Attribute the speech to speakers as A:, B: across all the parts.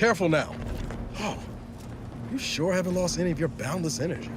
A: Careful now. Oh, you sure haven't lost any of your boundless energy.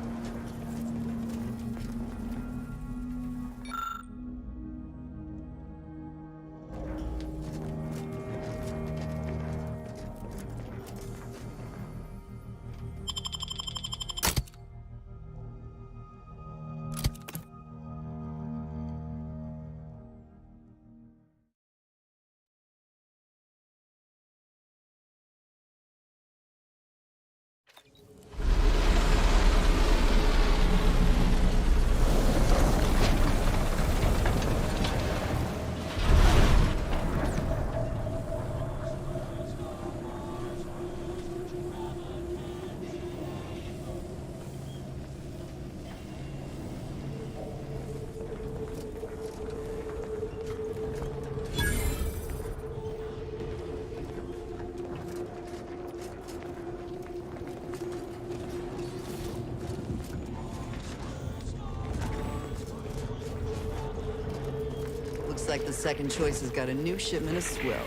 B: Looks like the second choice has got a new shipment of swill.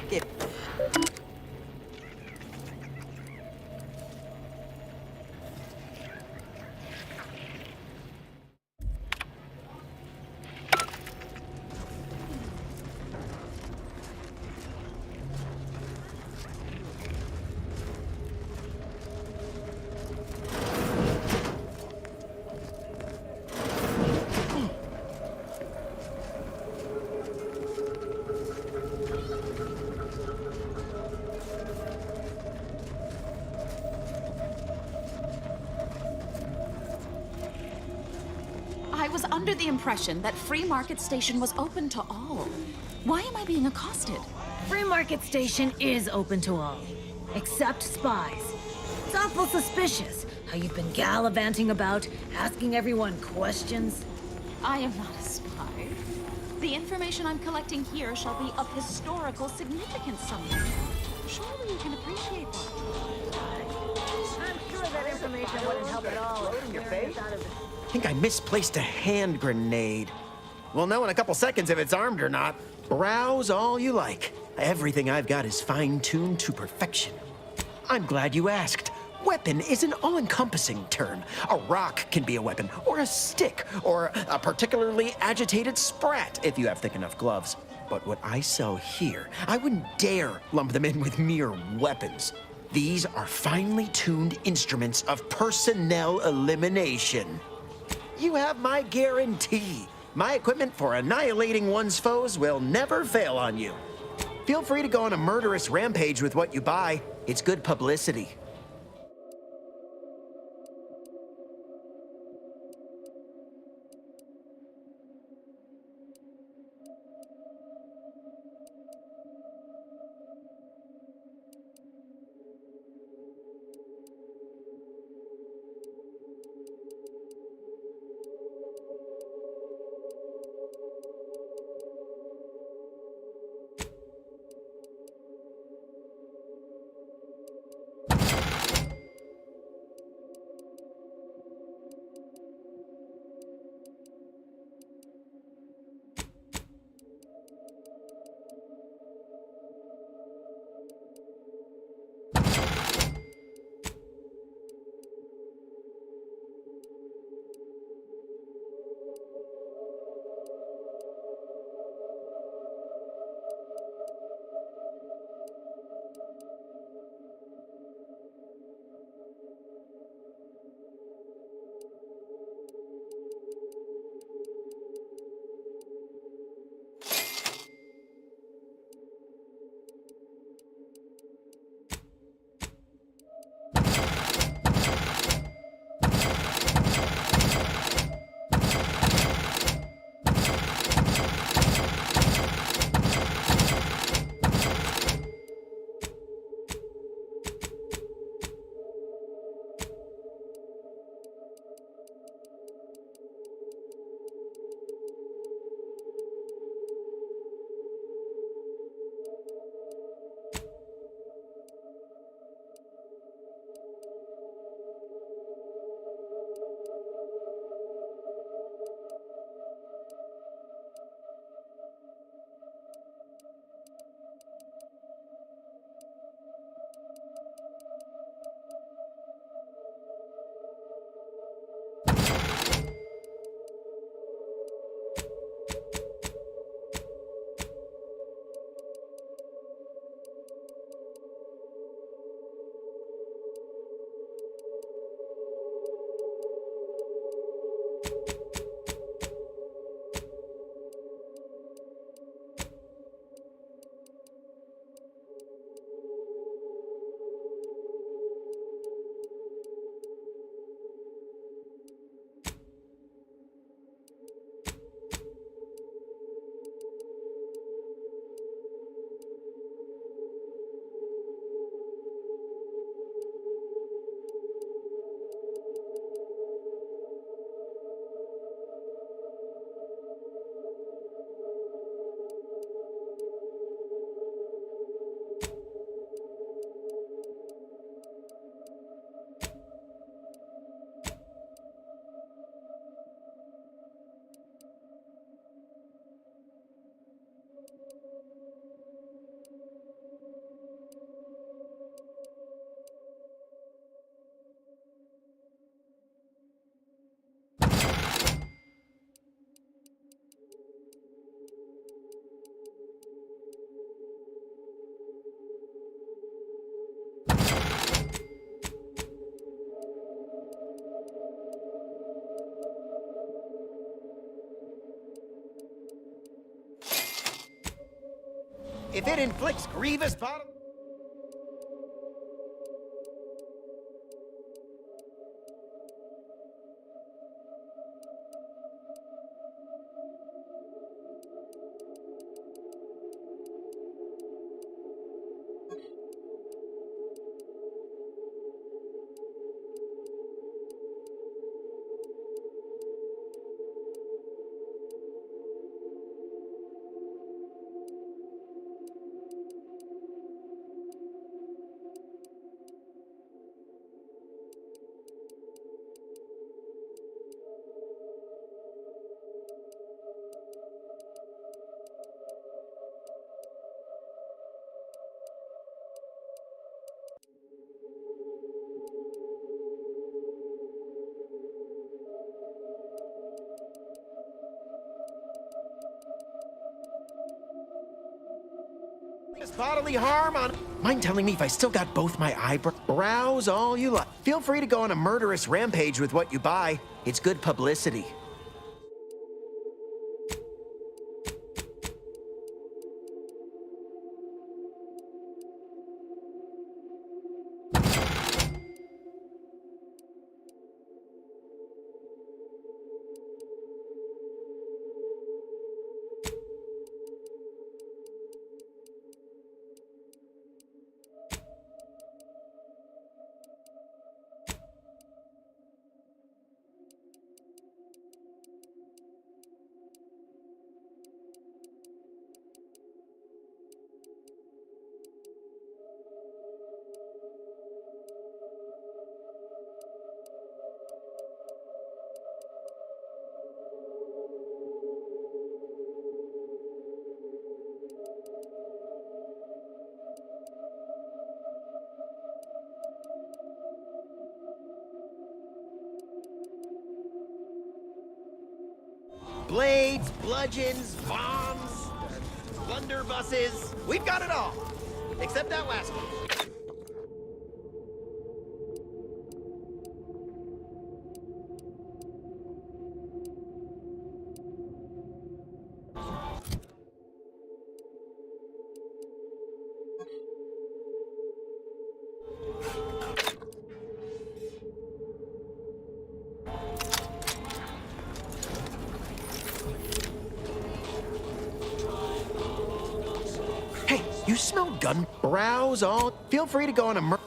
B: Get
C: I was under the impression that Free Market Station was open to all. Why am I being accosted?
D: Free Market Station is open to all, except spies. It's awful suspicious how you've been gallivanting about, asking everyone questions.
C: I am not a spy. The information I'm collecting here shall be of historical significance somewhere. Surely you can appreciate that.
D: I'm sure that information wouldn't help at all.
E: I think I misplaced a hand grenade. We'll know in a couple seconds if it's armed or not. Browse all you like. Everything I've got is fine-tuned to perfection. I'm glad you asked. Weapon is an all-encompassing term. A rock can be a weapon, or a stick, or a particularly agitated sprat if you have thick enough gloves. But what I sell here, I wouldn't dare lump them in with mere weapons. These are finely tuned instruments of personnel elimination. You have my guarantee. My equipment for annihilating one's foes will never fail on you. Feel free to go on a murderous rampage with what you buy. It's good publicity. If it inflicts grievous bodily... bodily harm on... Mind telling me if I still got both my eyebrows all you like? Feel free to go on a murderous rampage with what you buy. It's good publicity. Blades, bludgeons, bombs, blunderbusses. We've got it all. Except that last one. You smell gun brows all... Feel free to go on a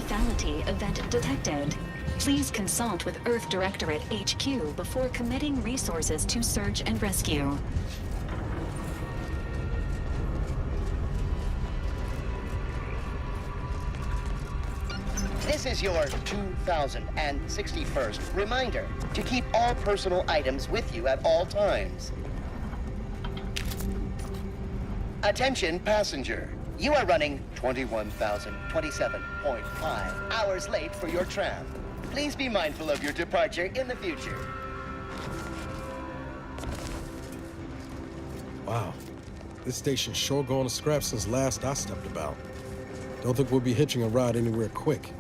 F: lethality event detected. Please consult with Earth Directorate HQ before committing resources to search and rescue.
G: This is your 2061st reminder to keep all personal items with you at all times. Attention passenger, you are running 21,027.5 hours late for your tram. Please be mindful of your departure in the future.
A: Wow. This station's sure going to scrap since last I stepped about. Don't think we'll be hitching a ride anywhere quick.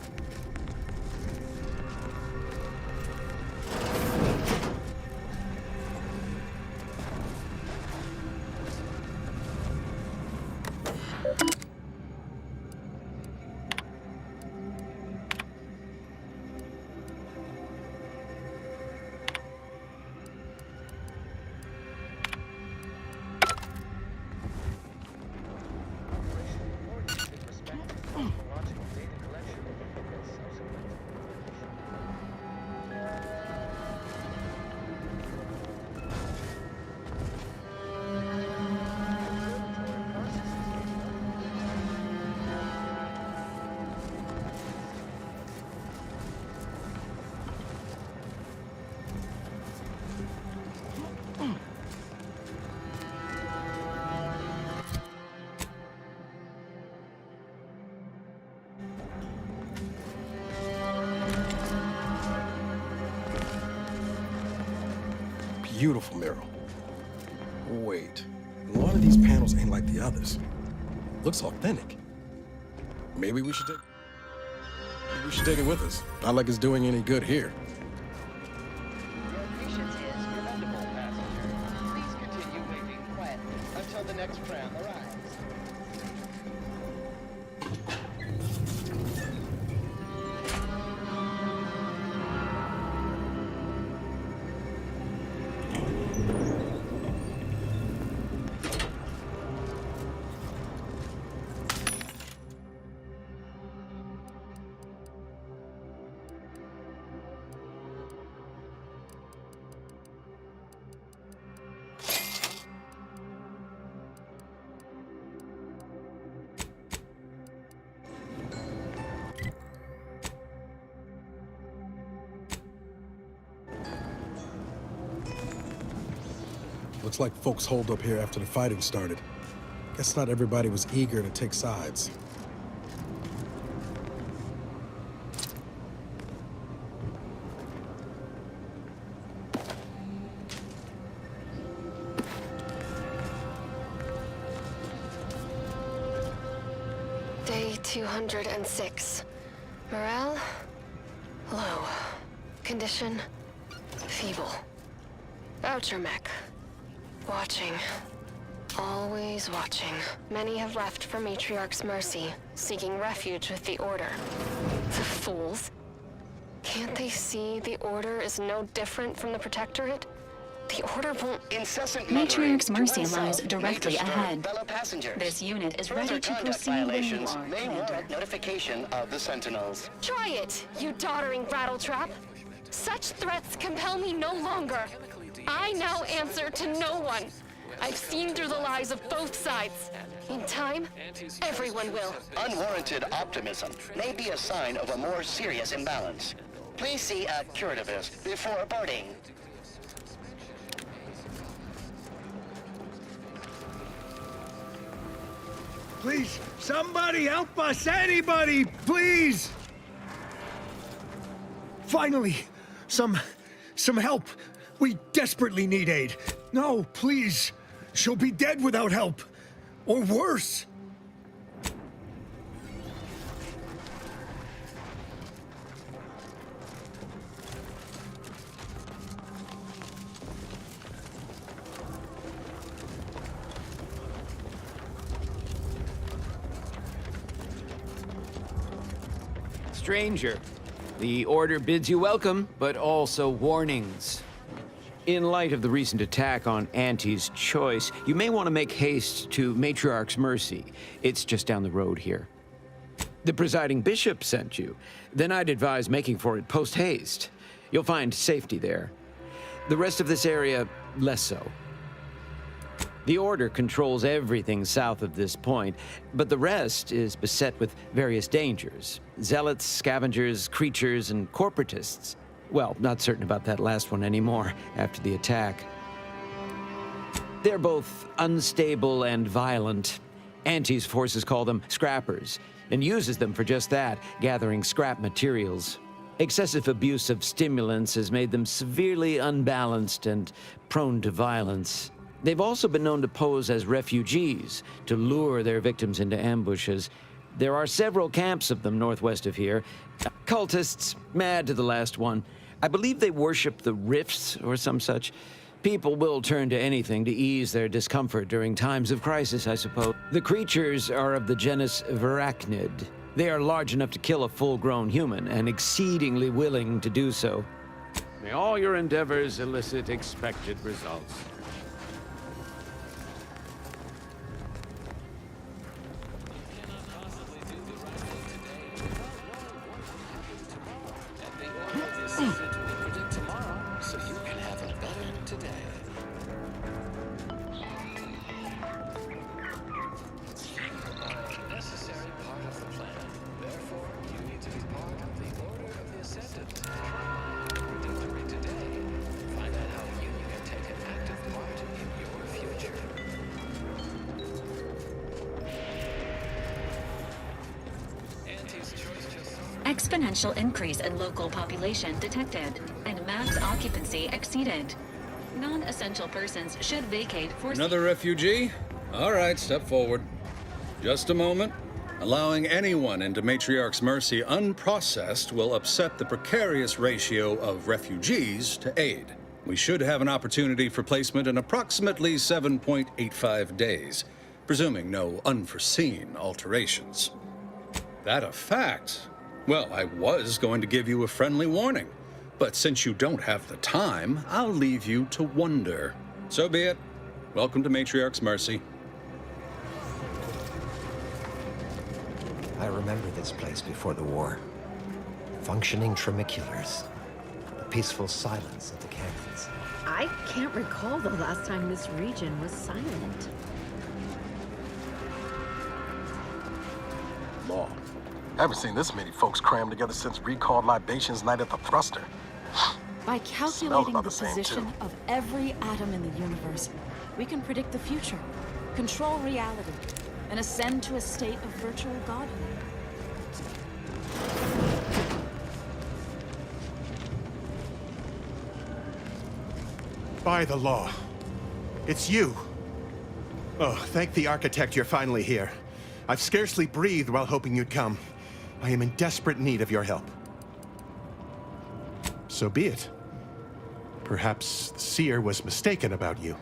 A: Beautiful mural. Wait, a lot of these panels ain't like the others. Looks authentic. Maybe we should take it with us. Not like it's doing any good here.
G: Your patience is commendable, passenger. Please continue waiting quietly until the next tram arrives.
A: Looks like folks holed up here after the fighting started. Guess not everybody was eager to take sides.
H: Day 206. Morale? Low. Condition? Feeble. Voucher mech. Watching. Always watching. Many have left for Matriarch's mercy, seeking refuge with the Order. The fools. Can't they see the Order is no different from the Protectorate? The Order won't...
G: Incessant
F: Matriarch's
G: muttering
F: mercy
G: to
F: lies
G: oneself
F: directly
G: may disturb
F: ahead.
G: fellow passengers.
F: This unit is
G: Further
F: ready to
G: conduct
F: proceed when you
G: violations
F: are,
G: may
F: Commander.
G: warrant notification of the Sentinels.
H: Try it, you doddering rattletrap. Such threats compel me no longer. I now answer to no one. I've seen through the lies of both sides. In time, everyone will.
G: Unwarranted optimism may be a sign of a more serious imbalance. Please see a curativist before boarding.
I: Please, somebody help us! Anybody, please! Finally, some help. We desperately need aid. No, please. She'll be dead without help. Or worse.
J: Stranger, the Order bids you welcome, but also warnings. In light of the recent attack on Auntie's Choice, you may want to make haste to Matriarch's Mercy. It's just down the road here. The presiding bishop sent you. Then I'd advise making for it post-haste. You'll find safety there. The rest of this area, less so. The Order controls everything south of this point, but the rest is beset with various dangers. Zealots, scavengers, creatures, and corporatists. Well, not certain about that last one anymore, after the attack. They're both unstable and violent. Auntie's forces call them scrappers, and uses them for just that, gathering scrap materials. Excessive abuse of stimulants has made them severely unbalanced and prone to violence. They've also been known to pose as refugees, to lure their victims into ambushes. There are several camps of them northwest of here. Cultists, mad to the last one. I believe they worship the rifts or some such. People will turn to anything to ease their discomfort during times of crisis, I suppose. The creatures are of the genus Varachnid. They are large enough to kill a full-grown human, and exceedingly willing to do so.
K: May all your endeavors elicit expected results.
F: Exponential increase in local population detected, and max occupancy exceeded. Non-essential persons should vacate for...
L: Another refugee? All right, step forward. Just a moment. Allowing anyone into Matriarch's mercy unprocessed will upset the precarious ratio of refugees to aid. We should have an opportunity for placement in approximately 7.85 days, presuming no unforeseen alterations. That a fact? Well, I was going to give you a friendly warning, but since you don't have the time, I'll leave you to wonder. So be it. Welcome to Matriarch's mercy.
E: I remember this place before the war. Functioning tramiculars. The peaceful silence of the canyons.
D: I can't recall the last time this region was silent.
A: Law. I haven't seen this many folks crammed together since recalled libations night at the thruster.
C: By calculating
A: about
C: the
A: the same,
C: position
A: too.
C: of every atom in the universe, we can predict the future, control reality, and ascend to a state of virtual godhood.
I: By the law. It's you. Oh, thank the architect you're finally here. I've scarcely breathed while hoping you'd come. I am in desperate need of your help. So be it. Perhaps the seer was mistaken about you.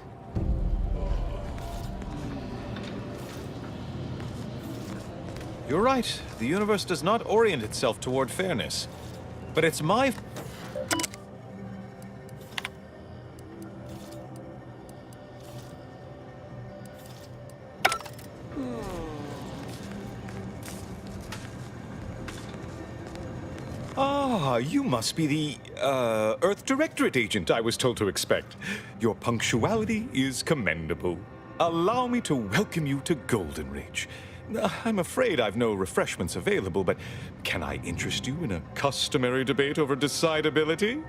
M: You're right. The universe does not orient itself toward fairness. But it's my... Ah, you must be the, Earth Directorate agent I was told to expect. Your punctuality is commendable. Allow me to welcome you to Golden Ridge. I'm afraid I've no refreshments available, but can I interest you in a customary debate over decidability?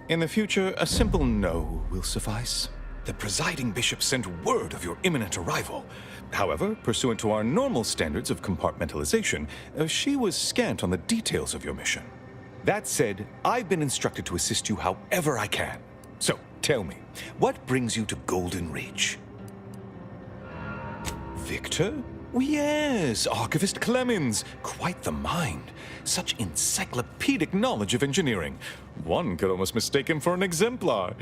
M: In the future, a simple no will suffice. The presiding bishop sent word of your imminent arrival. However, pursuant to our normal standards of compartmentalization, she was scant on the details of your mission. That said, I've been instructed to assist you however I can. So, tell me, what brings you to Golden Ridge? Victor? Oh, yes, Archivist Clemens. Quite the mind. Such encyclopedic knowledge of engineering. One could almost mistake him for an exemplar.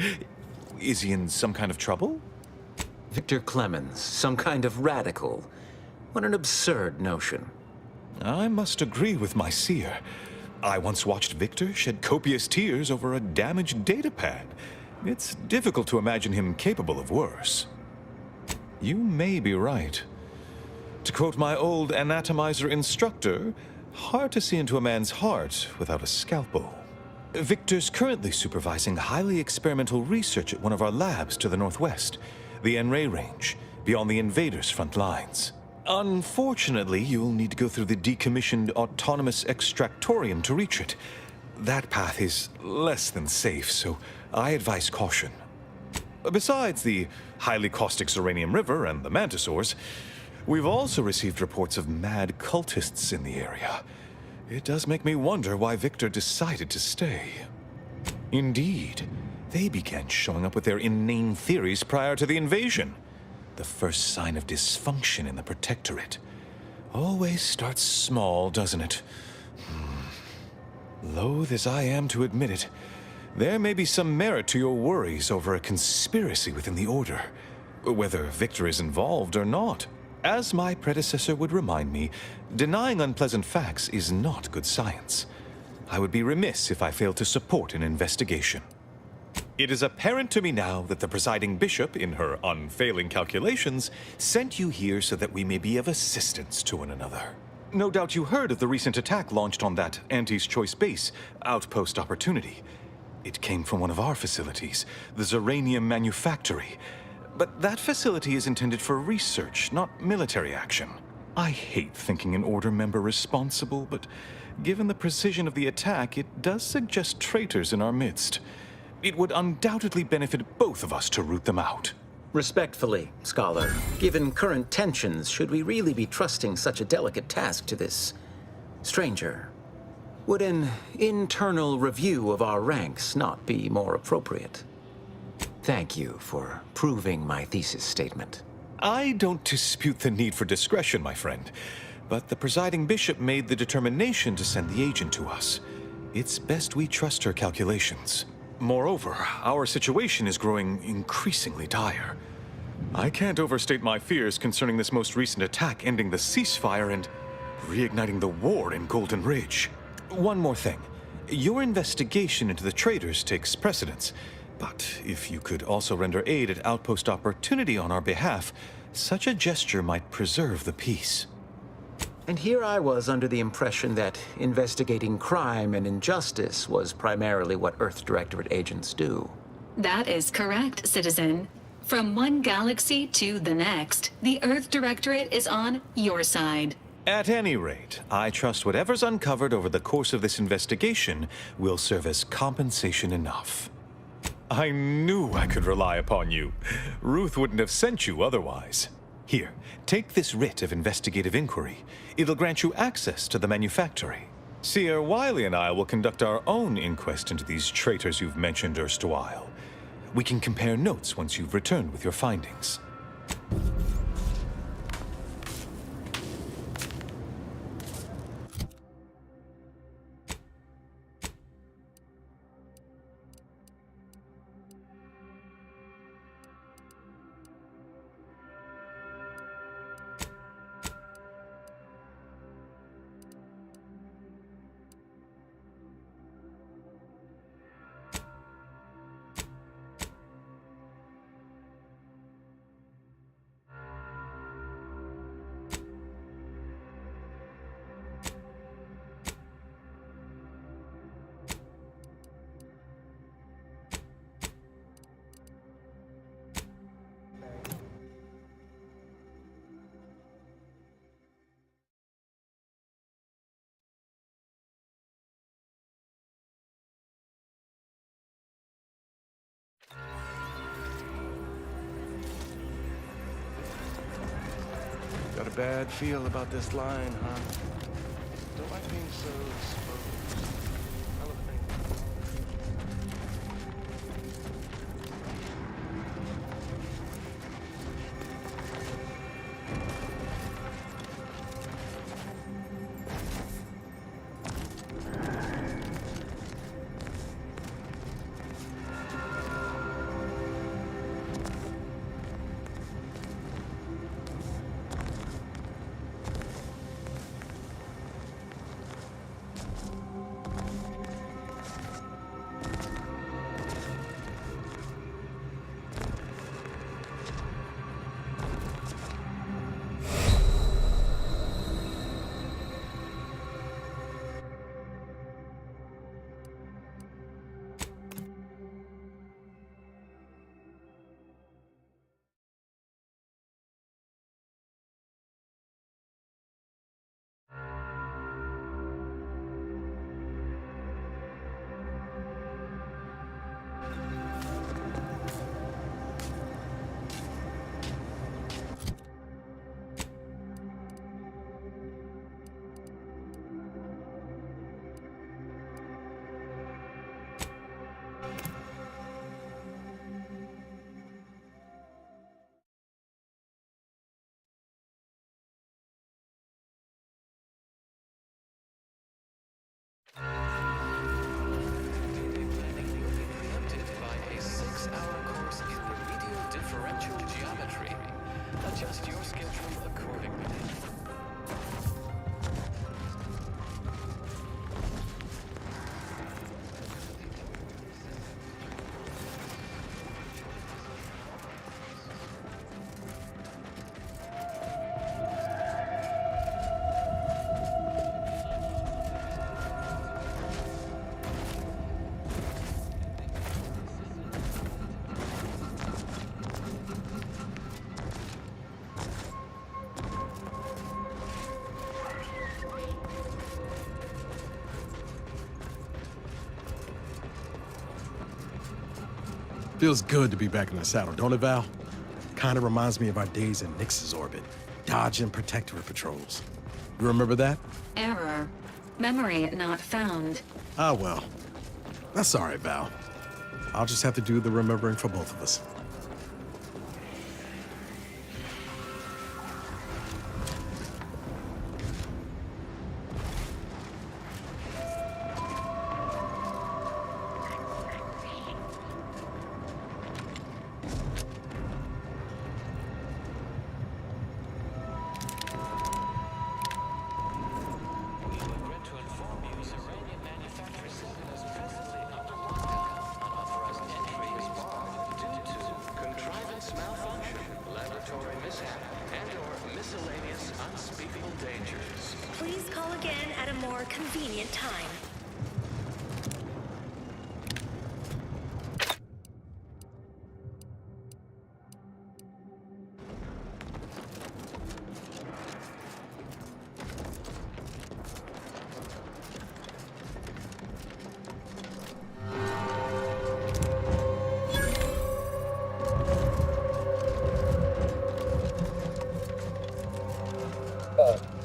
M: Is he in some kind of trouble?
N: Victor Clemens, some kind of radical. What an absurd notion.
M: I must agree with my seer. I once watched Victor shed copious tears over a damaged datapad. It's difficult to imagine him capable of worse. You may be right. To quote my old anatomizer instructor, Hard to see into a man's heart without a scalpel. Victor's currently supervising highly experimental research at one of our labs to the northwest, the N-Ray range, beyond the invaders' front lines. Unfortunately, you'll need to go through the decommissioned autonomous extractorium to reach it. That path is less than safe, so I advise caution. Besides the highly caustic Zeranium River and the Mantisaurs, we've also received reports of mad cultists in the area. It does make me wonder why Victor decided to stay. Indeed, they began showing up with their inane theories prior to the invasion. The first sign of dysfunction in the Protectorate. Always starts small, doesn't it? Loath as I am to admit it, there may be some merit to your worries over a conspiracy within the Order, whether Victor is involved or not. As my predecessor would remind me, denying unpleasant facts is not good science. I would be remiss if I failed to support an investigation. It is apparent to me now that the presiding bishop, in her unfailing calculations, sent you here so that we may be of assistance to one another. No doubt you heard of the recent attack launched on that Anti's Choice base, Outpost Opportunity. It came from one of our facilities, the Zeranium Manufactory. But that facility is intended for research, not military action. I hate thinking an Order member responsible, but given the precision of the attack, it does suggest traitors in our midst. It would undoubtedly benefit both of us to root them out.
N: Respectfully, Scholar, given current tensions, should we really be trusting such a delicate task to this stranger? Would an internal review of our ranks not be more appropriate? Thank you for proving my thesis statement.
M: I don't dispute the need for discretion, my friend, but the presiding bishop made the determination to send the agent to us. It's best we trust her calculations. Moreover, our situation is growing increasingly dire. I can't overstate my fears concerning this most recent attack ending the ceasefire and reigniting the war in Golden Ridge. One more thing. Your investigation into the traitors takes precedence, but if you could also render aid at Outpost Opportunity on our behalf, such a gesture might preserve the peace.
N: And here I was under the impression that investigating crime and injustice was primarily what Earth Directorate agents do.
F: That is correct, citizen. From one galaxy to the next, the Earth Directorate is on your side.
M: At any rate, I trust whatever's uncovered over the course of this investigation will serve as compensation enough. I knew I could rely upon you. Ruth wouldn't have sent you otherwise. Here, take this writ of investigative inquiry. It'll grant you access to the manufactory. Seer Wiley and I will conduct our own inquest into these traitors you've mentioned erstwhile. We can compare notes once you've returned with your findings.
O: Got a bad feel about this line, huh? Don't like being so exposed. Hell of a thing.
A: Feels good to be back in the saddle, don't it, Val? Kind of reminds me of our days in Nix's orbit, dodging protectorate patrols. You remember that?
F: Error. Memory not found.
A: Ah, well. That's all right, Val. I'll just have to do the remembering for both of us.
P: Please call again at a more convenient time.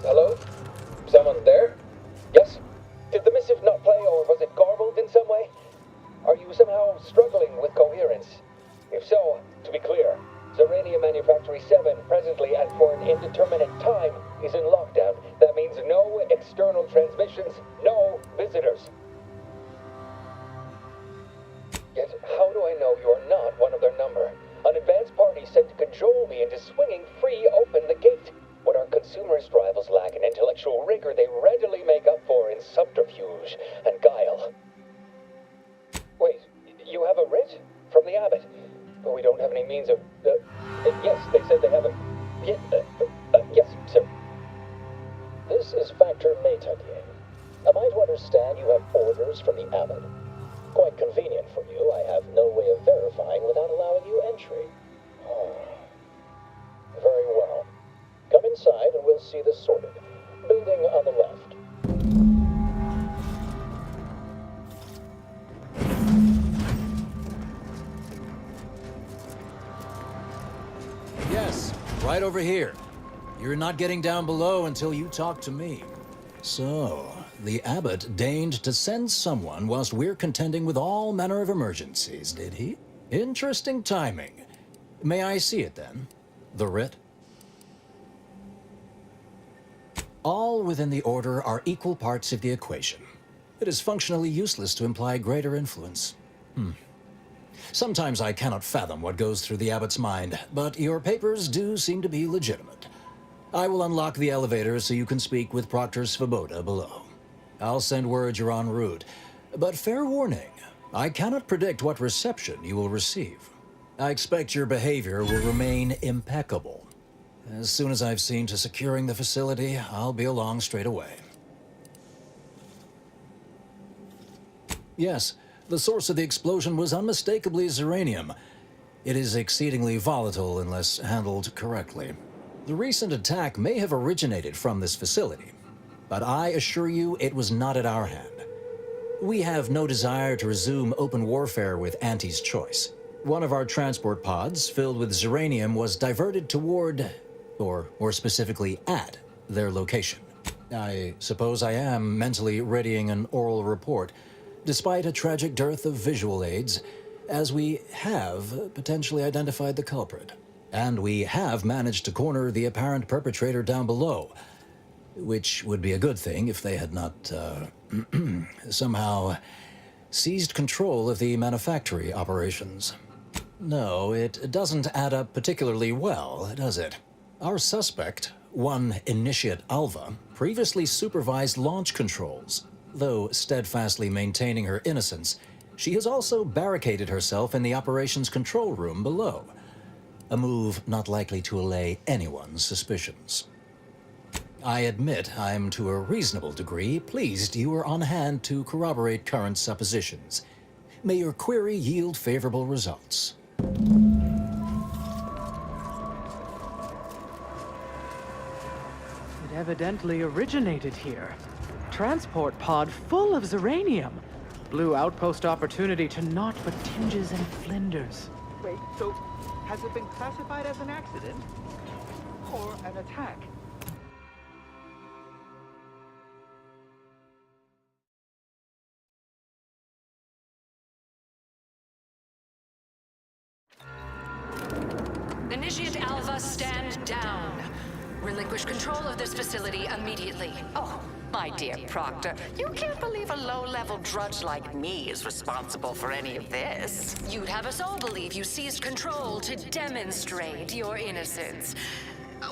Q: Hello? Someone there? Yes? Did the missive not play, or was it garbled in some way? Are you somehow struggling with coherence? If so, to be clear, Zerania Manufactory 7 presently and for an indeterminate time is in lockdown. That means no external transmissions, no visitors. Yet, how do I know you're not one of their number? An advanced party sent to cajole me into swinging free open the gate. What our consumerist rivals lack in intellectual rigor, they readily make up for in subterfuge and guile. Wait, you have a writ? From the abbot? But we don't have any means of... yes, they said they have a... yes, sir.
R: This is Factor Métagier. Am I to understand you have orders from the abbot? Quite convenient for you. I have no way of verifying without allowing you entry. Very well. Come inside and we'll see this sorted. Building on the left.
S: Yes, right over here. You're not getting down below until you talk to me. So, the abbot deigned to send someone whilst we're contending with all manner of emergencies, did he? Interesting timing. May I see it then? The writ? All within the order are equal parts of the equation. It is functionally useless to imply greater influence. Sometimes I cannot fathom what goes through the abbot's mind, but your papers do seem to be legitimate. I will unlock the elevator so you can speak with Proctor Svoboda below. I'll send word you're en route, but fair warning, I cannot predict what reception you will receive. I expect your behavior will remain impeccable. As soon as I've seen to securing the facility, I'll be along straight away. Yes, the source of the explosion was unmistakably Zeranium. It is exceedingly volatile unless handled correctly. The recent attack may have originated from this facility, but I assure you it was not at our hand. We have no desire to resume open warfare with Auntie's choice. One of our transport pods, filled with Zeranium, was diverted toward, or more specifically at, their location. I suppose I am mentally readying an oral report, despite a tragic dearth of visual aids, as we have potentially identified the culprit. And we have managed to corner the apparent perpetrator down below, which would be a good thing if they had not, somehow seized control of the manufactory operations. No, it doesn't add up particularly well, does it? Our suspect, one Initiate Alva, previously supervised launch controls. Though steadfastly maintaining her innocence, she has also barricaded herself in the operations control room below. A move not likely to allay anyone's suspicions. I admit I'm to a reasonable degree pleased you are on hand to corroborate current suppositions. May your query yield favorable results.
T: It evidently originated here. Transport pod full of Zeranium. blue outpost opportunity to naught but tinges and flinders.
U: Wait, so has it been classified as an accident? Or an attack?
V: Initiate Alpha, stand down. Relinquish control of this facility immediately.
W: Oh, my dear Proctor, you can't believe a low-level drudge like me is responsible for any of this.
V: You'd have us all believe you seized control to demonstrate your innocence.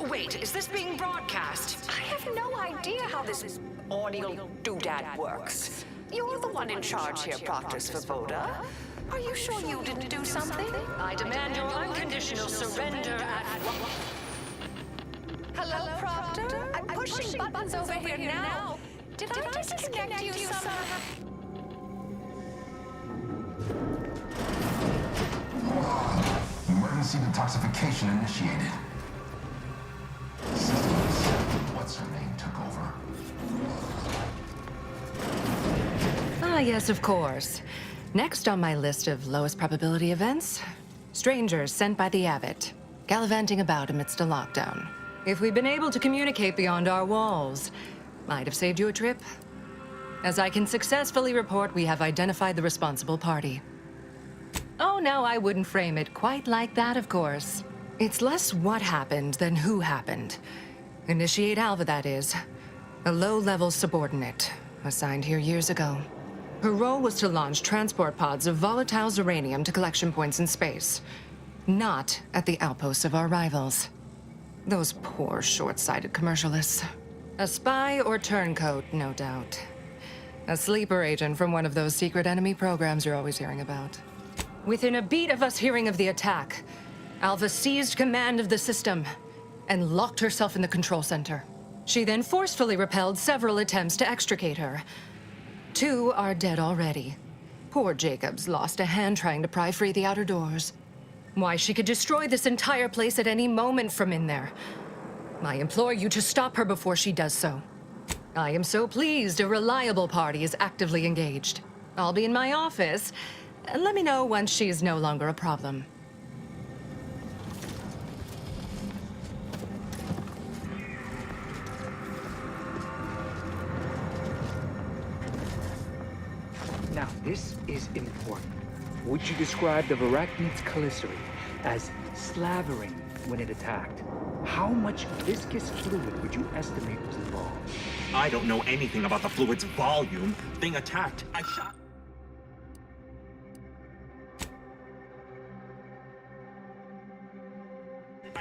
V: Wait, is this being broadcast?
W: I have no idea how this audio doodad works. You're the one in charge here, Proctor Svoboda. Are you sure you didn't do something?
V: I demand your unconditional surrender at...
W: Hello, Proctor? I'm pushing buttons over here now. Did I disconnect you somehow?
X: Emergency detoxification initiated. Systems, what's her name, took over.
V: Ah, yes, of course. Next on my list of lowest probability events, strangers sent by the Abbot, gallivanting about amidst a lockdown. If we'd been able to communicate beyond our walls, might have saved you a trip. As I can successfully report, we have identified the responsible party. Oh, no, I wouldn't frame it quite like that, of course. It's less what happened than who happened. Initiate Alpha, that is. A low-level subordinate, assigned here years ago. Her role was to launch transport pods of volatile uranium to collection points in space. Not at the outposts of our rivals. Those poor, short-sighted commercialists. A spy or turncoat, no doubt. A sleeper agent from one of those secret enemy programs you're always hearing about. Within a beat of us hearing of the attack, Alpha seized command of the system and locked herself in the control center. She then forcefully repelled several attempts to extricate her. 2 are dead already. Poor Jacobs lost a hand trying to pry free the outer doors. Why, she could destroy this entire place at any moment from in there. I implore you to stop her before she does so. I am so pleased a reliable party is actively engaged. I'll be in my office. Let me know once she's no longer a problem.
U: Now, this is important. Would you describe the Varachid's commissary as slavering when it attacked? How much viscous fluid would you estimate was involved?
Y: I don't know anything about the fluid's volume. Thing attacked. I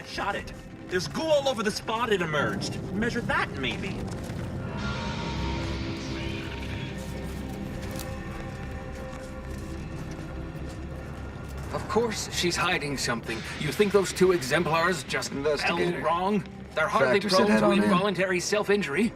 Y: shot it. There's goo all over the spot it emerged. Measure that, maybe.
Z: Of course she's hiding something. You think those 2 exemplars just fell wrong? They're hardly prone to involuntary self-injury.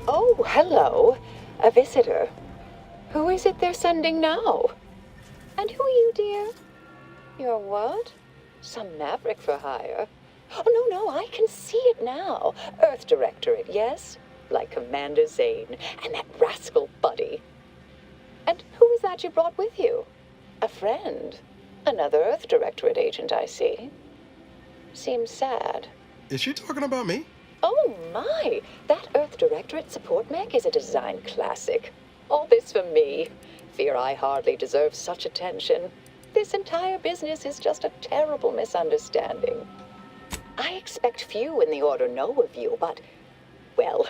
R: Oh, hello. A visitor. Who is it they're sending now? And who are you, dear? You're what? Some maverick for hire? Oh, no, I can see it now. Earth Directorate, yes? Like Commander Zane and that rascal Buddy. And who is that you brought with you? A friend. Another Earth Directorate agent, I see. Seems sad.
A: Is she talking about me?
R: Oh my! That Earth Directorate support mech is a design classic. All this for me. Fear I hardly deserve such attention. This entire business is just a terrible misunderstanding. I expect few in the Order know of you, but, well,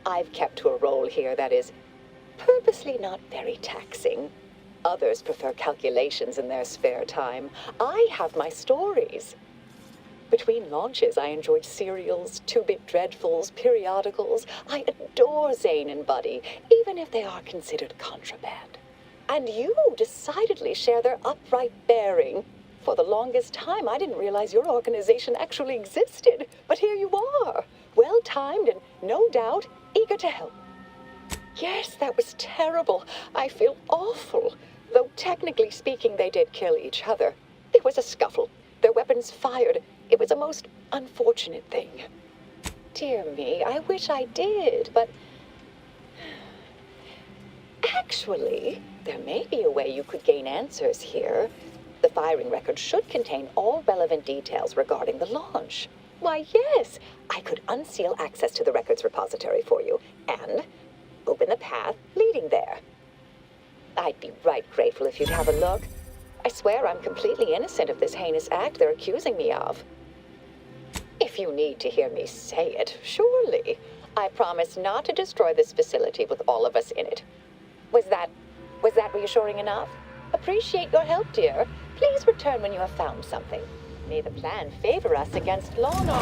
R: I've kept to a role here that is purposely not very taxing. Others prefer calculations in their spare time. I have my stories. Between launches, I enjoyed serials, 2-bit dreadfuls, periodicals. I adore Zane and Buddy, even if they are considered contraband. And you decidedly share their upright bearing. For the longest time, I didn't realize your organization actually existed. But here you are, well-timed and, no doubt, eager to help. Yes, that was terrible. I feel awful. Though technically speaking, they did kill each other. There was a scuffle. Their weapons fired. It was a most unfortunate thing. Dear me, I wish I did, but... Actually, there may be a way you could gain answers here. The firing record should contain all relevant details regarding the launch. Why, yes, I could unseal access to the records repository for you, and open the path leading there. I'd be right grateful if you'd have a look. I swear I'm completely innocent of this heinous act they're accusing me of. If you need to hear me say it, surely. I promise not to destroy this facility with all of us in it. Was that reassuring enough? Appreciate your help, dear. Please return when you have found something. May the plan favor us against Lorna.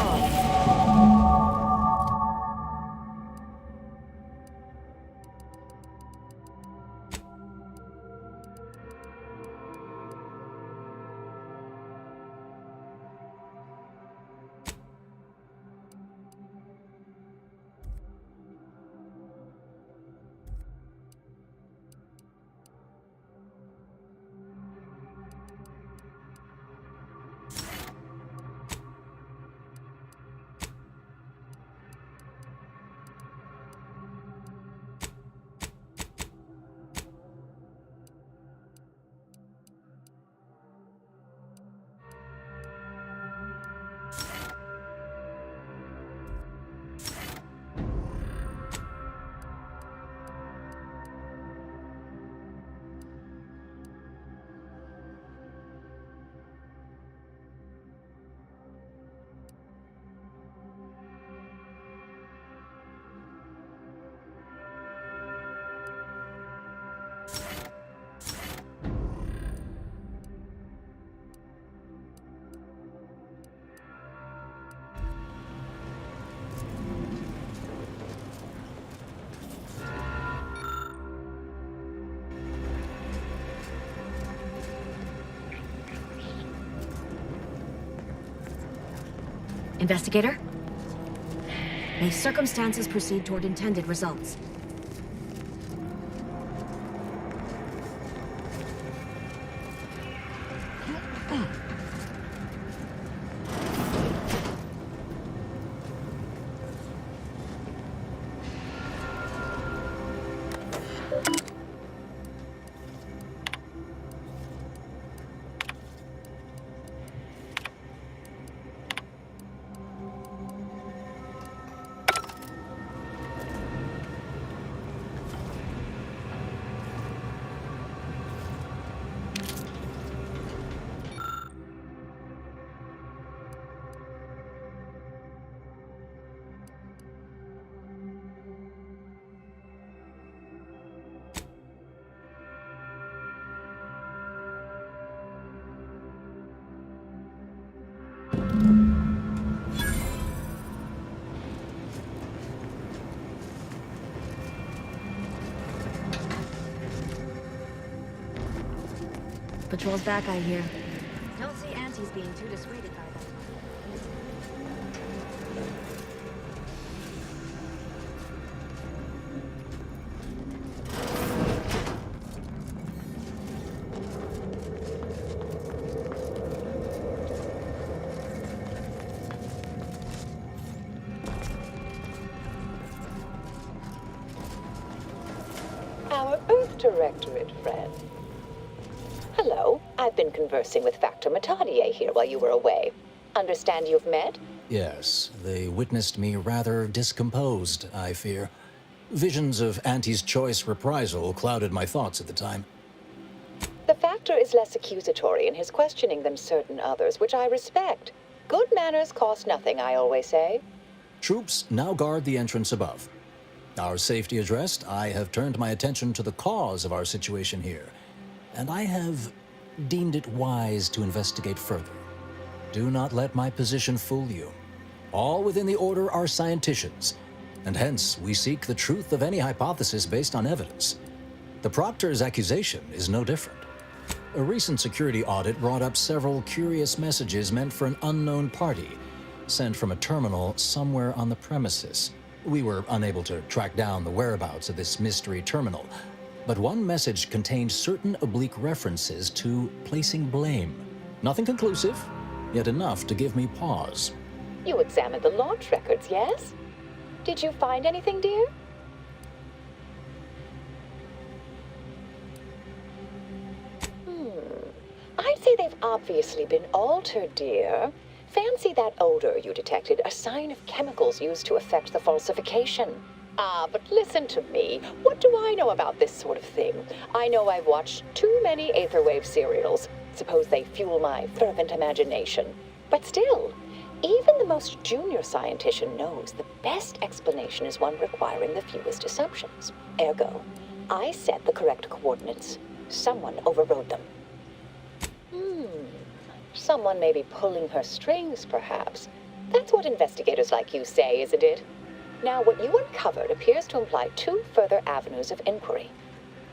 D: Investigator? May circumstances proceed toward intended results. Patrol's back, I hear. Don't see Auntie's being too dissuaded by that.
R: Our Earth Directorate friend. Hello, I've been conversing with Factor Matadier here while you were away. Understand you've met?
S: Yes, they witnessed me rather discomposed, I fear. Visions of Auntie's choice reprisal clouded my thoughts at the time.
R: The Factor is less accusatory in his questioning than certain others, which I respect. Good manners cost nothing, I always say.
S: Troops now guard the entrance above. Our safety addressed, I have turned my attention to the cause of our situation here, and I have deemed it wise to investigate further. Do not let my position fool you. All within the Order are scienticians, and hence we seek the truth of any hypothesis based on evidence. The Proctor's accusation is no different. A recent security audit brought up several curious messages meant for an unknown party, sent from a terminal somewhere on the premises. We were unable to track down the whereabouts of this mystery terminal, but one message contained certain oblique references to placing blame. Nothing conclusive, yet enough to give me pause.
R: You examined the launch records, yes? Did you find anything, dear? I'd say they've obviously been altered, dear. Fancy that odor you detected, a sign of chemicals used to affect the falsification. Ah, but listen to me. What do I know about this sort of thing? I know I've watched too many Aetherwave serials. Suppose they fuel my fervent imagination. But still, even the most junior scientician knows the best explanation is one requiring the fewest assumptions. Ergo, I set the correct coordinates. Someone overrode them. Someone may be pulling her strings, perhaps. That's what investigators like you say, isn't it? Now, what you uncovered appears to imply two further avenues of inquiry.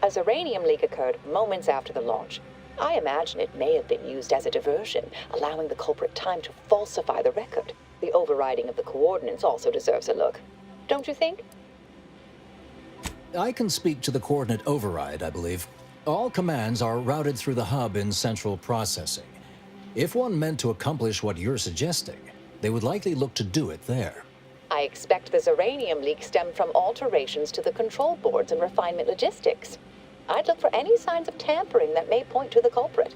R: A Zeranium leak occurred moments after the launch. I imagine it may have been used as a diversion, allowing the culprit time to falsify the record. The overriding of the coordinates also deserves a look. Don't you think?
S: I can speak to the coordinate override, I believe. All commands are routed through the hub in central processing. If one meant to accomplish what you're suggesting, they would likely look to do it there.
R: I expect the Zeranium leak stemmed from alterations to the control boards and refinement logistics. I'd look for any signs of tampering that may point to the culprit.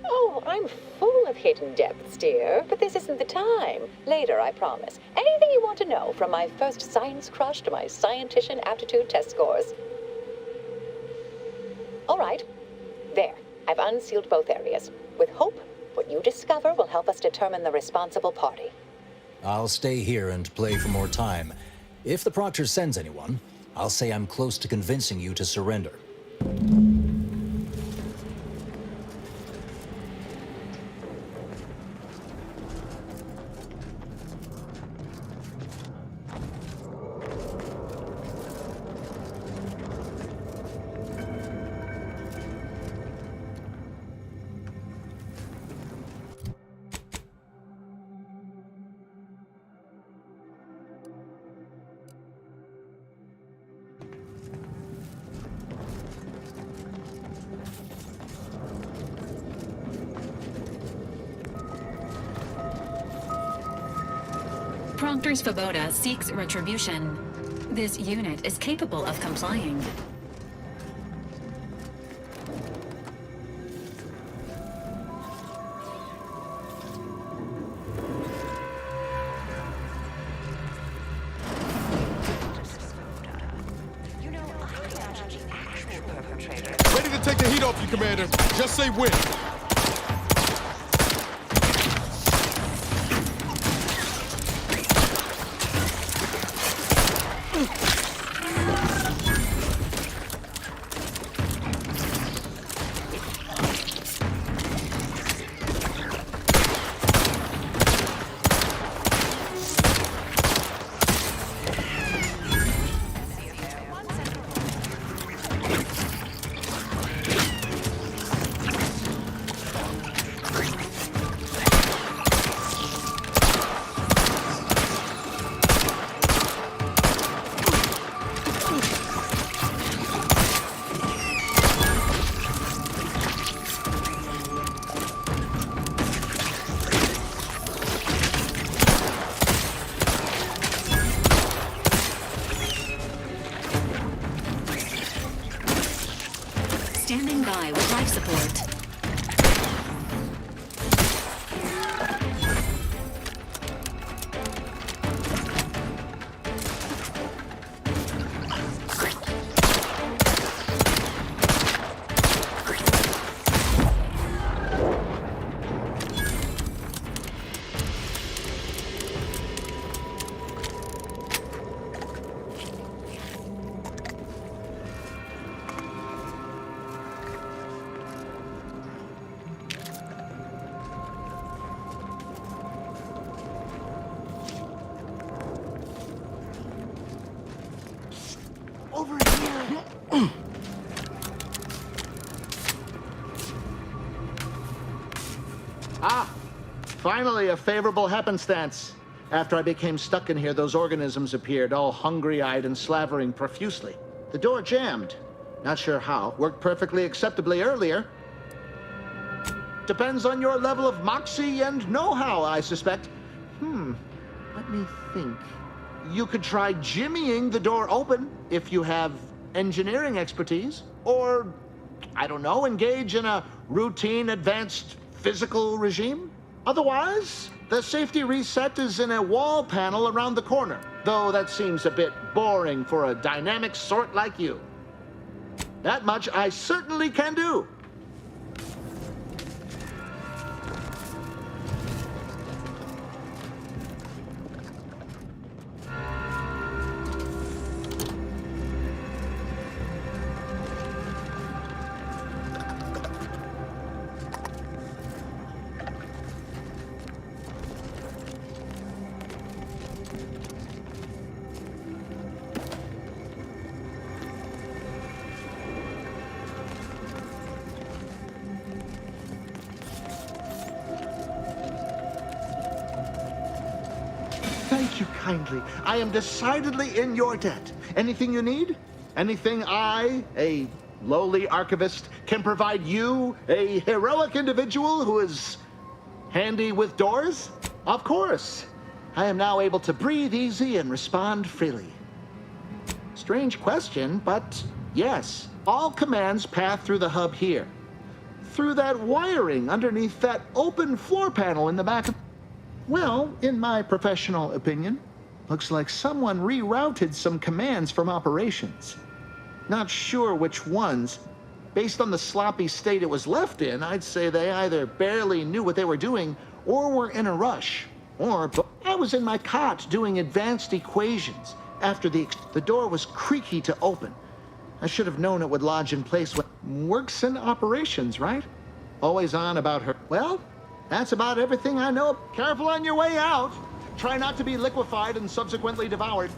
R: Oh, I'm full of hidden depths, dear, but this isn't the time. Later, I promise. Anything you want to know, from my first science crush to my scientician aptitude test scores. All right. There. I've unsealed both areas. With hope, what you discover will help us determine the responsible party.
S: I'll stay here and play for more time. If the Proctor sends anyone, I'll say I'm close to convincing you to surrender.
F: Proctor's Foboda seeks retribution. This unit is capable of complying.
A: Ready to take the heat off you, Commander. Just say when.
F: Standing by with life support.
I: Over here!
B: Ah, finally a favorable happenstance. After I became stuck in here, those organisms appeared, all hungry-eyed and slavering profusely. The door jammed. Not sure how. Worked perfectly acceptably earlier. Depends on your level of moxie and know-how, I suspect. Let me think. You could try jimmying the door open if you have engineering expertise. Or, I don't know, engage in a routine advanced physical regime. Otherwise, the safety reset is in a wall panel around the corner, though that seems a bit boring for a dynamic sort like you. That much I certainly can do. Thank you kindly. I am decidedly in your debt. Anything you need? Anything I, a lowly archivist, can provide you, a heroic individual who is handy with doors? Of course. I am now able to breathe easy and respond freely. Strange question, but yes. All commands pass through the hub here. Through that wiring underneath that open floor panel in the back of... Well, in my professional opinion, looks like someone rerouted some commands from operations. Not sure which ones. Based on the sloppy state it was left in, I'd say they either barely knew what they were doing or were in a rush. Or I was in my cot doing advanced equations after the door was creaky to open. I should have known it would lodge in place when works in operations, right? Always on about her. Well, that's about everything I know. Careful on your way out. Try not to be liquefied and subsequently devoured.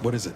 A: What is it?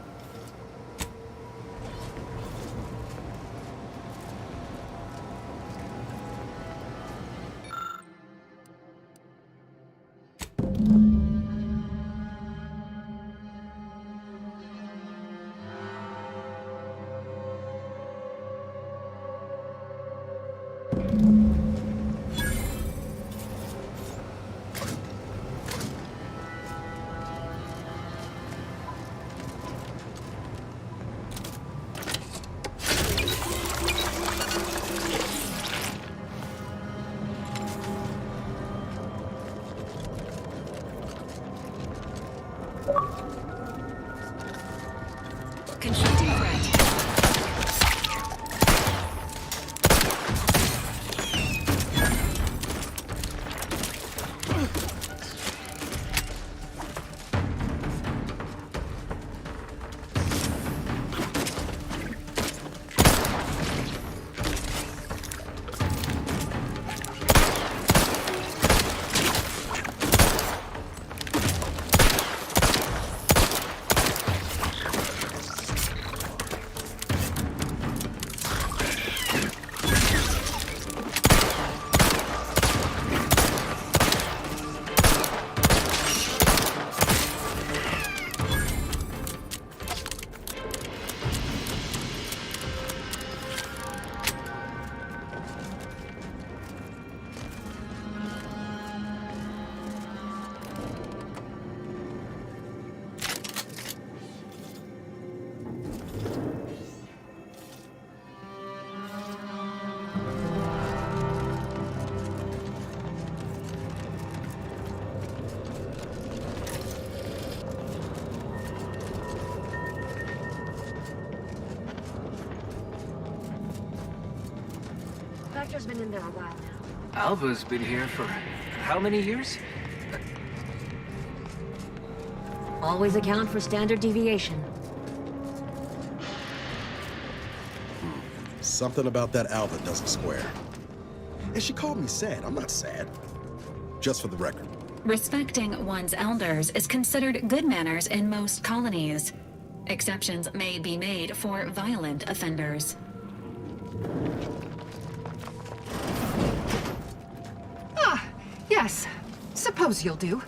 W: Conflicting threat.
D: Vector's been in there a while now.
Z: Alva's been here for how many years?
D: Always account for standard deviation.
A: Something about that Alva doesn't square. And she called me sad. I'm not sad. just for the record.
F: Respecting one's elders is considered good manners in most colonies. Exceptions may be made for violent offenders.
V: Ah, yes. Suppose you'll do.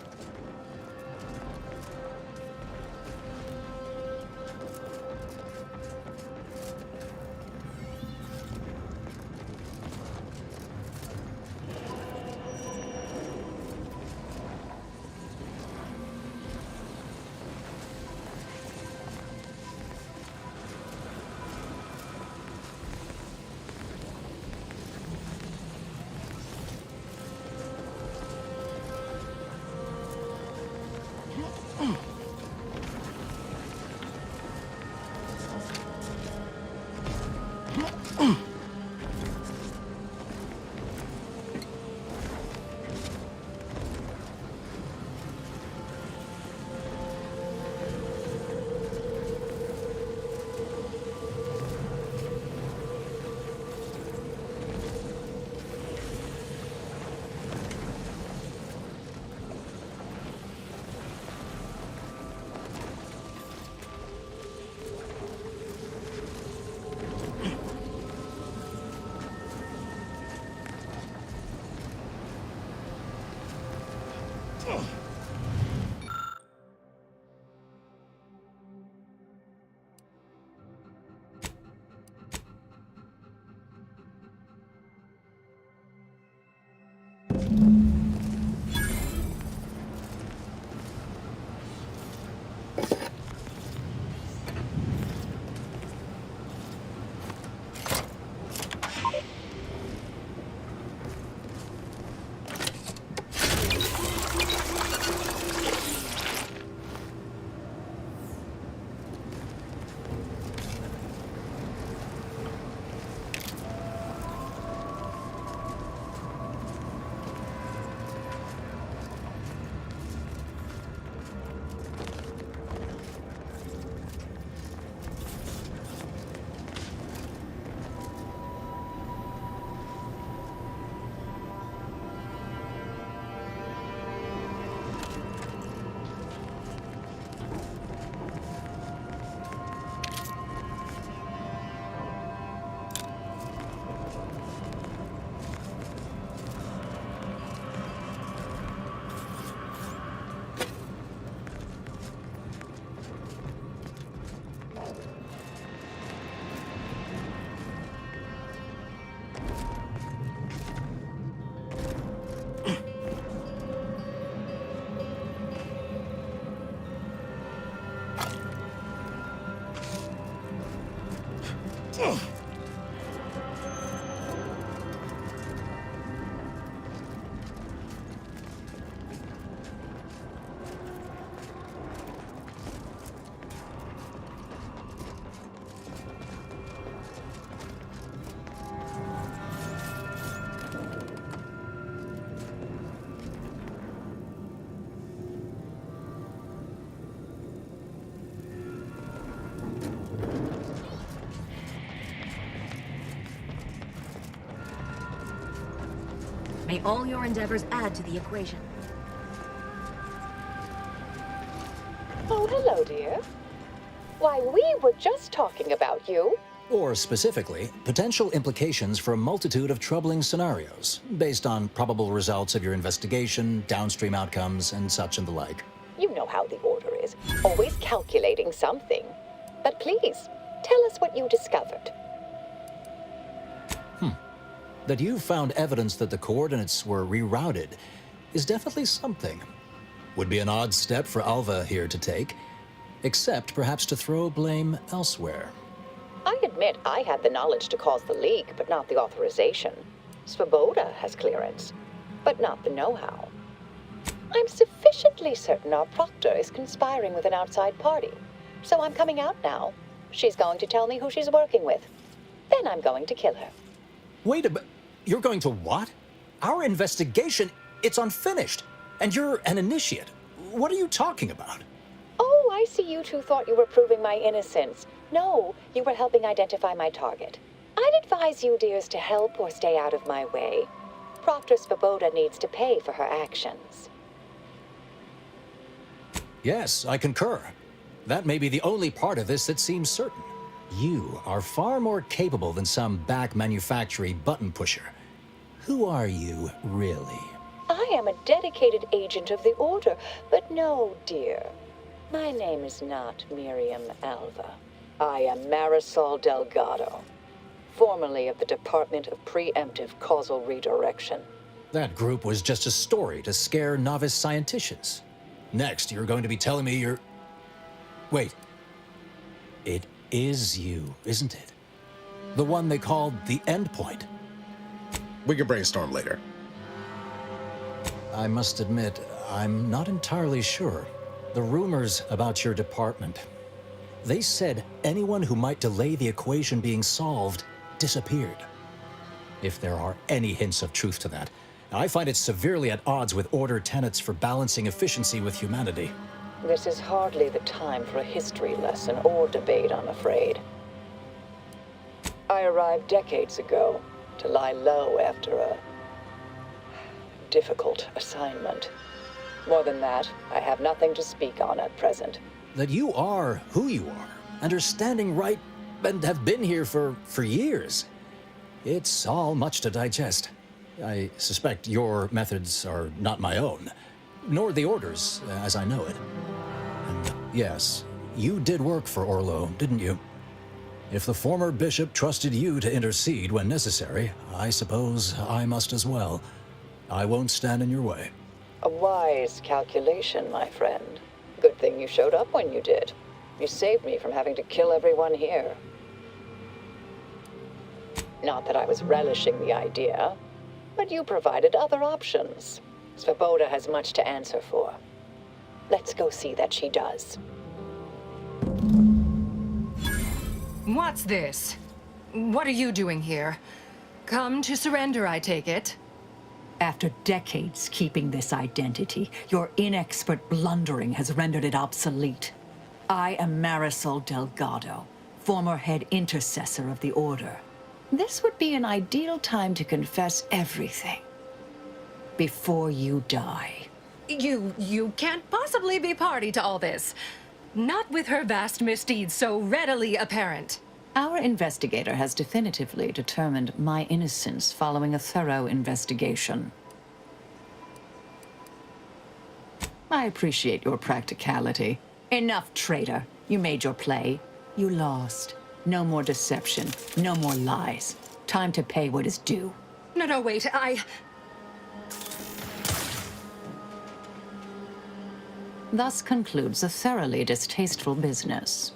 D: May all your endeavors add to the equation.
R: Oh, hello, dear. Why, we were just talking about you.
S: Or specifically, potential implications for a multitude of troubling scenarios, based on probable results of your investigation, downstream outcomes, and such and the like.
R: You know how the Order is, always calculating something. But please, tell us what you discovered.
S: That you found evidence that the coordinates were rerouted is definitely something. Would be an odd step for Alva here to take, except perhaps to throw blame elsewhere.
R: I admit I had the knowledge to cause the leak, but not the authorization. Svoboda has clearance, but not the know-how. I'm sufficiently certain our proctor is conspiring with an outside party, so I'm coming out now. She's going to tell me who she's working with. Then I'm going to kill her.
S: Wait a minute. You're going to what? Our investigation, it's unfinished. And you're an initiate. What are you talking about?
R: Oh, I see you two thought you were proving my innocence. No, you were helping identify my target. I'd advise you, dears, to help or stay out of my way. Proctor Svoboda needs to pay for her actions.
S: Yes, I concur. That may be the only part of this that seems certain. You are far more capable than some back manufacturing button pusher. Who are you, really?
R: I am a dedicated agent of the Order, but no, dear. My name is not Miriam Alva. I am Marisol Delgado, formerly of the Department of Preemptive Causal Redirection.
S: That group was just a story to scare novice scienticians. Next, you're going to be telling me you're... Wait. It is you, isn't it? The one they called the Endpoint.
A: We can brainstorm later.
S: I must admit, I'm not entirely sure. The rumors about your department. They said anyone who might delay the equation being solved disappeared. If there are any hints of truth to that, I find it severely at odds with Order tenets for balancing efficiency with humanity.
R: This is hardly the time for a history lesson or debate, I'm afraid. I arrived decades ago to lie low after a difficult assignment. More than that, I have nothing to speak on at present.
S: That you are who you are, and are standing right, and have been here for years. It's all much to digest. I suspect your methods are not my own, nor the Order's, as I know it. And yes, you did work for Orlo, didn't you? If the former bishop trusted you to intercede when necessary, I suppose I must as well. I won't stand in your way.
R: A wise calculation, my friend. Good thing you showed up when you did. You saved me from having to kill everyone here. Not that I was relishing the idea, but you provided other options. Svoboda has much to answer for. Let's go see that she does.
V: What's this? What are you doing here? Come to surrender, I take it?
E: After decades keeping this identity, your inexpert blundering has rendered it obsolete. I am Marisol Delgado, former head intercessor of the Order. This would be an ideal time to confess everything before you die.
V: You can't possibly be party to all this. Not with her vast misdeeds so readily apparent.
E: Our investigator has definitively determined my innocence following a thorough investigation. I appreciate your practicality. Enough, traitor. You made your play. You lost. No more deception. No more lies. Time to pay what is due.
V: No, wait,
E: Thus concludes a thoroughly distasteful business.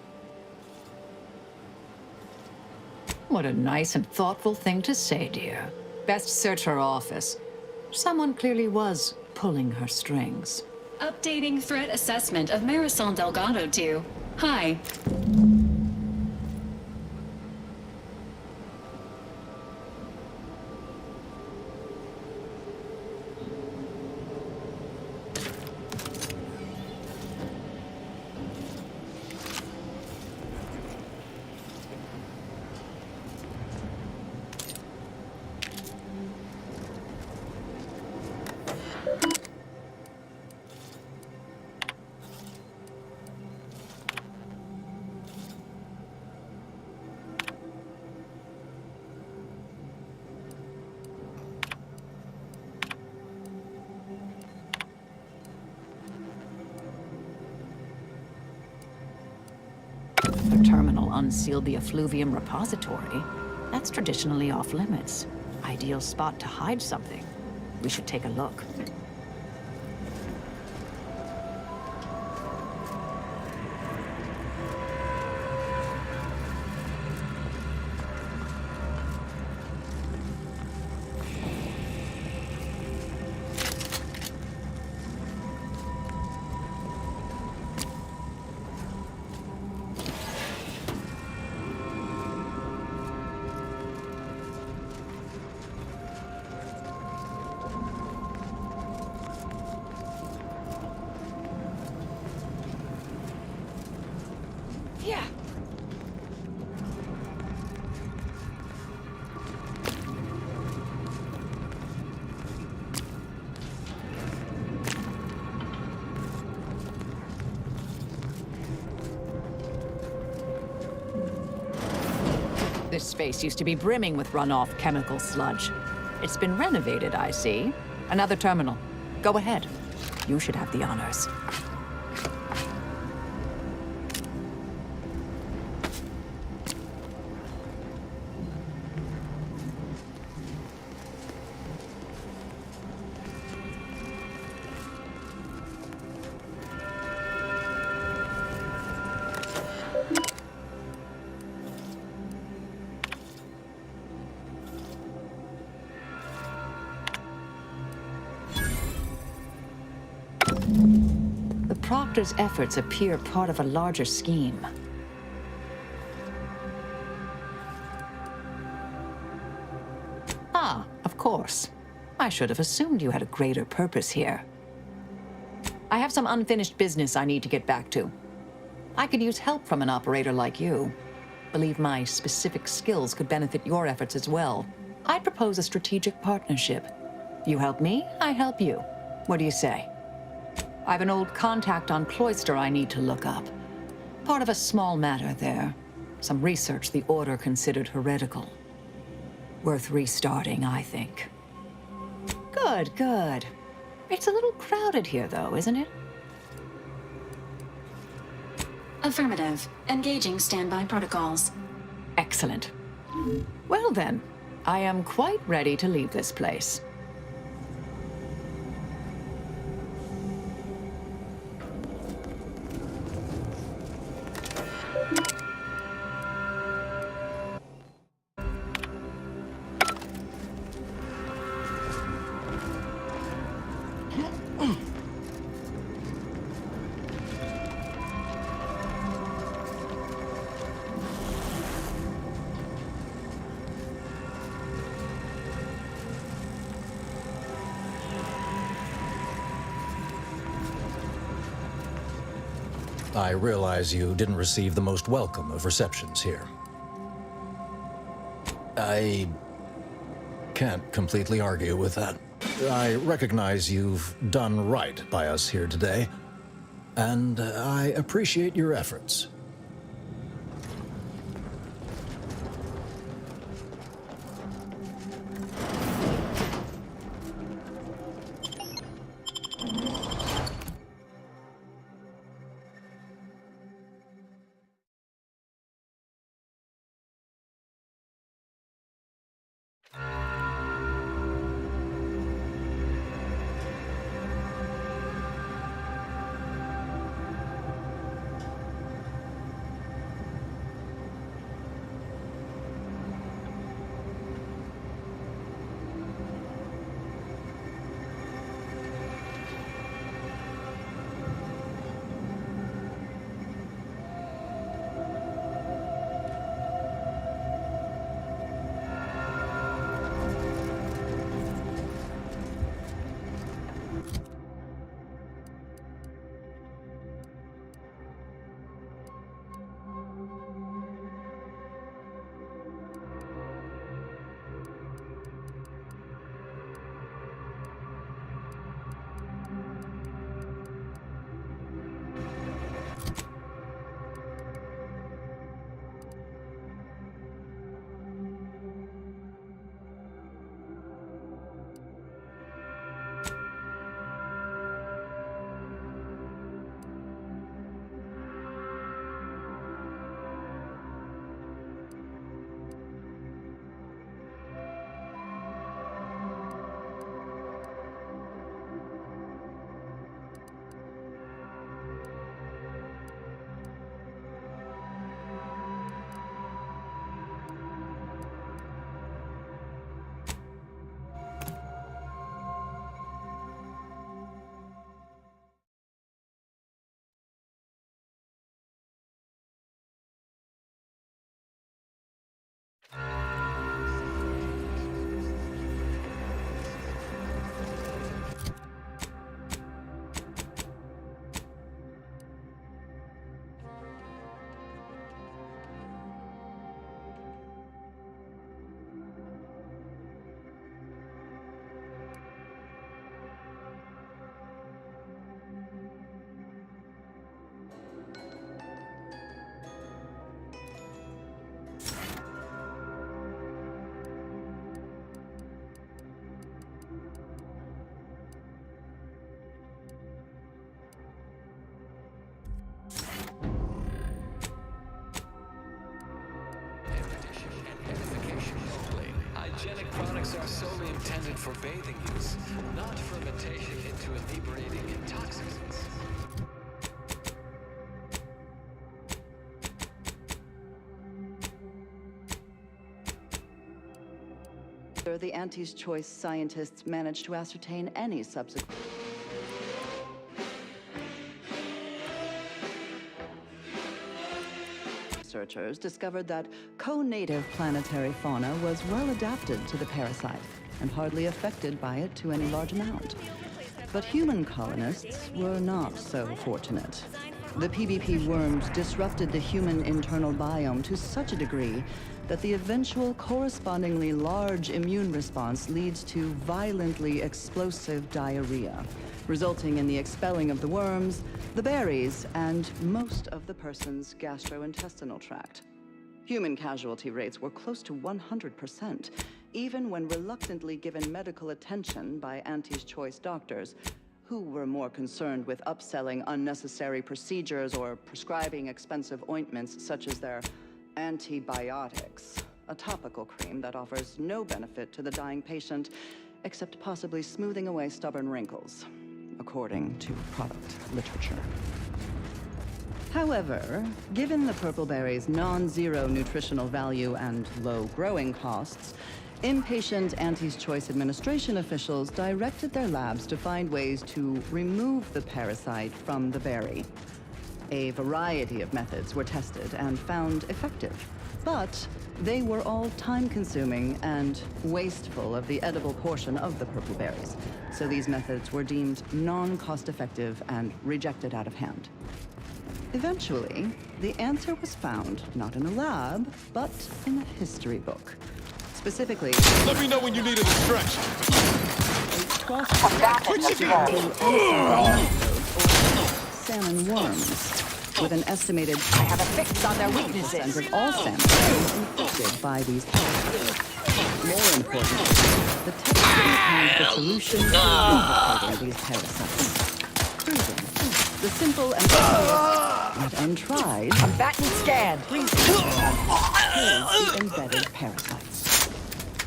E: What a nice and thoughtful thing to say, dear. Best search her office. Someone clearly was pulling her strings.
F: Updating threat assessment of Marisol Delgado to Hi.
E: The terminal unsealed the effluvium repository. That's traditionally off limits. Ideal spot to hide something. We should take a look. This space used to be brimming with runoff chemical sludge. It's been renovated, I see. Another terminal. Go ahead. You should have the honors. Proctor's efforts appear part of a larger scheme. Ah, of course. I should have assumed you had a greater purpose here. I have some unfinished business I need to get back to. I could use help from an operator like you. Believe my specific skills could benefit your efforts as well. I'd propose a strategic partnership. You help me, I help you. What do you say? I have an old contact on Cloister I need to look up. Part of a small matter there. Some research the Order considered heretical. Worth restarting, I think. Good, good. It's a little crowded here, though, isn't it?
F: Affirmative. Engaging standby protocols.
E: Excellent. Well then, I am quite ready to leave this place.
S: I realize you didn't receive the most welcome of receptions here. I can't completely argue with that. I recognize you've done right by us here today, and I appreciate your efforts.
C: These are solely intended for bathing use, not fermentation into inebriating intoxicants.
G: The Auntie's Choice scientists managed to ascertain any subsequent... Researchers discovered that co-native planetary fauna was well adapted to the parasite and hardly affected by it to any large amount. But human colonists were not so fortunate. The PBP worms disrupted the human internal biome to such a degree that the eventual correspondingly large immune response leads to violently explosive diarrhea, resulting in the expelling of the worms, the berries, and most of the person's gastrointestinal tract. Human casualty rates were close to 100%, even when reluctantly given medical attention by Auntie's Choice doctors, who were more concerned with upselling unnecessary procedures or prescribing expensive ointments such as their antibiotics, a topical cream that offers no benefit to the dying patient except possibly smoothing away stubborn wrinkles, according to product literature. However, given the purple berry's non-zero nutritional value and low growing costs, impatient Auntie's Choice administration officials directed their labs to find ways to remove the parasite from the berry. A variety of methods were tested and found effective, but they were all time-consuming and wasteful of the edible portion of the purple berries, so these methods were deemed non-cost-effective and rejected out of hand. Eventually, the answer was found not in a lab, but in a history book. Specifically,
A: let me know when you need a distraction.
G: Salmon worms, with an estimated I have a fix on their weaknesses of all salmon infected by these parasites. More importantly, the texture and the solution for eradicating these parasites. Proven, the simple and yet untried combatant scan. The embedded parasites.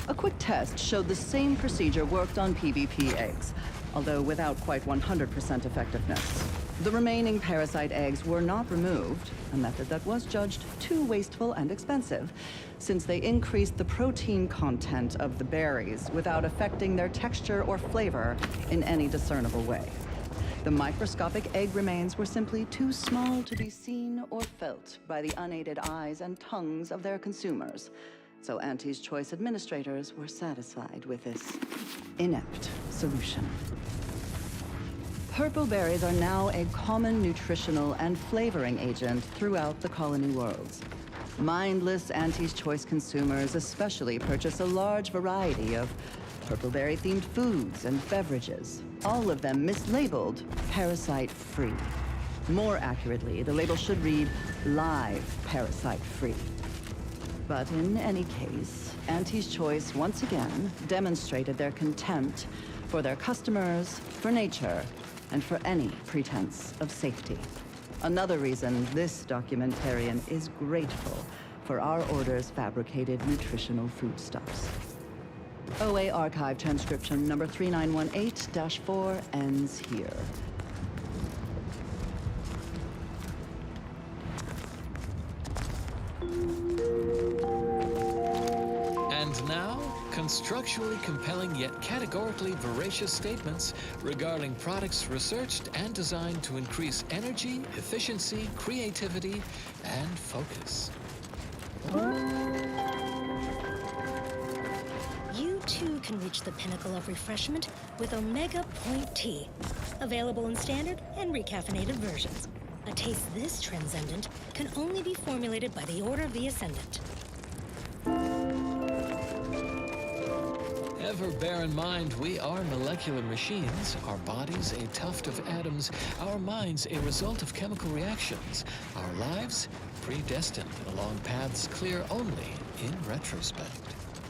G: A quick test showed the same procedure worked on PBP eggs, although without quite 100% effectiveness. The remaining parasite eggs were not removed, a method that was judged too wasteful and expensive, since they increased the protein content of the berries without affecting their texture or flavor in any discernible way. The microscopic egg remains were simply too small to be seen or felt by the unaided eyes and tongues of their consumers, so Auntie's Choice administrators were satisfied with this inept solution. Purple berries are now a common nutritional and flavoring agent throughout the colony worlds. Mindless Auntie's Choice consumers especially purchase a large variety of purpleberry-themed foods and beverages, all of them mislabeled parasite-free. More accurately, the label should read live parasite-free. But in any case, Auntie's Choice once again demonstrated their contempt for their customers, for nature, and for any pretense of safety. Another reason this documentarian is grateful for our order's fabricated nutritional foodstuffs. OA Archive transcription number 3918-4 ends here.
C: And now, constructually compelling yet categorically veracious statements regarding products researched and designed to increase energy, efficiency, creativity, and focus.
P: You too can reach the pinnacle of refreshment with Omega Point Tea, available in standard and recaffeinated versions. A taste this transcendent can only be formulated by the Order of the Ascendant.
C: Ever bear in mind, we are molecular machines, our bodies a tuft of atoms, our minds a result of chemical reactions, our lives predestined along paths clear only in retrospect.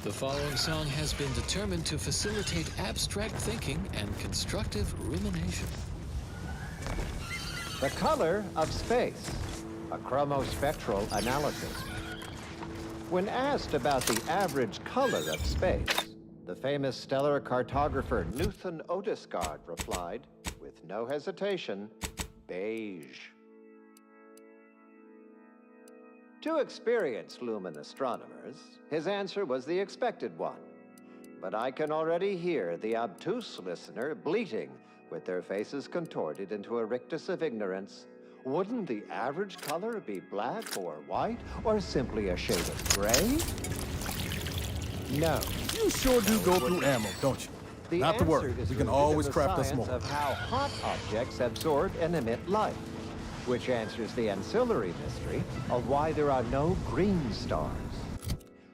C: The following song has been determined to facilitate abstract thinking and constructive rumination.
H: The color of space, a chromospectral analysis. When asked about the average color of space, The famous stellar cartographer Newton Odescard replied, with no hesitation, beige. To experienced lumen astronomers, his answer was the expected one. But I can already hear the obtuse listener bleating, with their faces contorted into a rictus of ignorance. Wouldn't the average color be black or white, or simply a shade of gray? No.
A: You sure do go through ammo, don't you? Not to worry, we can always craft us more.
H: Of how hot objects absorb and emit light, which answers the ancillary mystery of why there are no green stars.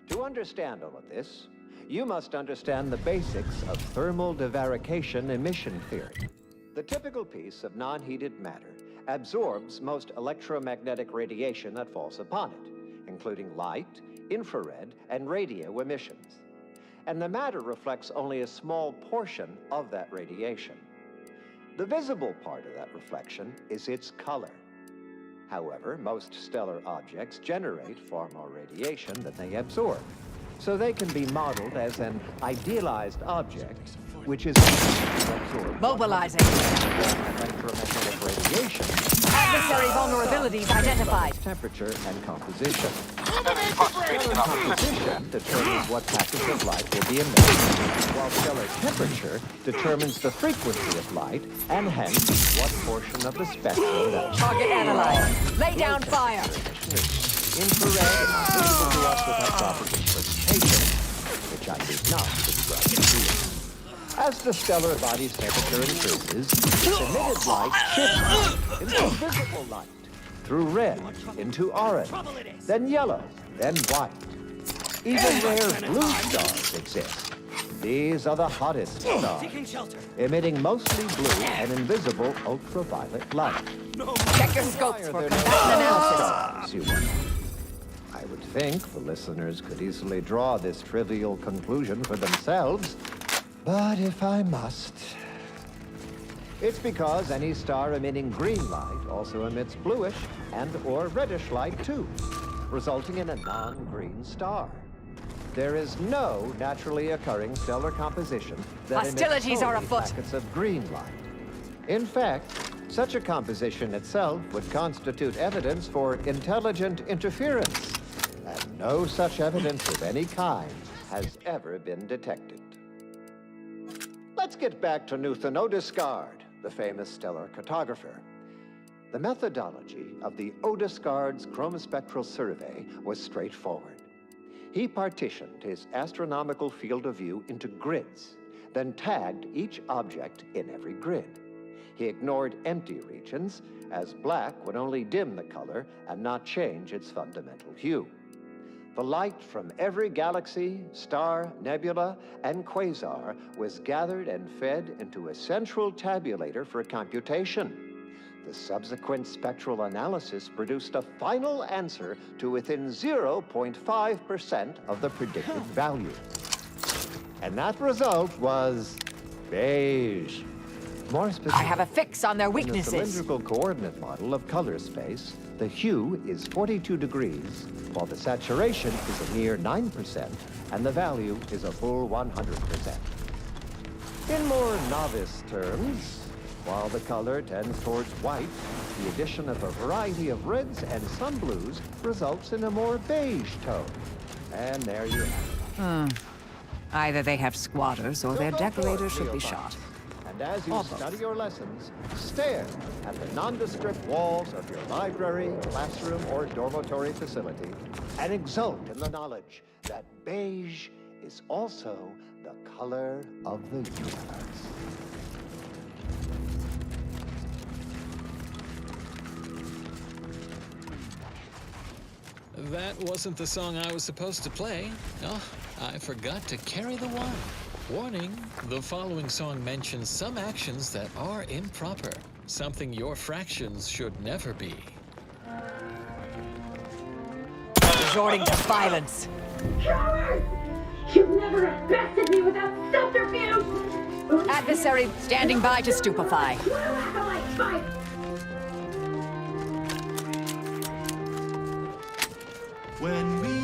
H: To understand all of this, you must understand the basics of thermal divarication emission theory. The typical piece of non-heated matter absorbs most electromagnetic radiation that falls upon it, including light, infrared, and radio emissions. And the matter reflects only a small portion of that radiation. The visible part of that reflection is its color. However, most stellar objects generate far more radiation than they absorb, so they can be modeled as an idealized object, which is
E: mobilizing.
H: Electromagnetic radiation.
E: Adversary vulnerabilities identified.
H: Temperature and composition. Composition determines what packets of light will be emitted, while stellar temperature determines the frequency of light and hence what portion of the spectrum that
E: target analyzed. Lay down fire.
H: Infrared and visible to us without proper interpretation, which I did not describe to you. As the stellar body's temperature increases, its emitted light shifts into visible light, through red into orange, then yellow, then white. Even rare blue stars exist. These are the hottest stars, emitting mostly blue and invisible ultraviolet light.
E: Check your scopes for combatant analysis.
H: You wonder. I would think the listeners could easily draw this trivial conclusion for themselves, but if I must, it's because any star emitting green light also emits bluish and/or reddish light too, resulting in a non-green star. There is no naturally occurring stellar composition that
E: hostilities are afoot.
H: Packets of green light. In fact, such a composition itself would constitute evidence for intelligent interference, and no such evidence of any kind has ever been detected. Let's get back to Newton Odescard, the famous stellar cartographer. The methodology of the Odescard's chromospectral survey was straightforward. He partitioned his astronomical field of view into grids, then tagged each object in every grid. He ignored empty regions, as black would only dim the color and not change its fundamental hue. The light from every galaxy, star, nebula, and quasar was gathered and fed into a central tabulator for computation. The subsequent spectral analysis produced a final answer to within 0.5% of the predicted value. And that result was beige. More specific,
E: I have a fix on their weaknesses.
H: In the cylindrical coordinate model of color space, the hue is 42 degrees, while the saturation is a mere 9%, and the value is a full 100%. In more novice terms, while the color tends towards white, the addition of a variety of reds and some blues results in a more beige tone. And there you have it.
E: Either they have squatters or their decorators should be shot.
H: And as you study your lessons, stare at the nondescript walls of your library, classroom, or dormitory facility, and exult in the knowledge that beige is also the color of the universe.
C: That wasn't the song I was supposed to play. Oh, I forgot to carry the one. Warning, the following song mentions some actions that are improper, something your fractions should never be.
E: Resorting to violence.
J: Coward! You never have bested me without subterfuge!
E: Adversary standing by to stupefy.
K: When we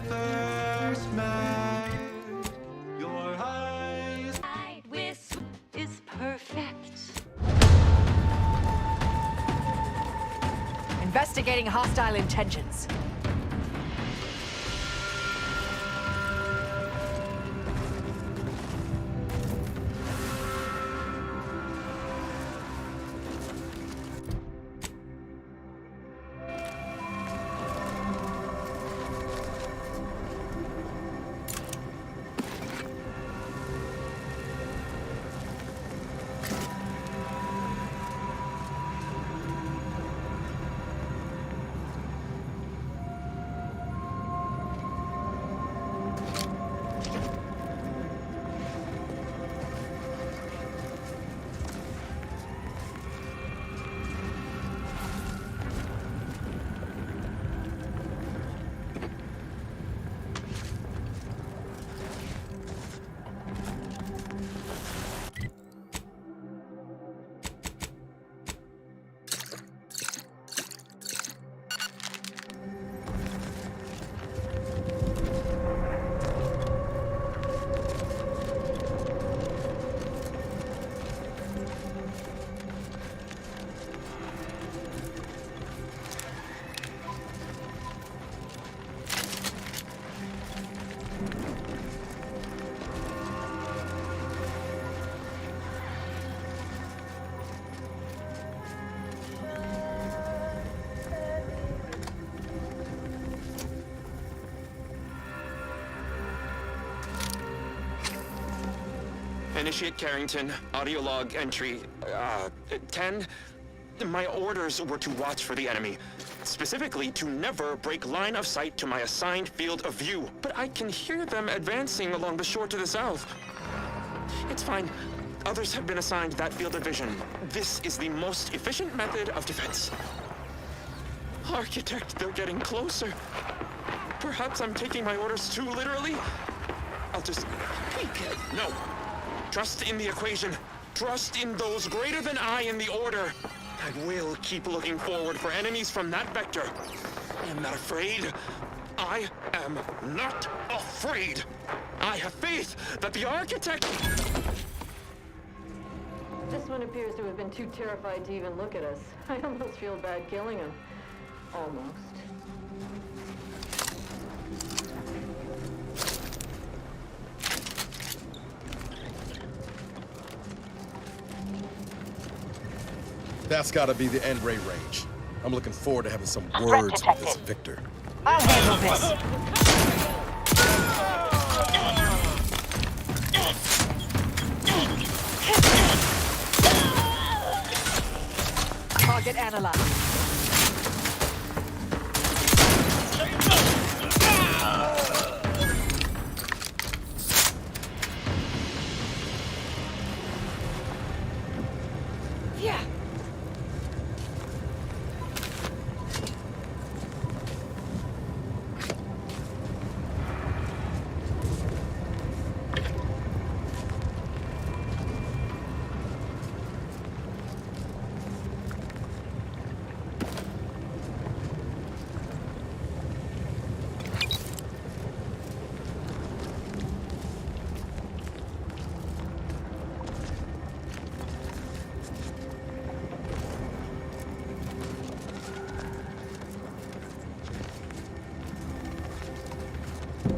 K: first met, your investigating hostile intentions.
L: Initiate Carrington, audio log entry, 10. My orders were to watch for the enemy. Specifically, to never break line of sight to my assigned field of view. But I can hear them advancing along the shore to the south. It's fine. Others have been assigned that field of vision. This is the most efficient method of defense. Architect, they're getting closer. Perhaps I'm taking my orders too literally. I'll just tweak it. No. Trust in the equation. Trust in those greater than I in the order. I will keep looking forward for enemies from that vector. I am not afraid. I am not afraid. I have faith that the architect...
M: This one appears to have been too terrified to even look at us. I almost feel bad killing him. Almost.
A: That's gotta be the end ray range. I'm looking forward to having some words with this Victor.
K: I'll handle this. Target analyzed. Yeah.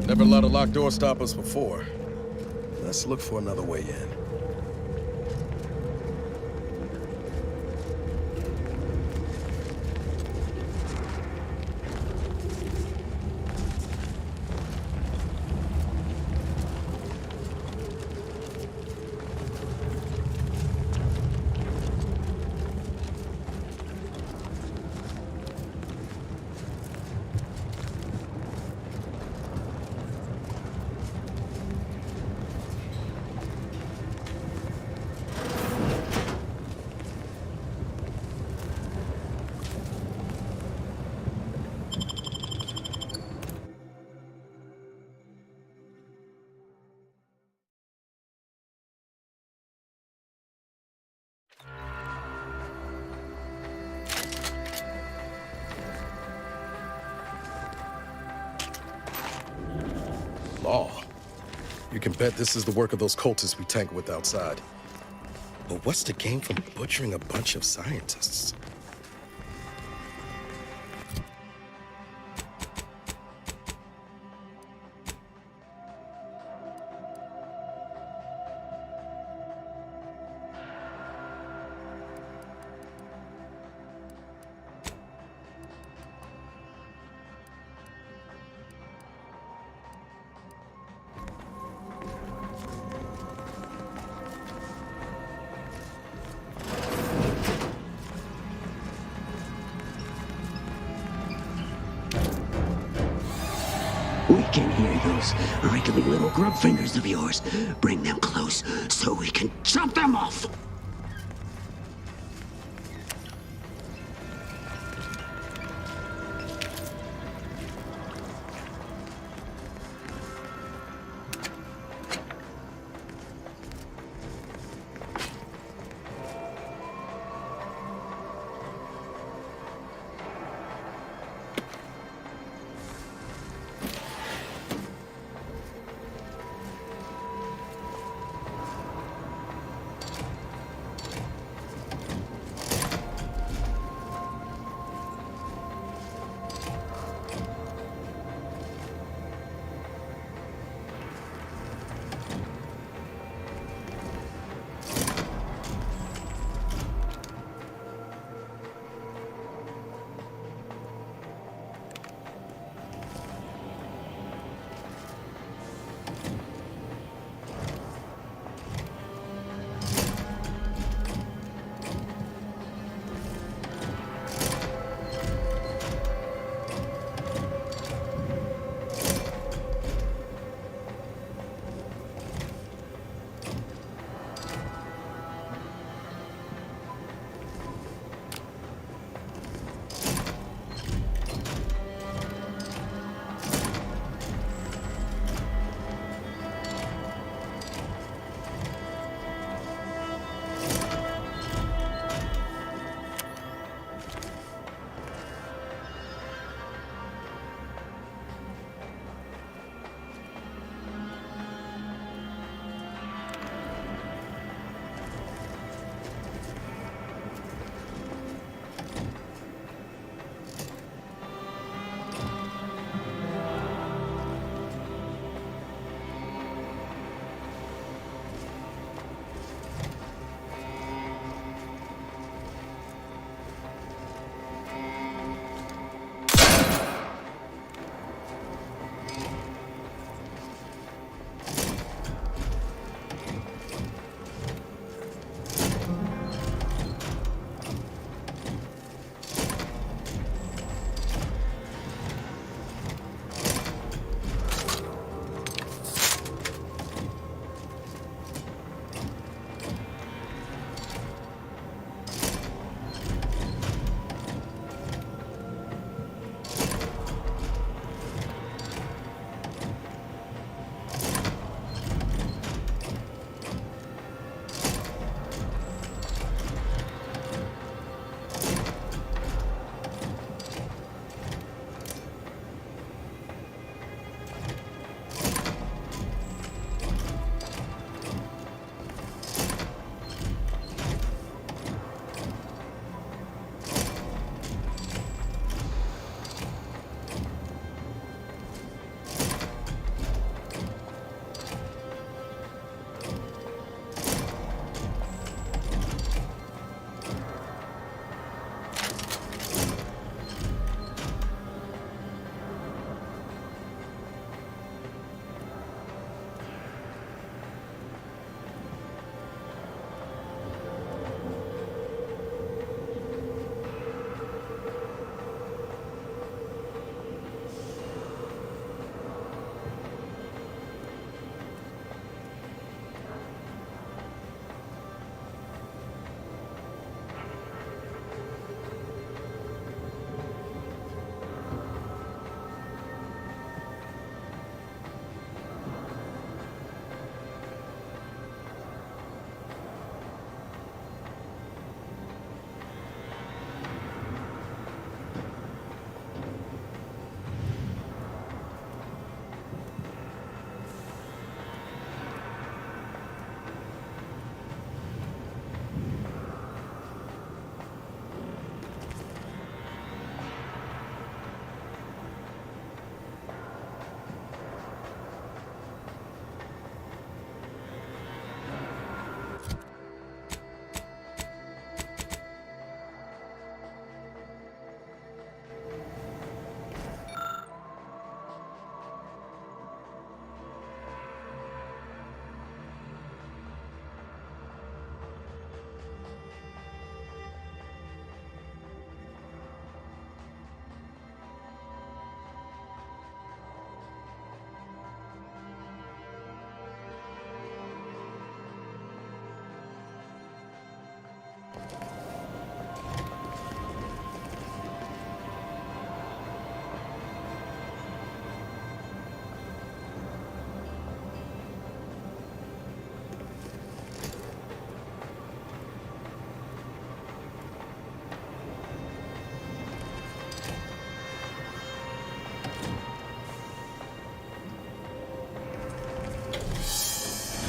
A: Never let a locked door stop us before. Let's look for another way in. Law. You can bet this is the work of those cultists we tangled with outside. But what's the gain from butchering a bunch of scientists?
N: those wriggly little grub fingers of yours. Bring them close so we can chop them off.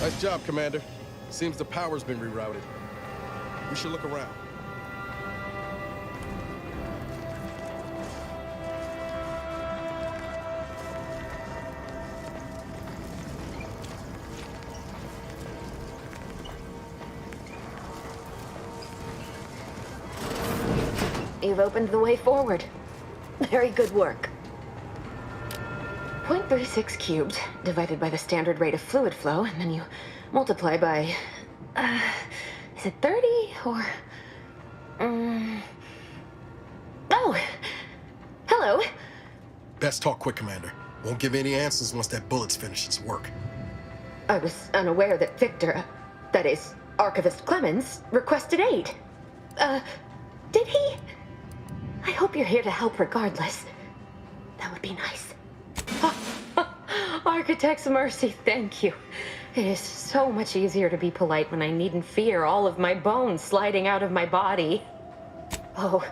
A: Nice job, Commander. Seems the power's been rerouted. We should look around.
O: You've opened the way forward. Very good work. 0.36 cubed divided by the standard rate of fluid flow, and then you multiply by, is it 30 or, oh, hello.
A: Best talk quick, Commander. Won't give any answers once that bullet's finished its work.
O: I was unaware that Victor, that is, Archivist Clemens, requested aid. Did he? I hope you're here to help regardless. That would be nice. Architect's mercy, thank you. It is so much easier to be polite when I needn't fear all of my bones sliding out of my body. Oh,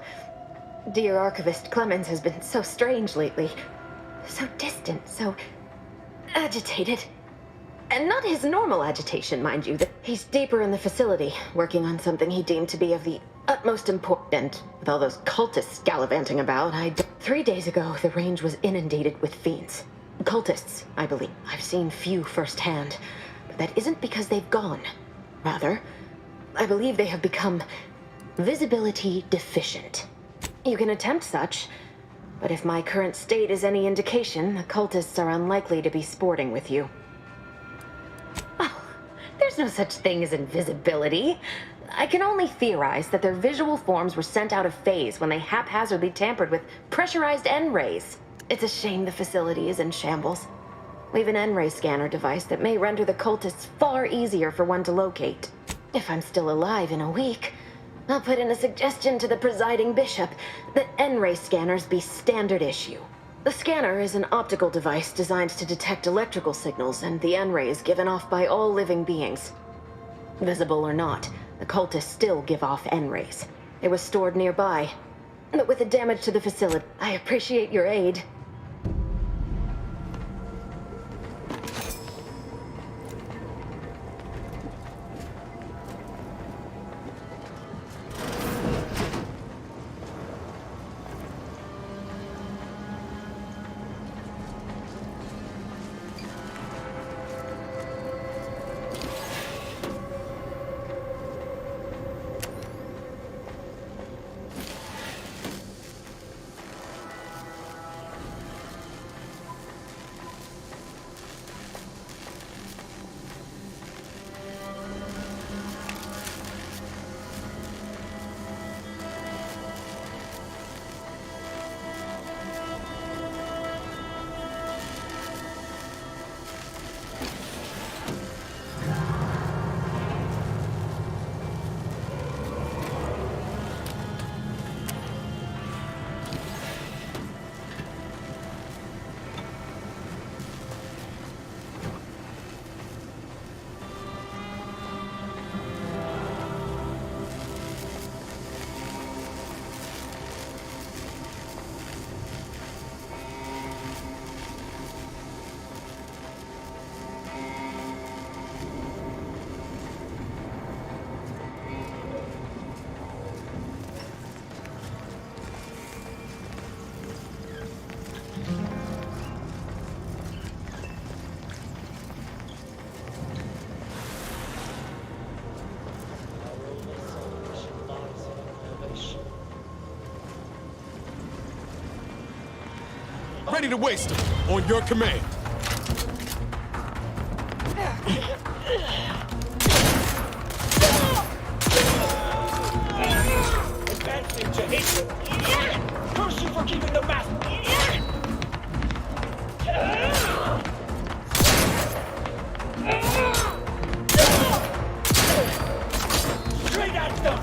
O: dear Archivist Clemens has been so strange lately. So distant, so agitated. And not his normal agitation, mind you. He's deeper in the facility, working on something he deemed to be of the utmost importance. With all those cultists gallivanting about, 3 days ago, the range was inundated with fiends. Cultists, I believe. I've seen few firsthand, but that isn't because they've gone. Rather, I believe they have become visibility deficient. You can attempt such, but if my current state is any indication, the cultists are unlikely to be sporting with you. Oh, there's no such thing as invisibility. I can only theorize that their visual forms were sent out of phase when they haphazardly tampered with pressurized N-rays. It's a shame the facility is in shambles. We've an N-ray scanner device that may render the cultists far easier for one to locate. If I'm still alive in a week, I'll put in a suggestion to the presiding bishop that N-ray scanners be standard issue. The scanner is an optical device designed to detect electrical signals and the N-rays given off by all living beings. Visible or not, the cultists still give off N-rays. It was stored nearby, but with the damage to the facility, I appreciate your aid.
A: Ready to waste them, on your command.
Q: Advancing to hit. Curse you for keeping the mask. Straight at them.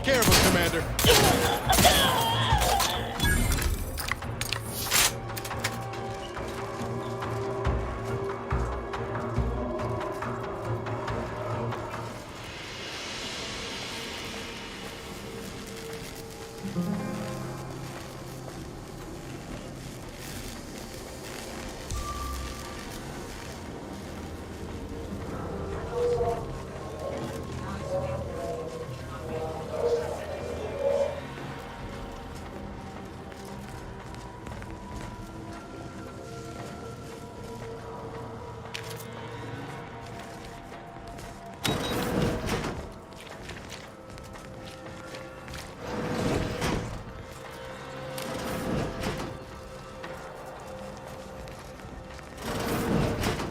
A: take care of him, Commander.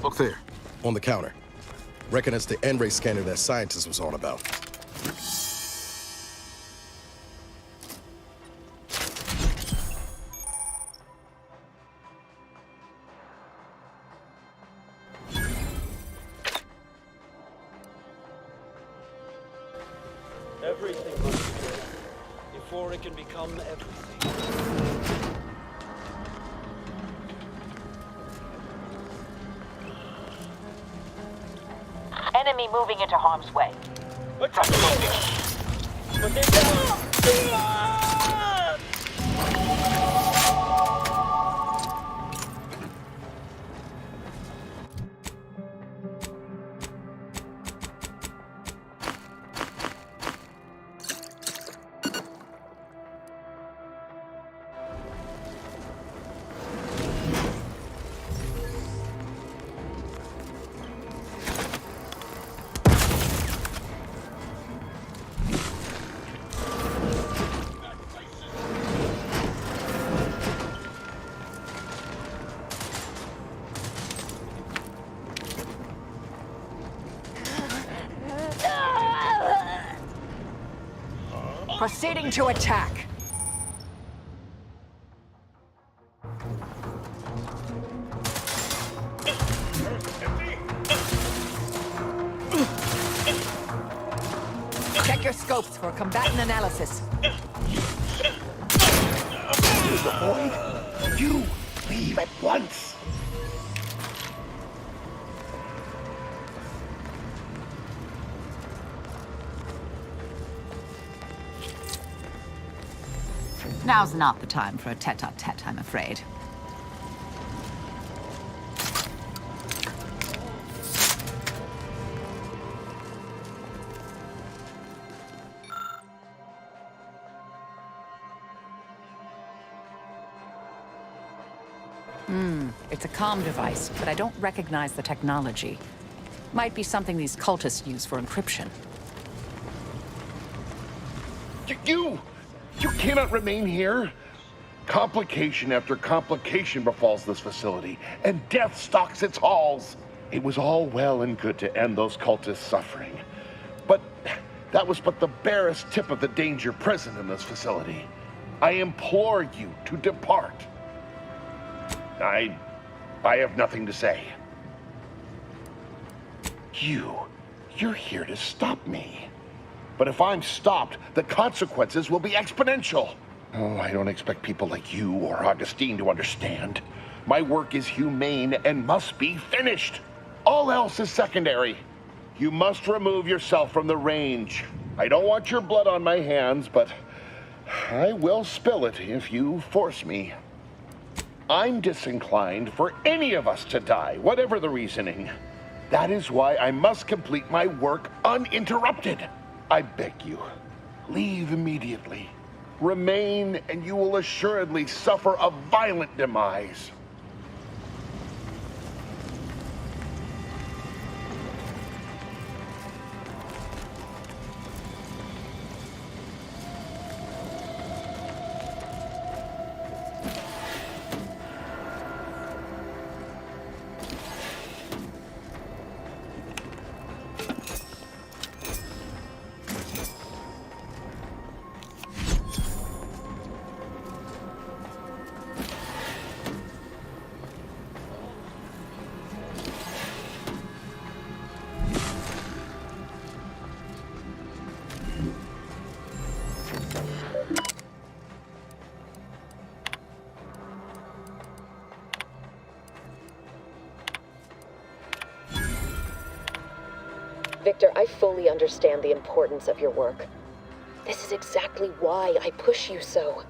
A: Look there, on the counter. Reckon it's the N-ray scanner that scientist was on about.
Q: Everything must be good before it can become everything.
K: Enemy moving into harm's way.
Q: But they're down!
K: Proceeding to attack. Check your scopes for combatant analysis.
N: Here's the point. You leave at once.
B: Now's not the time for a tete-a-tete, I'm afraid. It's a comm device, but I don't recognize the technology. Might be something these cultists use for encryption.
I: You cannot remain here. Complication after complication befalls this facility, and death stalks its halls. It was all well and good to end those cultists' suffering, but that was but the barest tip of the danger present in this facility. I implore you to depart. I have nothing to say. You're here to stop me. But if I'm stopped, the consequences will be exponential. Oh, I don't expect people like you or Augustine to understand. My work is humane and must be finished. All else is secondary. You must remove yourself from the range. I don't want your blood on my hands, but I will spill it if you force me. I'm disinclined for any of us to die, whatever the reasoning. That is why I must complete my work uninterrupted. I beg you, leave immediately. Remain, and you will assuredly suffer a violent demise.
R: Victor, I fully understand the importance of your work. This is exactly why I push you so.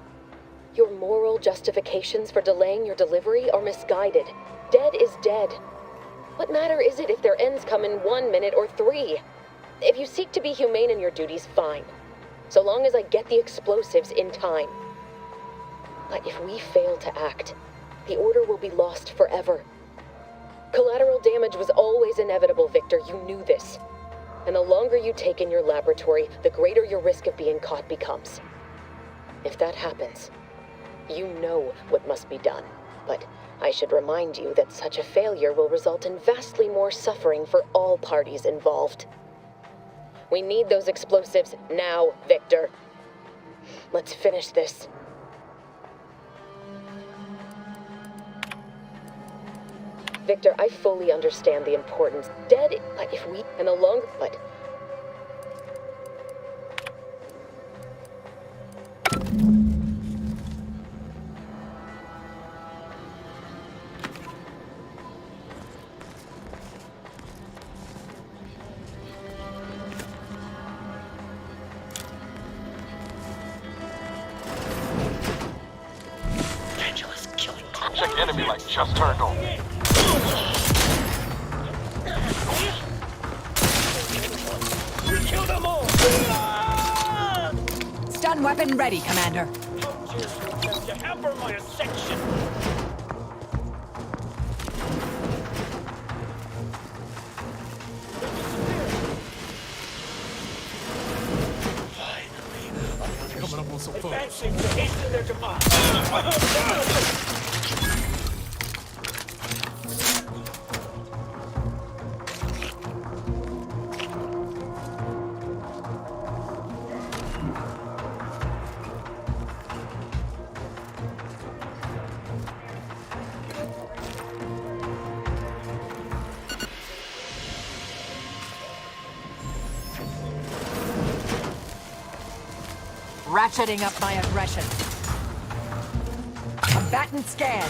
R: Your moral justifications for delaying your delivery are misguided. Dead is dead. What matter is it if their ends come in 1 minute or 3? If you seek to be humane in your duties, fine. So long as I get the explosives in time. But if we fail to act, the order will be lost forever. Collateral damage was always inevitable, Victor. You knew this. And the longer you take in your laboratory, the greater your risk of being caught becomes. If that happens, you know what must be done. But I should remind you that such a failure will result in vastly more suffering for all parties involved. We need those explosives now, Victor. Let's finish this. Victor, I fully understand the importance. Dead, but if we, and the longer, but...
Q: Angela's killing.
L: Check enemy light just turned on.
Q: We killed them all!
K: Stun weapon ready, Commander.
Q: You hamper my ascension!
A: Coming up on some fun.
Q: Advancing to hasten their demise.
K: Ratcheting up my aggression. Combatant scan.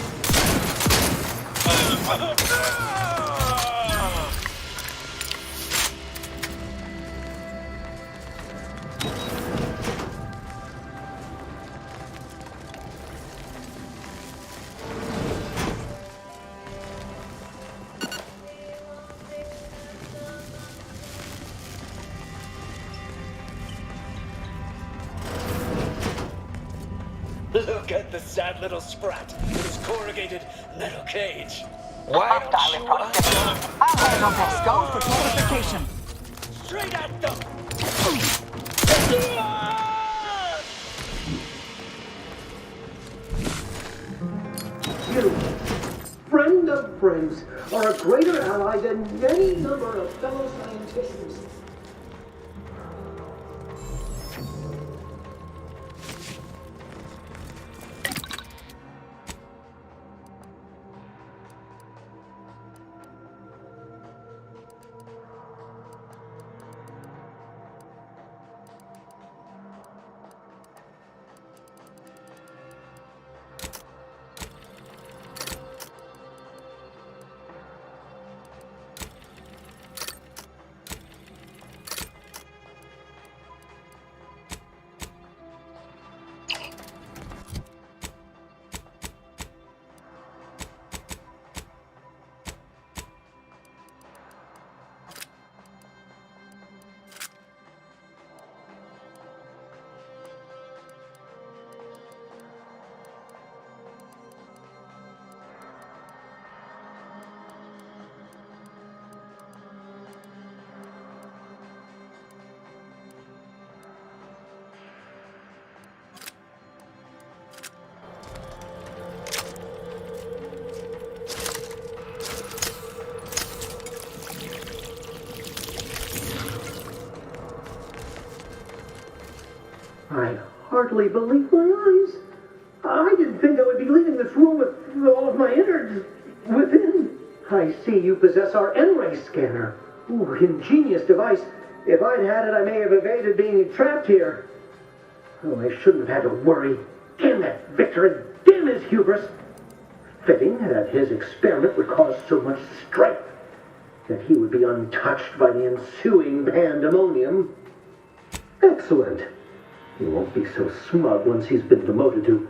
Q: Look at the sad little sprat with his corrugated metal cage.
K: Why don't you... I'll handle this. Go for fortification.
Q: Straight at them!
T: You, friend of friends, are a greater ally than any number of fellow scientists. I hardly believe my eyes. I didn't think I would be leaving this room with all of my innards within. I see you possess our N-ray scanner. Ooh, ingenious device. If I'd had it, I may have evaded being trapped here. Oh, I shouldn't have had to worry. Damn that Victor, and damn his hubris. Fitting that his experiment would cause so much strife. that he would be untouched by the ensuing pandemonium. Excellent. He won't be so smug once he's been demoted to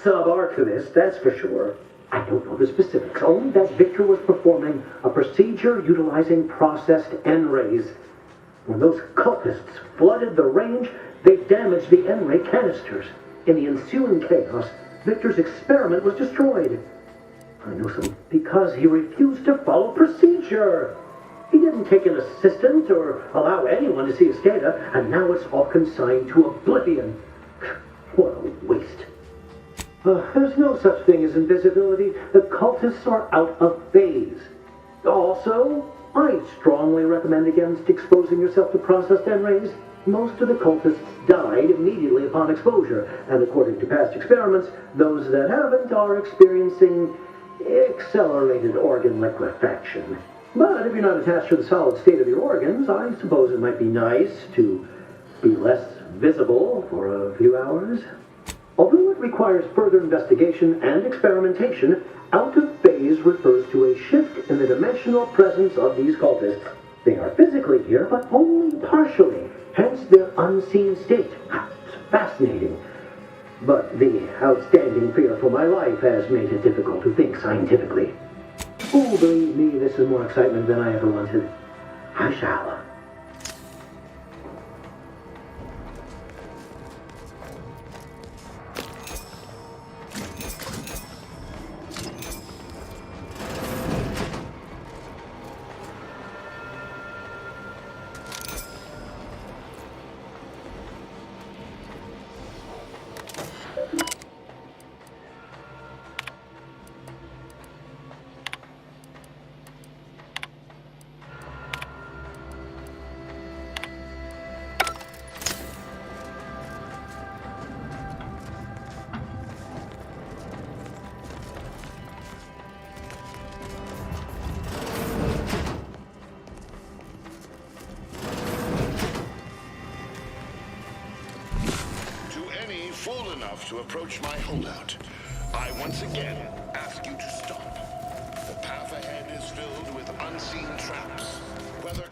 T: sub-archivist, that's for sure. I don't know the specifics, only that Victor was performing a procedure utilizing processed N-rays. When those cultists flooded the range, they damaged the N-ray canisters. In the ensuing chaos, Victor's experiment was destroyed. I know some because he refused to follow procedure. He didn't take an assistant or allow anyone to see his data, and now it's all consigned to oblivion. What a waste. There's no such thing as invisibility. The cultists are out of phase. Also, I strongly recommend against exposing yourself to processed N-rays. Most of the cultists died immediately upon exposure, and according to past experiments, those that haven't are experiencing accelerated organ liquefaction. But if you're not attached to the solid state of your organs, I suppose it might be nice to be less visible for a few hours. Although it requires further investigation and experimentation, out of phase refers to a shift in the dimensional presence of these cultists. They are physically here, but only partially, hence their unseen state. It's fascinating. But the outstanding fear for my life has made it difficult to think scientifically. Oh, believe me, this is more excitement than I ever wanted. I shall.
I: Fool enough to approach my holdout, I once again ask you to stop. The path ahead is filled with unseen traps, whether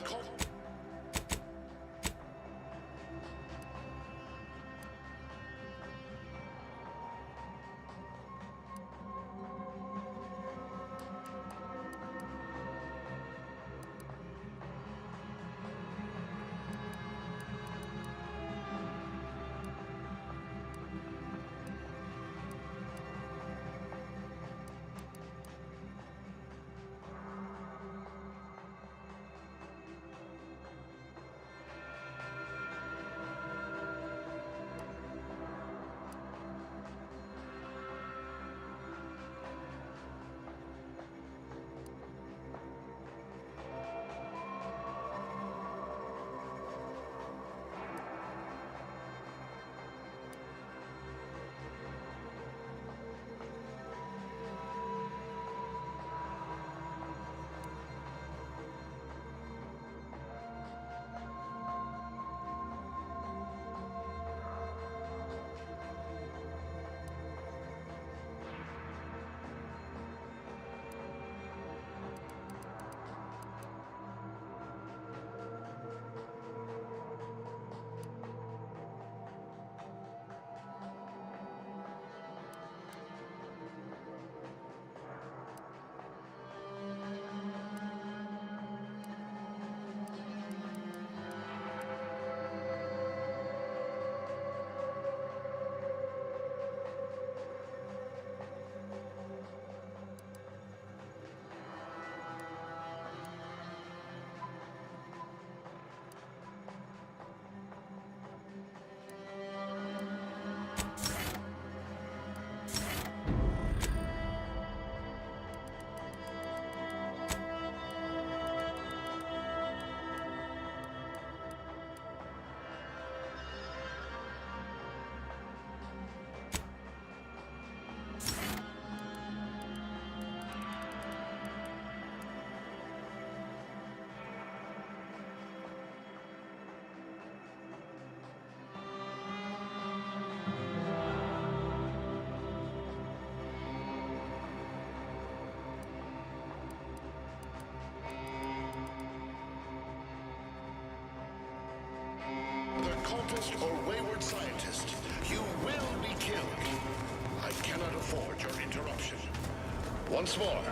I: cultist or wayward scientist, you will be killed. I cannot afford your interruption. Once more,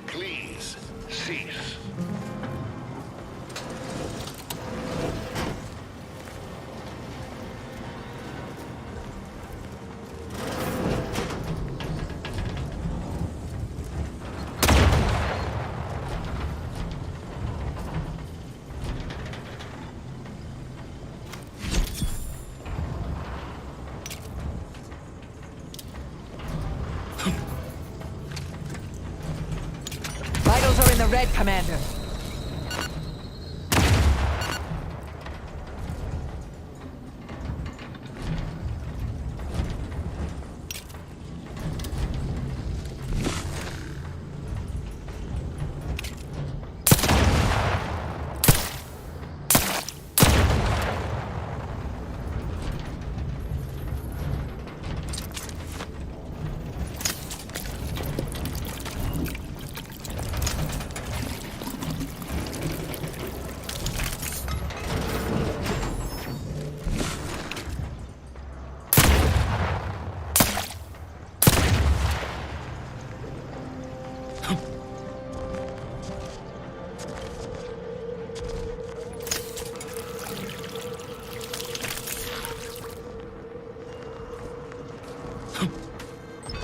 I: please cease.
B: Vitals are in the red, Commander.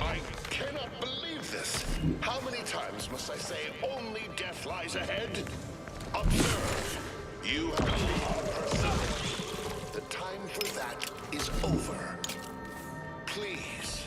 I: I cannot believe this. How many times must I say only death lies ahead? Observe. You have believed personality. The time for that is over. Please.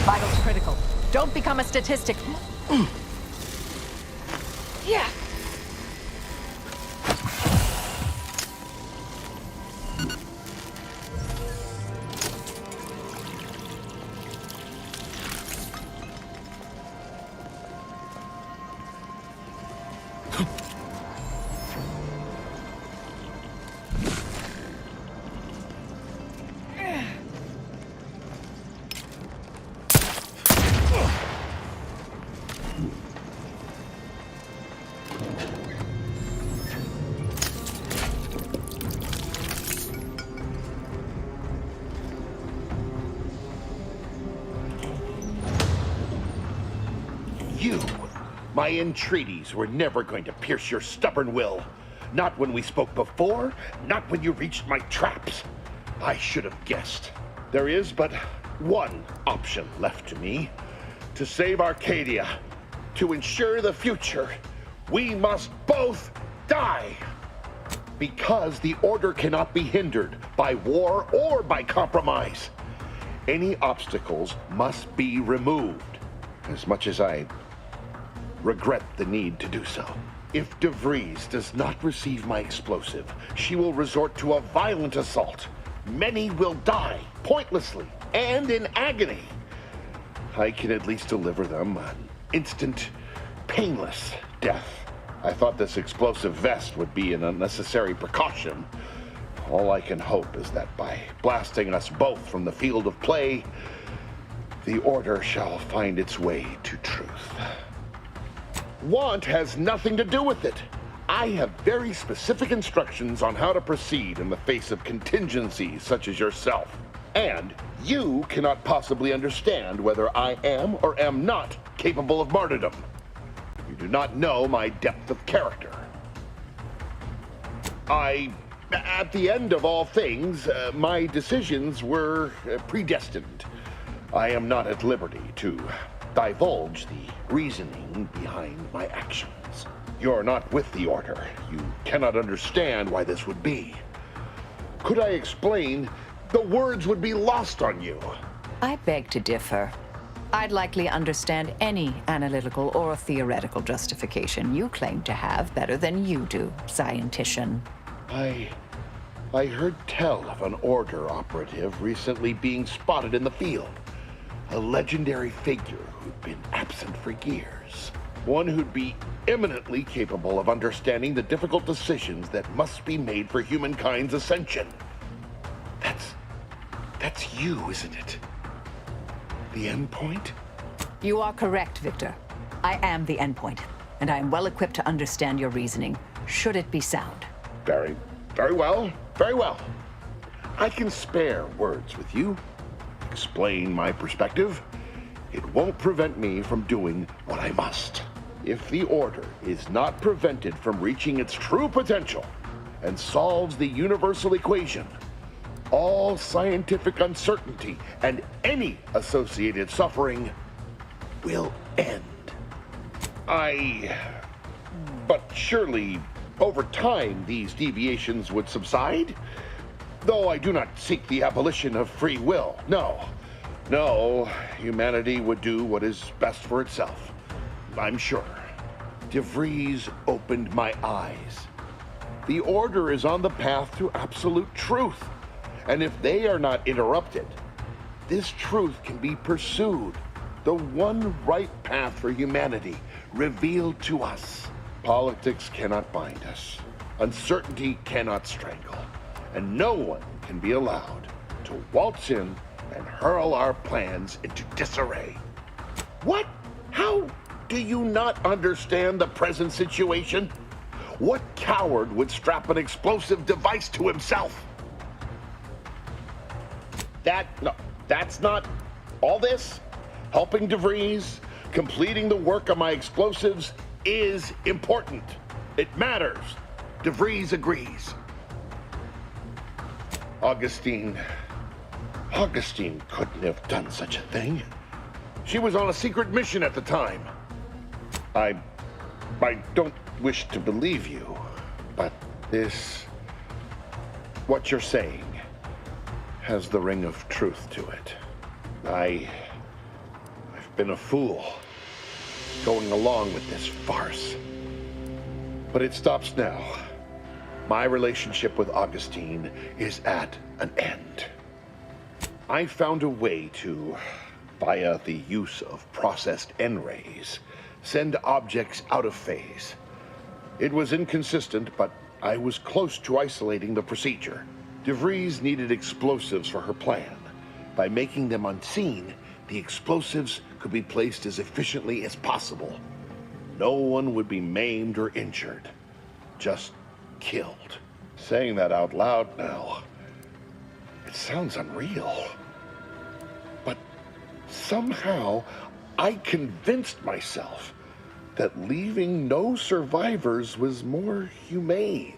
I: Vitals critical. Don't become a statistic. Yeah. you. My entreaties were never going to pierce your stubborn will. Not when we spoke before, not when you reached my traps. I should have guessed. There is but one option left to me. To save Arcadia, to ensure the future, we must both die. Because the Order cannot be hindered by war or by compromise. Any obstacles must be removed, as much as I regret the need to do so. If DeVries does not receive my explosive, she will resort to a violent assault. Many will die, pointlessly, and in agony. I can at least deliver them an instant, painless death. I thought this explosive vest would be an unnecessary precaution. All I can hope is that by blasting us both from the field of play, the Order shall find its way to truth. Want has nothing to do with it. I have very specific instructions on how to proceed in the face of contingencies such as yourself. And you cannot possibly understand whether I am or am not capable of martyrdom. You do not know my depth of character. At the end of all things, my decisions were predestined. I am not at liberty to divulge the reasoning behind my actions. You're not with the Order. You cannot understand why this would be. Could I explain, the words would be lost on you.
B: I beg to differ. I'd likely understand any analytical or theoretical justification you claim to have better than you do, scientician.
I: I heard tell of an Order operative recently being spotted in the field. A legendary figure who'd been absent for years. One who'd be eminently capable of understanding the difficult decisions that must be made for humankind's ascension. That's you, isn't it? The endpoint?
B: You are correct, Victor. I am the endpoint, and I am well equipped to understand your reasoning, should it be sound.
I: Very well. Very well. I can spare words with you. Explain my perspective. It won't prevent me from doing what I must. If the Order is not prevented from reaching its true potential and solves the universal equation, all scientific uncertainty and any associated suffering will end. But surely, over time, these deviations would subside? Though I do not seek the abolition of free will, no. No, humanity would do what is best for itself, I'm sure. DeVries opened my eyes. The Order is on the path to absolute truth. And if they are not interrupted, this truth can be pursued. The one right path for humanity revealed to us. Politics cannot bind us. Uncertainty cannot strangle. And no one can be allowed to waltz in and hurl our plans into disarray. What? How do you not understand the present situation? What coward would strap an explosive device to himself? That's not all this. Helping DeVries, completing the work on my explosives is important. It matters. DeVries agrees. Augustine couldn't have done such a thing. She was on a secret mission at the time. I don't wish to believe you, but what you're saying has the ring of truth to it. I've been a fool going along with this farce. But it stops now. My relationship with Augustine is at an end. I found a way to, via the use of processed N-rays, send objects out of phase. It was inconsistent, but I was close to isolating the procedure. DeVries needed explosives for her plan. By making them unseen, the explosives could be placed as efficiently as possible. No one would be maimed or injured, just killed. Saying that out loud now, it sounds unreal. But somehow, I convinced myself that leaving no survivors was more humane.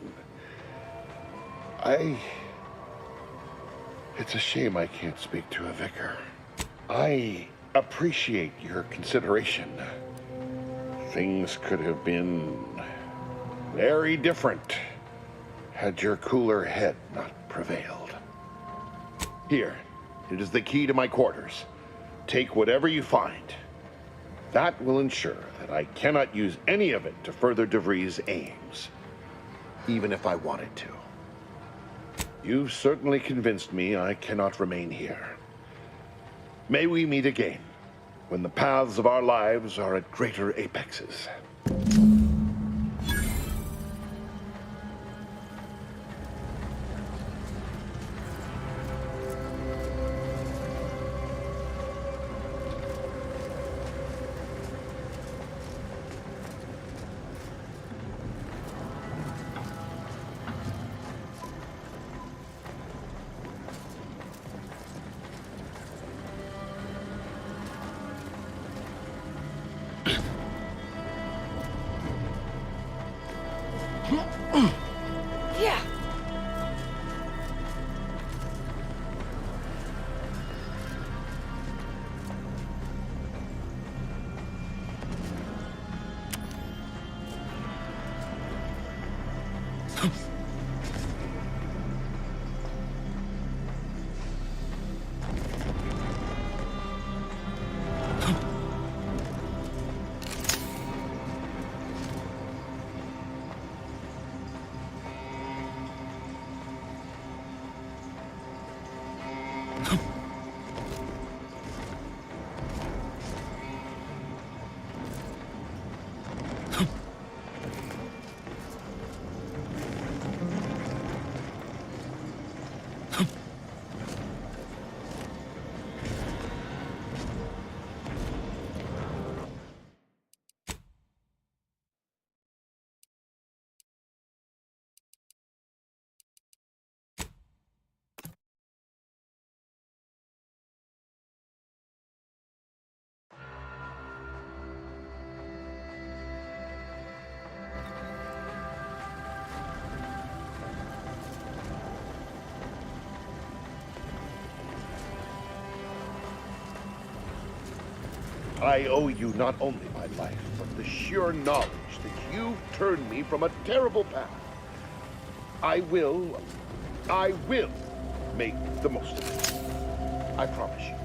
I: It's a shame I can't speak to a vicar. I appreciate your consideration. Things could have been very different had your cooler head not prevailed. Here, it is the key to my quarters. Take whatever you find. That will ensure that I cannot use any of it to further DeVries' aims, even if I wanted to. You've certainly convinced me I cannot remain here. May we meet again, when the paths of our lives are at greater apexes.
K: Yeah.
I: I owe you not only my life, but the sheer knowledge that you've turned me from a terrible path. I will make the most of it. I promise you.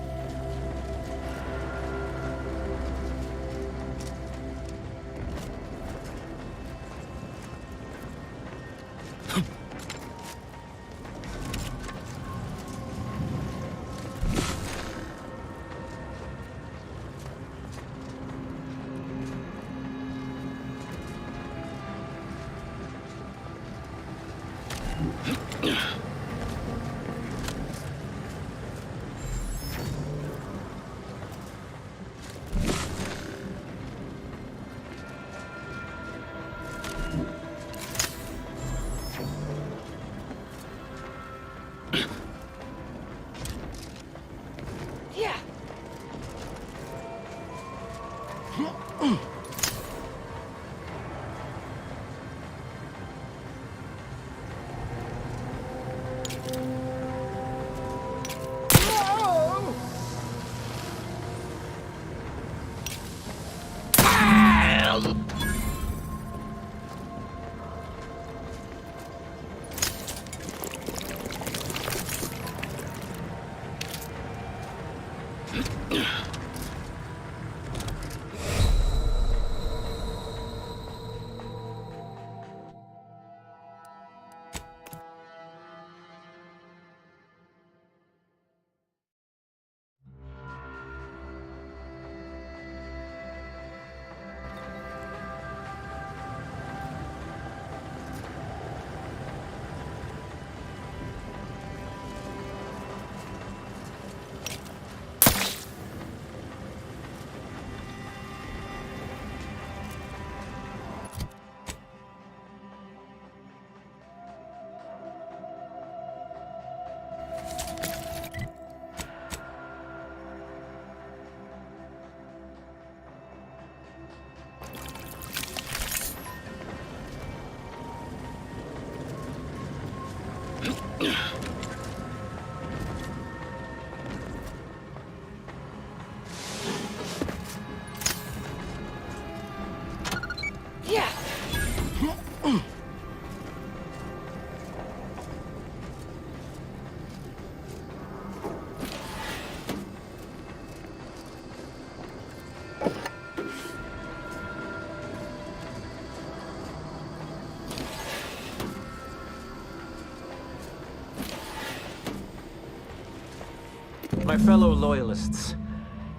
D: My fellow loyalists,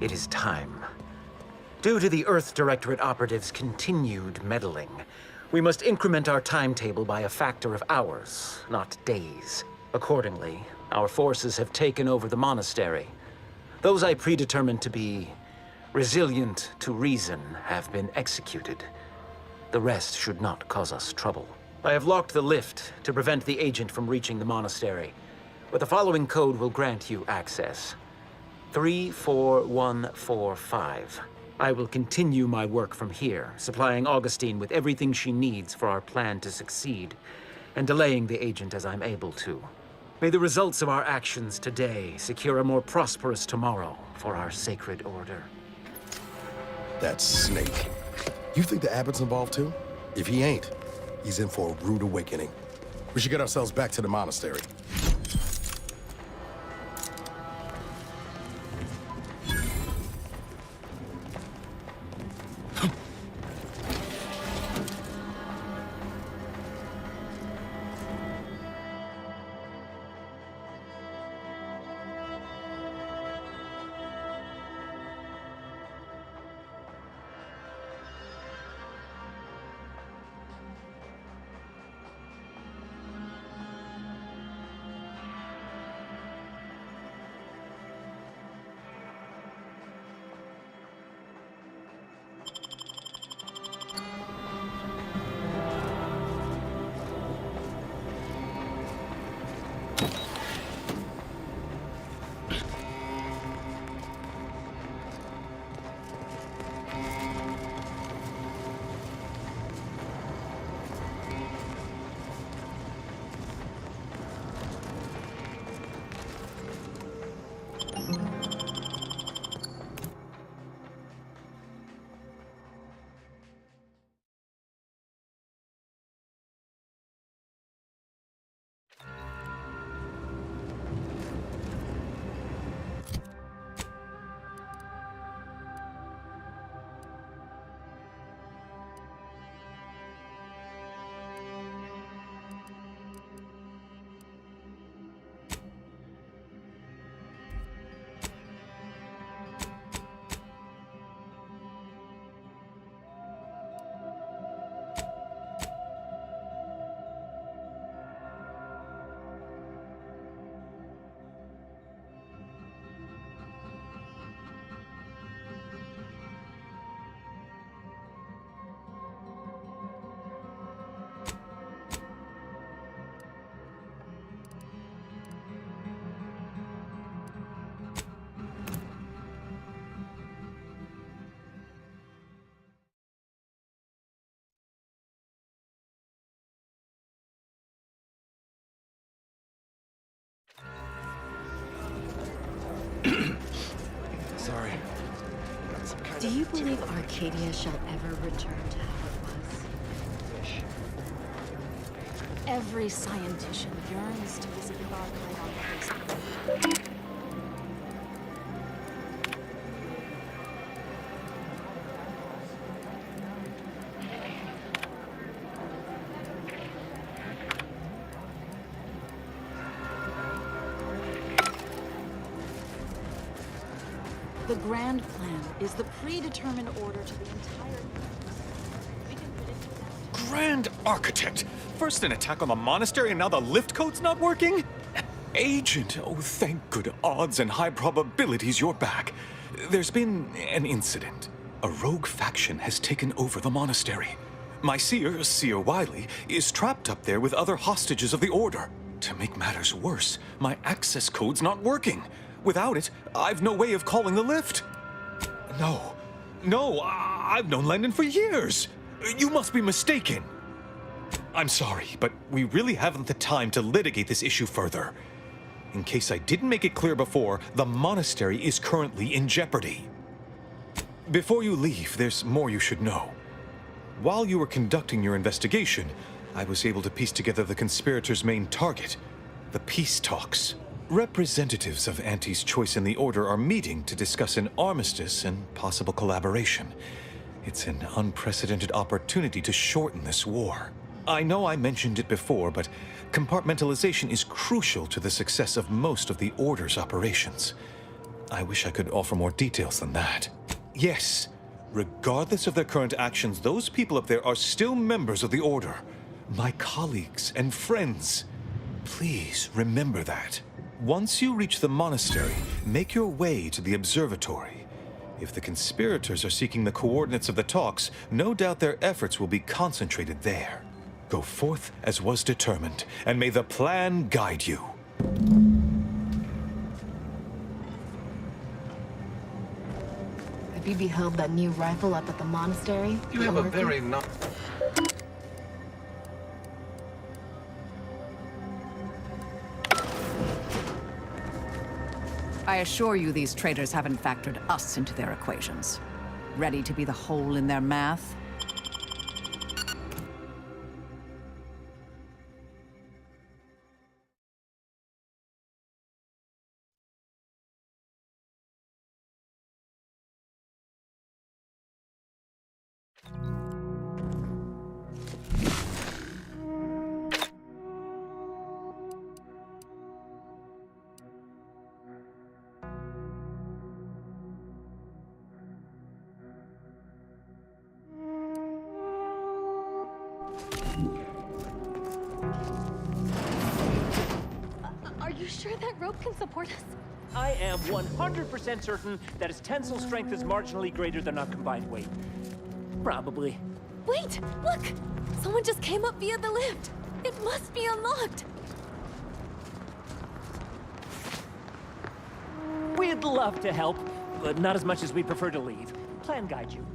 D: it is time. Due to the Earth Directorate operatives' continued meddling, we must increment our timetable by a factor of hours, not days. Accordingly, our forces have taken over the monastery. Those I predetermined to be resilient to reason have been executed. The rest should not cause us trouble. I have locked the lift to prevent the agent from reaching the monastery, but the following code will grant you access. 34145. I will continue my work from here, supplying Augustine with everything she needs for our plan to succeed, and delaying the agent as I'm able to. May the results of our actions today secure a more prosperous tomorrow for our sacred order.
A: That snake. You think the abbot's involved too? If he ain't, he's in for a rude awakening. We should get ourselves back to the monastery.
U: Sorry.
W: Do you believe Arcadia shall ever return to how it was? Every scientician yearns to visit the archive on the face of the earth. The grand plan is the predetermined order to the entire universe.
X: Grand Architect! First an attack on the monastery and now the lift code's not working? Agent, oh thank good odds and high probabilities you're back. There's been an incident. A rogue faction has taken over the monastery. My seer Wiley, is trapped up there with other hostages of the Order. To make matters worse, my access code's not working. Without it, I've no way of calling the lift. No, I've known Landon for years. You must be mistaken. I'm sorry, but we really haven't the time to litigate this issue further. In case I didn't make it clear before, the monastery is currently in jeopardy. Before you leave, there's more you should know. While you were conducting your investigation, I was able to piece together the conspirators' main target, the peace talks. Representatives of Auntie's Choice and the Order are meeting to discuss an armistice and possible collaboration. It's an unprecedented opportunity to shorten this war. I know I mentioned it before, but compartmentalization is crucial to the success of most of the Order's operations. I wish I could offer more details than that. Yes, regardless of their current actions, those people up there are still members of the Order. My colleagues and friends. Please remember that. Once you reach the monastery, make your way to the observatory. If the conspirators are seeking the coordinates of the talks, no doubt their efforts will be concentrated there. Go forth as was determined, and may the plan guide you.
F: Have you beheld that new rifle up at the monastery?
S: You have a very
B: I assure you these traitors haven't factored us into their equations. Ready to be the hole in their math?
U: Are you sure that rope can support us?
V: I am 100% certain that its tensile strength is marginally greater than our combined weight. Probably.
U: Wait! Look! Someone just came up via the lift! It must be unlocked!
V: We'd love to help, but not as much as we prefer to leave. Plan guide you.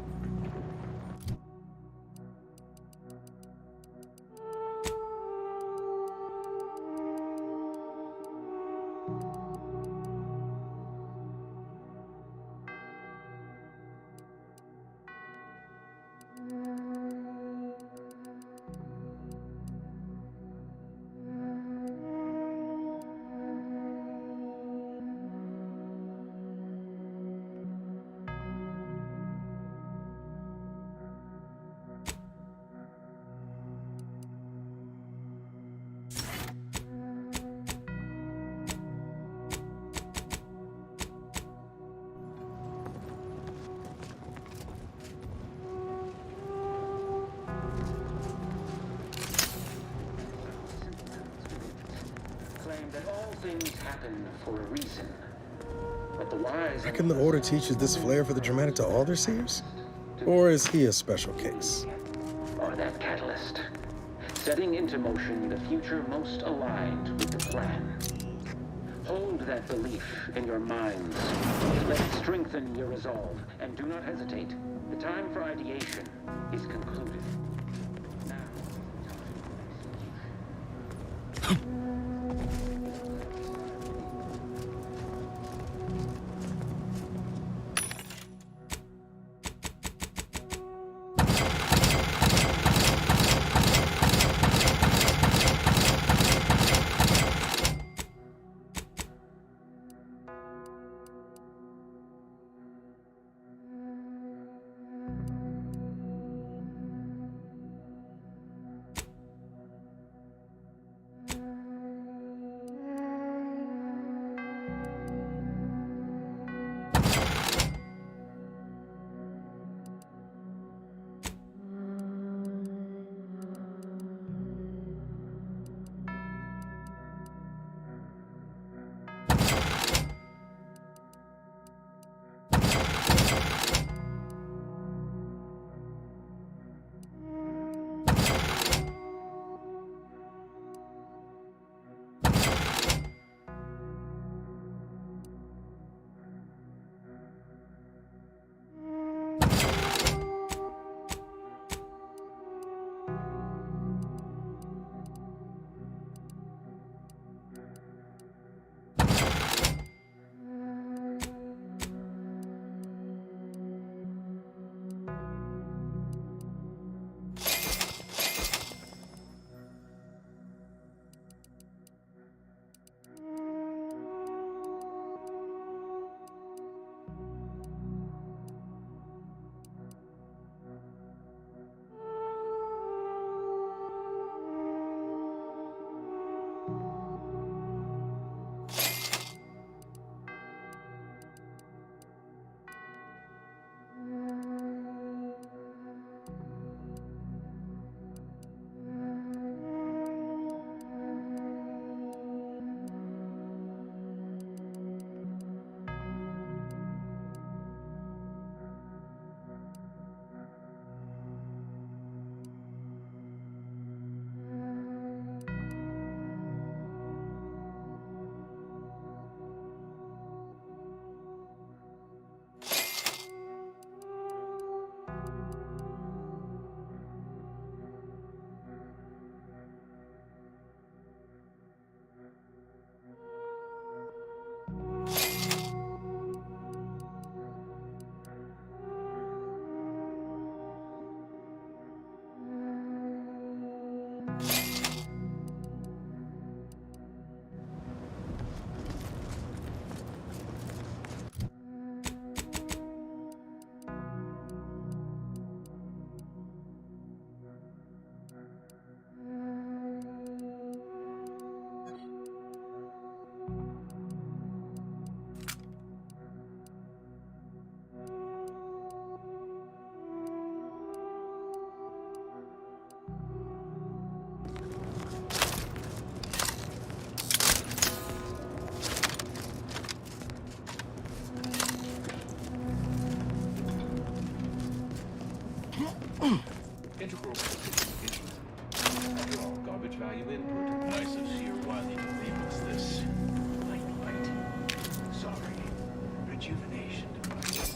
Y: For a reason. But the wise
A: Reckon the Order teaches this flair for the dramatic to all their seers? Or is he a special case?
Y: Or that catalyst, setting into motion the future most aligned with the plan. Hold that belief in your minds. Let it strengthen your resolve, and do not hesitate. The time for ideation is concluded.
U: Now.
C: Integral. After all, garbage value input. Nice of Shirwani to leave us this lightweight. Sorry. Rejuvenation device.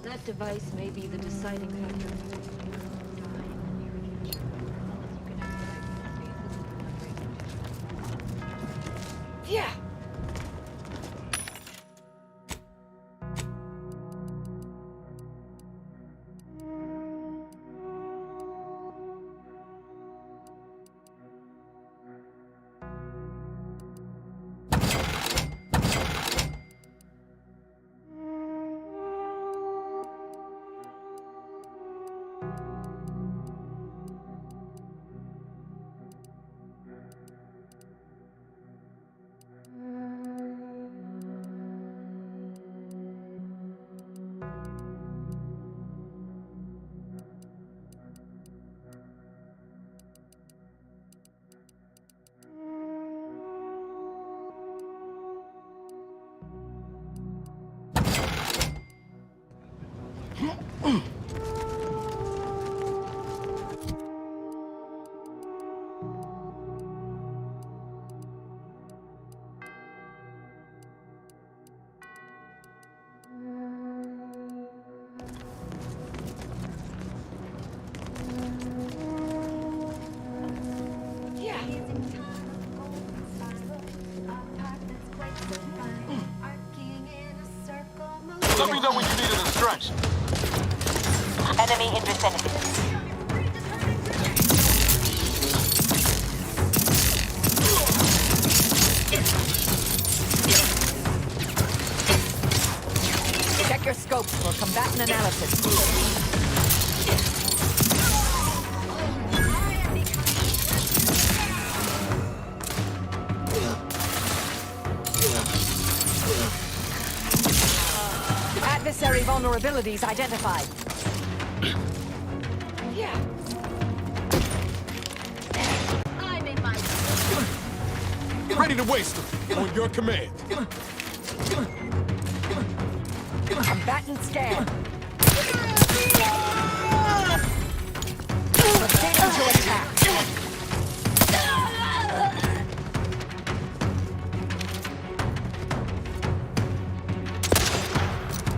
M: That device may be the deciding factor.
B: Yeah.
G: Let me know when you need an distraction.
K: Enemy in vicinity.
B: Check your scopes for combatant analysis. Adversary vulnerabilities identified. Yeah.
J: I'm in my...
A: Ready to waste them. On your command.
B: Combatant scan. Proceeding to attack.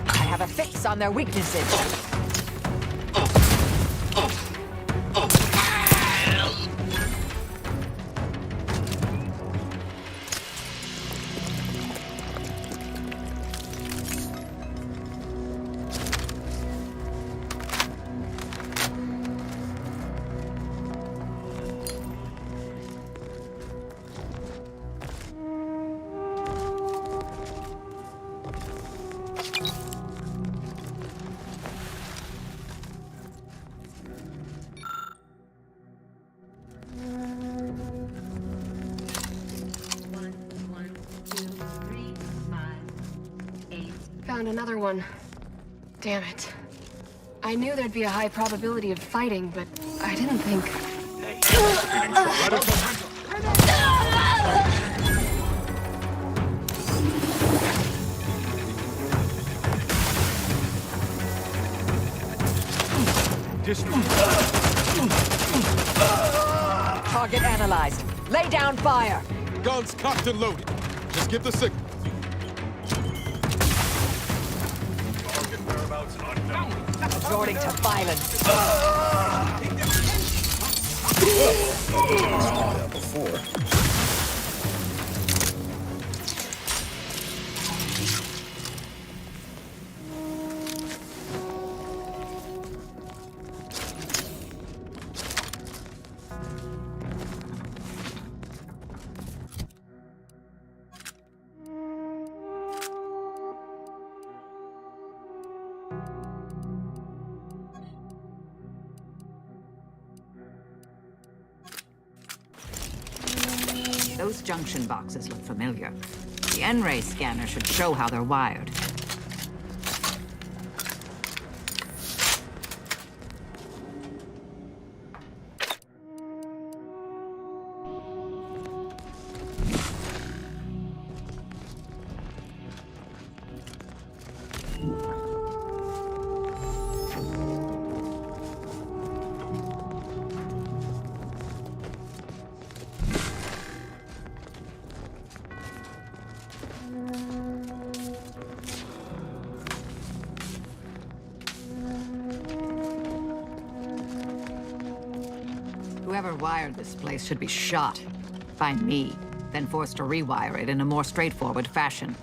B: I have a fix on their weaknesses.
F: Found another one. Damn it. I knew there'd be a high probability of fighting, but I didn't think...
B: Target analyzed. Lay down fire.
A: Guns cocked and loaded. Just give the signal.
B: Resorting to violence.
A: Before.
B: Those junction boxes look familiar. The N-ray scanner should show how they're wired. Whoever wired this place should be shot. By me, then forced to rewire it in a more straightforward fashion.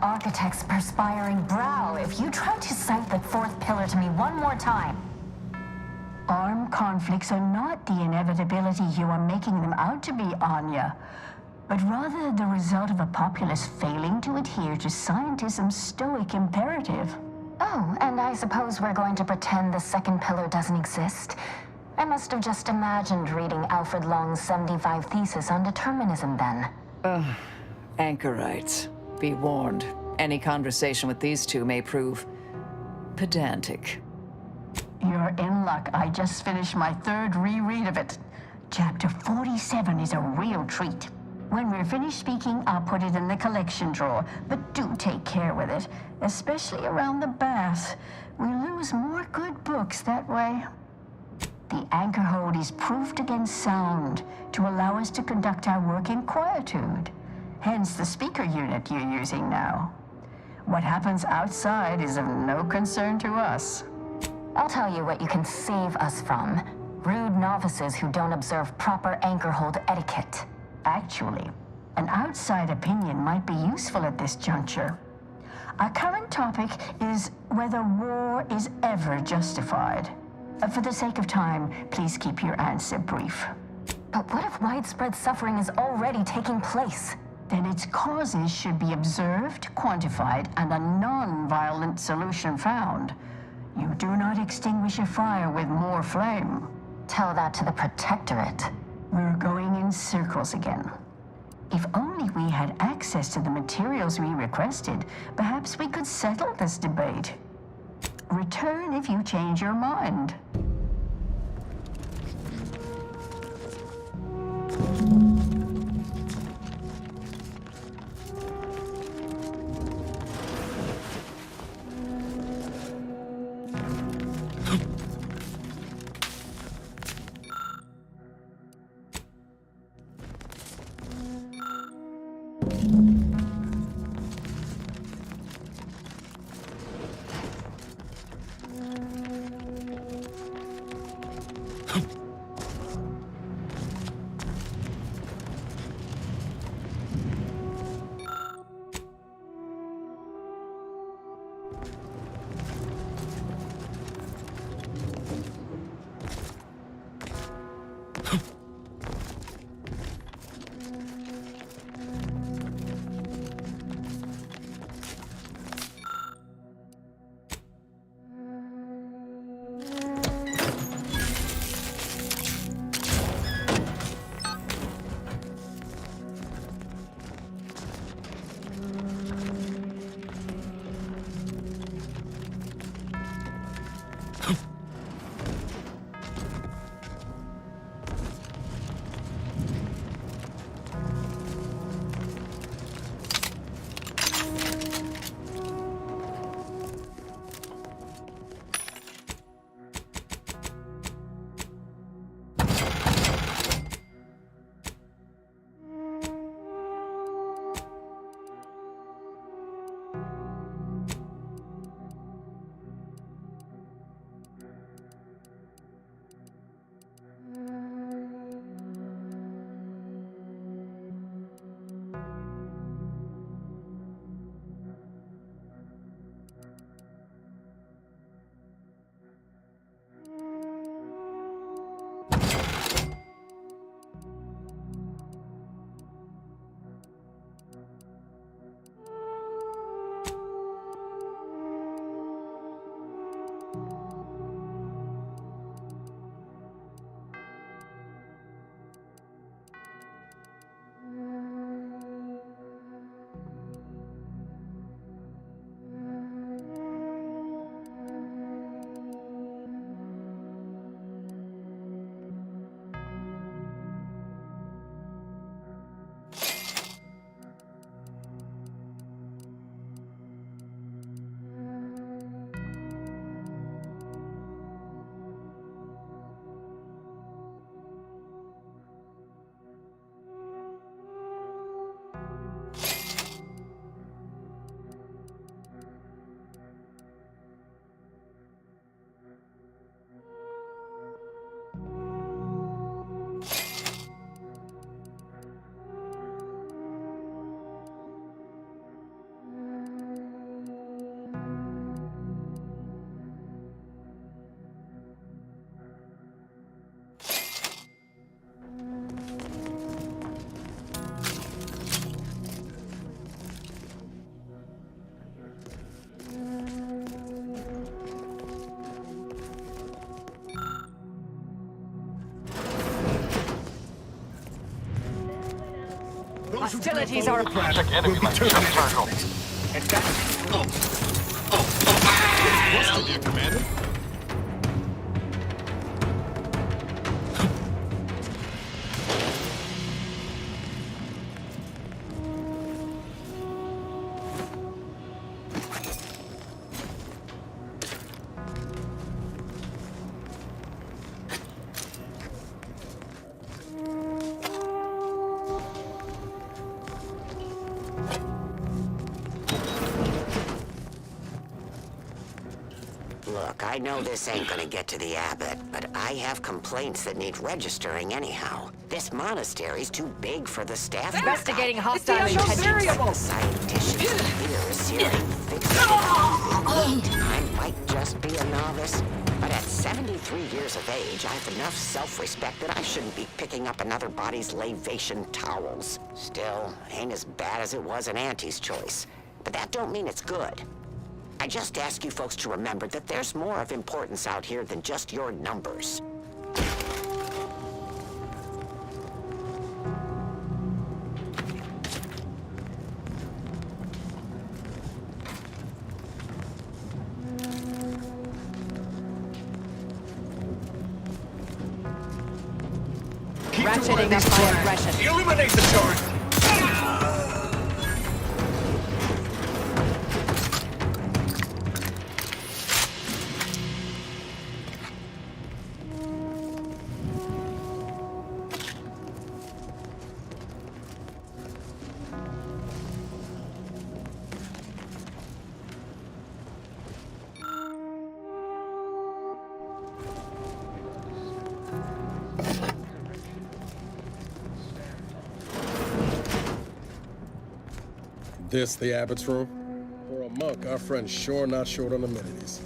E: Architect's perspiring brow if you try to cite that fourth pillar to me one more time. Armed conflicts are not the inevitability you are making them out to be, Anya, but rather the result of a populace failing to adhere to scientism's stoic imperative. Oh, and I suppose we're going to pretend the second pillar doesn't exist. I must have just imagined reading Alfred Long's 75 thesis on determinism then.
B: Anchorites. Be warned, any conversation with these two may prove pedantic.
E: You're in luck. I just finished my third reread of it. Chapter 47 is a real treat. When we're finished speaking, I'll put it in the collection drawer, but do take care with it, especially around the bath. We lose more good books that way. The anchor hold is proofed against sound to allow us to conduct our work in quietude. Hence the speaker unit you're using now. What happens outside is of no concern to us. I'll tell you what you can save us from. Rude novices who don't observe proper anchor hold etiquette. Actually, an outside opinion might be useful at this juncture. Our current topic is whether war is ever justified. For the sake of time, please keep your answer brief. But what if widespread suffering is already taking place? Then its causes should be observed, quantified, and a non-violent solution found. You do not extinguish a fire with more flame. Tell that to the Protectorate. We're going in circles again. If only we had access to the materials we requested, perhaps we could settle this debate. Return if you change your mind.
B: Hostilities are approaching.
G: Check enemy circle.
A: Busted you, Commander.
H: Look, I know this ain't gonna get to the abbot, but I have complaints that need registering anyhow. This monastery's too big for the staff.
B: Investigating hostile intentions.
H: The scienticians here is searing fixated. I might just be a novice, but at 73 years of age, I have enough self-respect that I shouldn't be picking up another body's lavation towels. Still, ain't as bad as it was in Auntie's choice, but that don't mean it's good. I just ask you folks to remember that there's more of importance out here than just your numbers.
B: Ratcheting up my aggression.
G: Eliminate the turret!
A: This the abbot's room? For a monk, our friend's sure not short on amenities.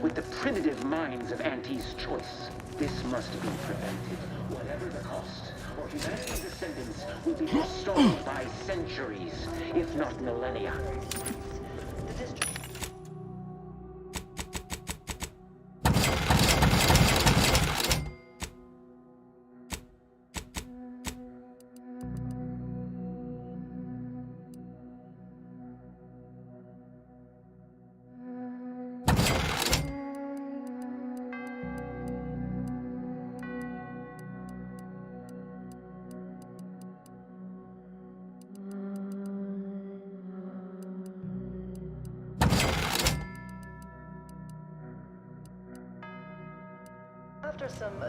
Y: With the primitive minds of Auntie's choice. This must be prevented, whatever the cost, or humanity's descendants will be stalled by centuries, if not millennia.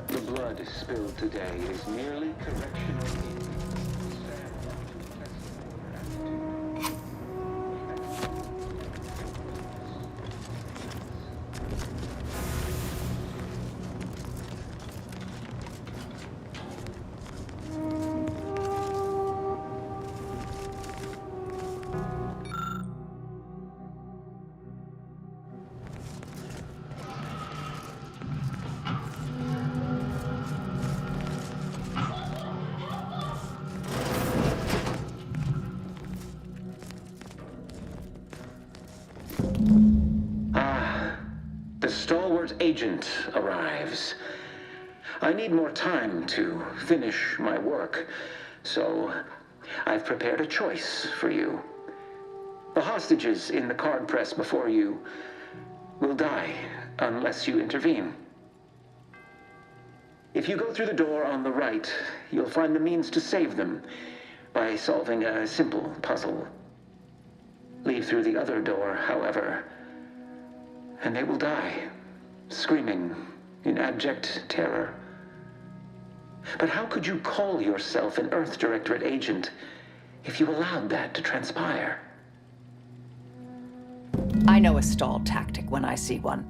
Y: The blood spilled today is merely correctional. agent arrives. I need more time to finish my work, so I've prepared a choice for you. The hostages in the card press before you will die unless you intervene. If you go through the door on the right, you'll find the means to save them by solving a simple puzzle. Leave through the other door, however, and they will die, screaming in abject terror. But how could you call yourself an Earth Directorate agent if you allowed that to transpire?
B: I know a stall tactic when I see one.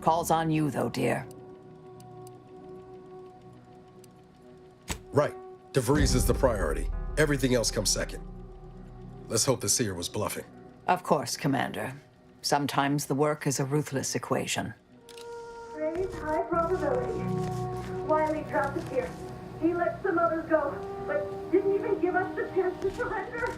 B: Calls on you, though, dear.
A: Right. DeVries is the priority. Everything else comes second. Let's hope the seer was bluffing.
B: Of course, Commander. Sometimes the work is a ruthless equation.
J: Raise high probability. Wiley dropped us here. He let some others go, but didn't even give us the chance to surrender.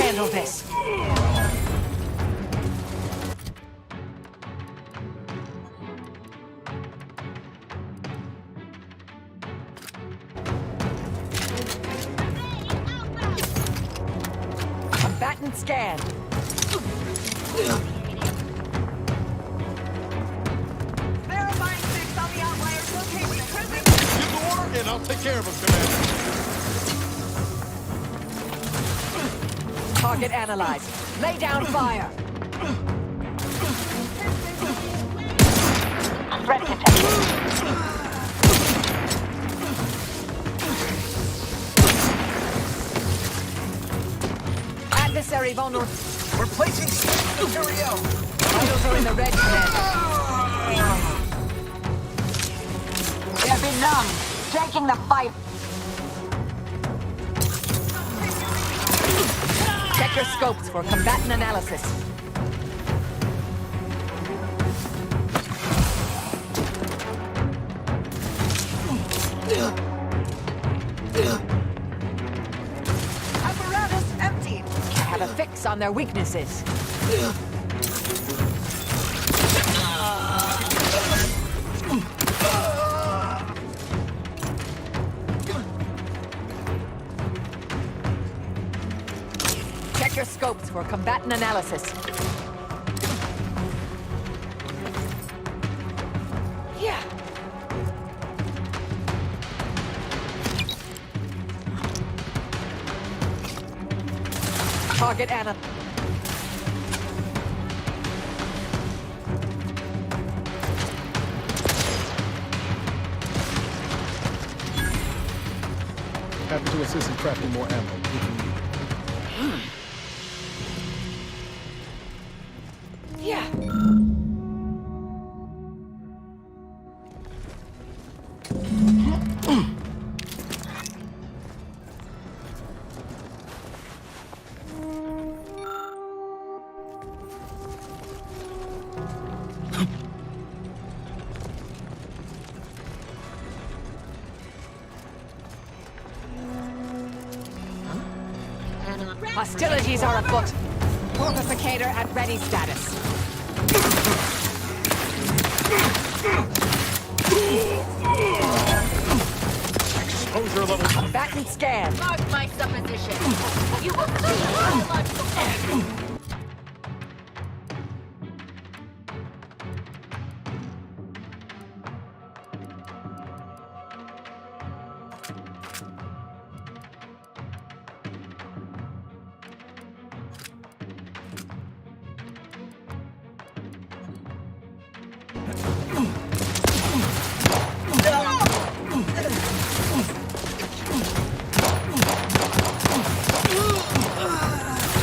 B: handle this. Combatant scan.
K: Verifying 6 on the Outlier's location.
G: Give the order, and I'll take care of him, Commander.
B: Target analyzed. Lay down fire.
K: Threat detected.
B: Adversary vulnerable.
K: We're placing stereo.
B: Vitals are in the red, Commander.
K: They've been numbed. Taking the fight.
B: Check your scopes for combatant analysis.
K: Apparatus empty.
B: Have a fix on their weaknesses. Check your scopes for combatant analysis. Yeah. Target Anna.
A: Happy to assist in crafting more ammo if you need.
B: Yeah. Hostilities are afoot. Fortificator at ready status.
G: Exposure level.
B: Combatant scan.
U: Mark my supposition. You will see biological force.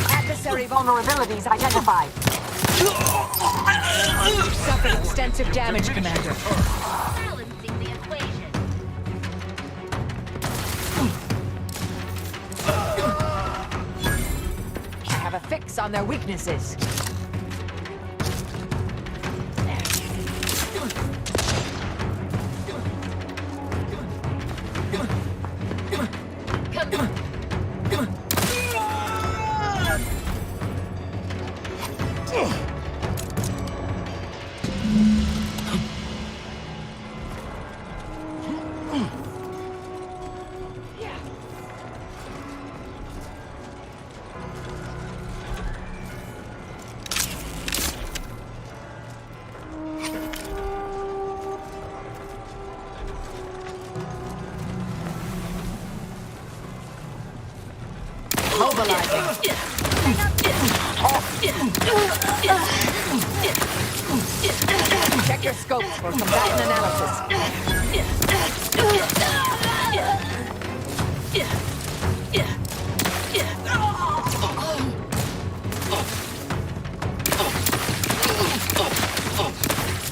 B: Adversary vulnerabilities identified. You've suffered extensive damage, Commander.
U: Balancing the equation.
B: Have a fix on their weaknesses. Mobilizing. Check your scopes for combatant analysis.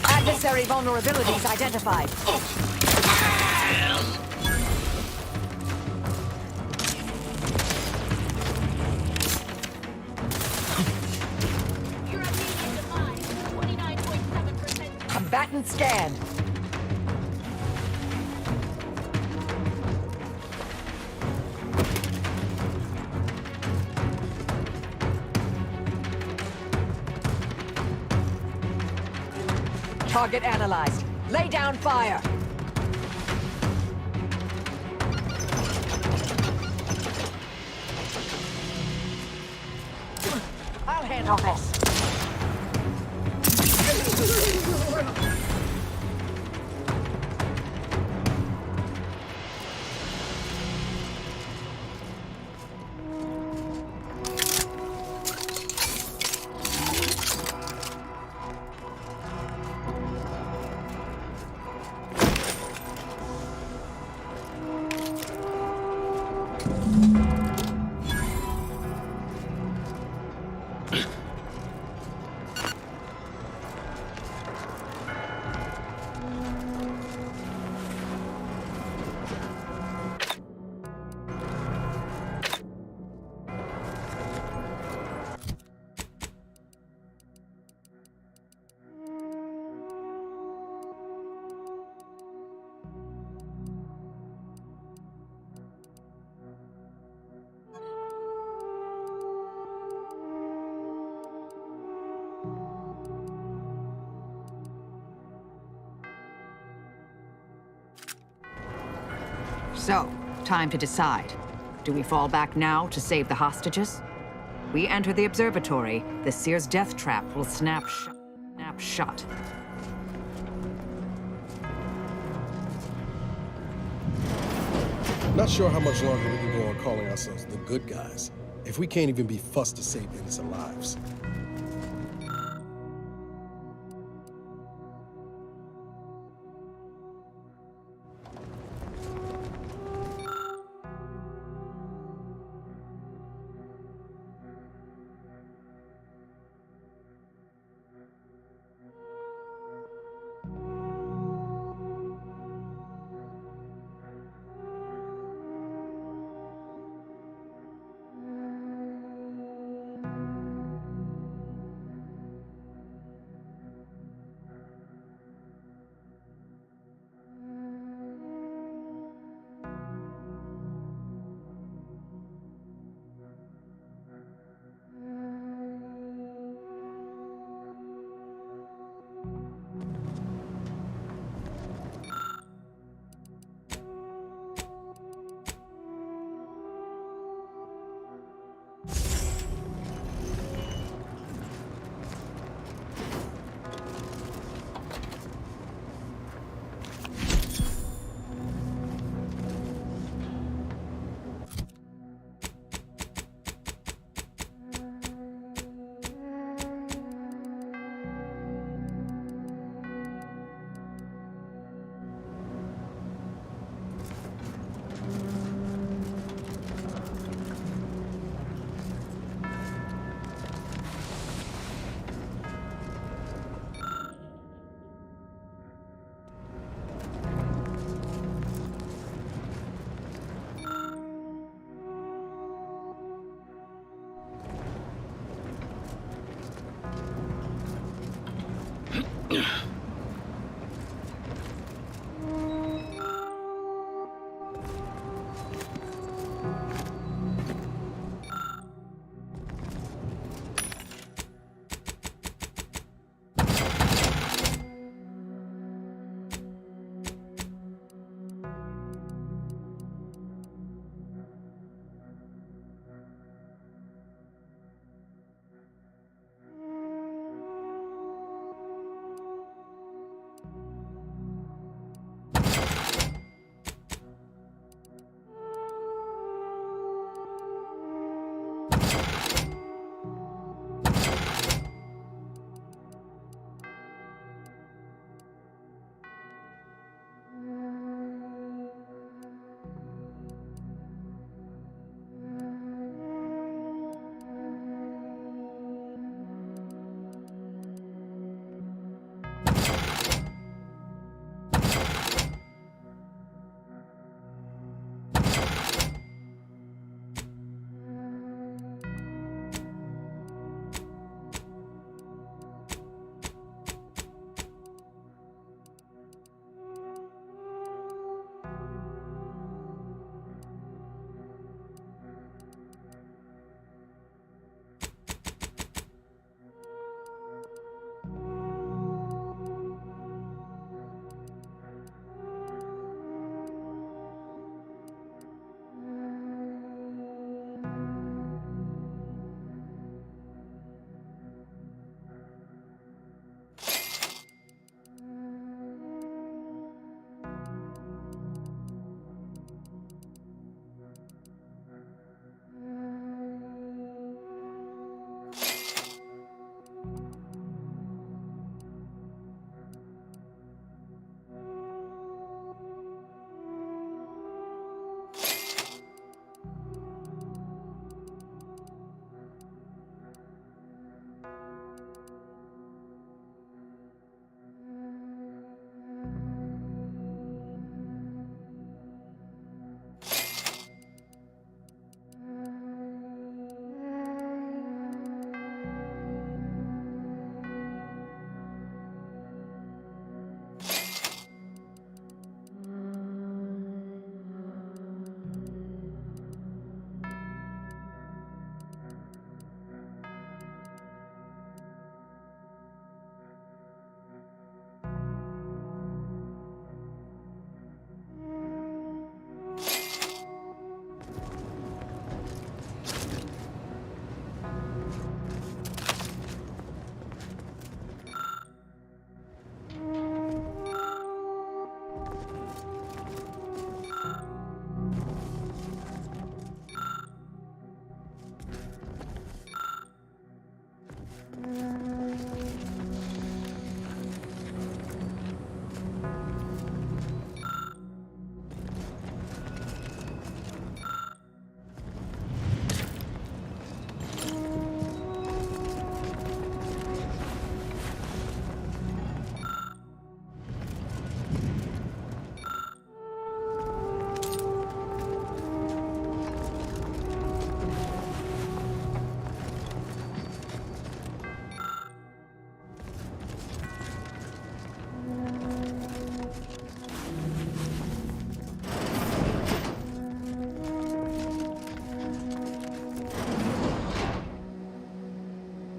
B: Adversary vulnerabilities identified. Combatant scan. Target analyzed. Lay down fire.
K: I'll handle this.
B: So, time to decide. Do we fall back now to save the hostages? We enter the observatory, the Seer's death trap will snap shut.
A: Not sure how much longer we can go on calling ourselves the good guys if we can't even be fussed to save innocent lives.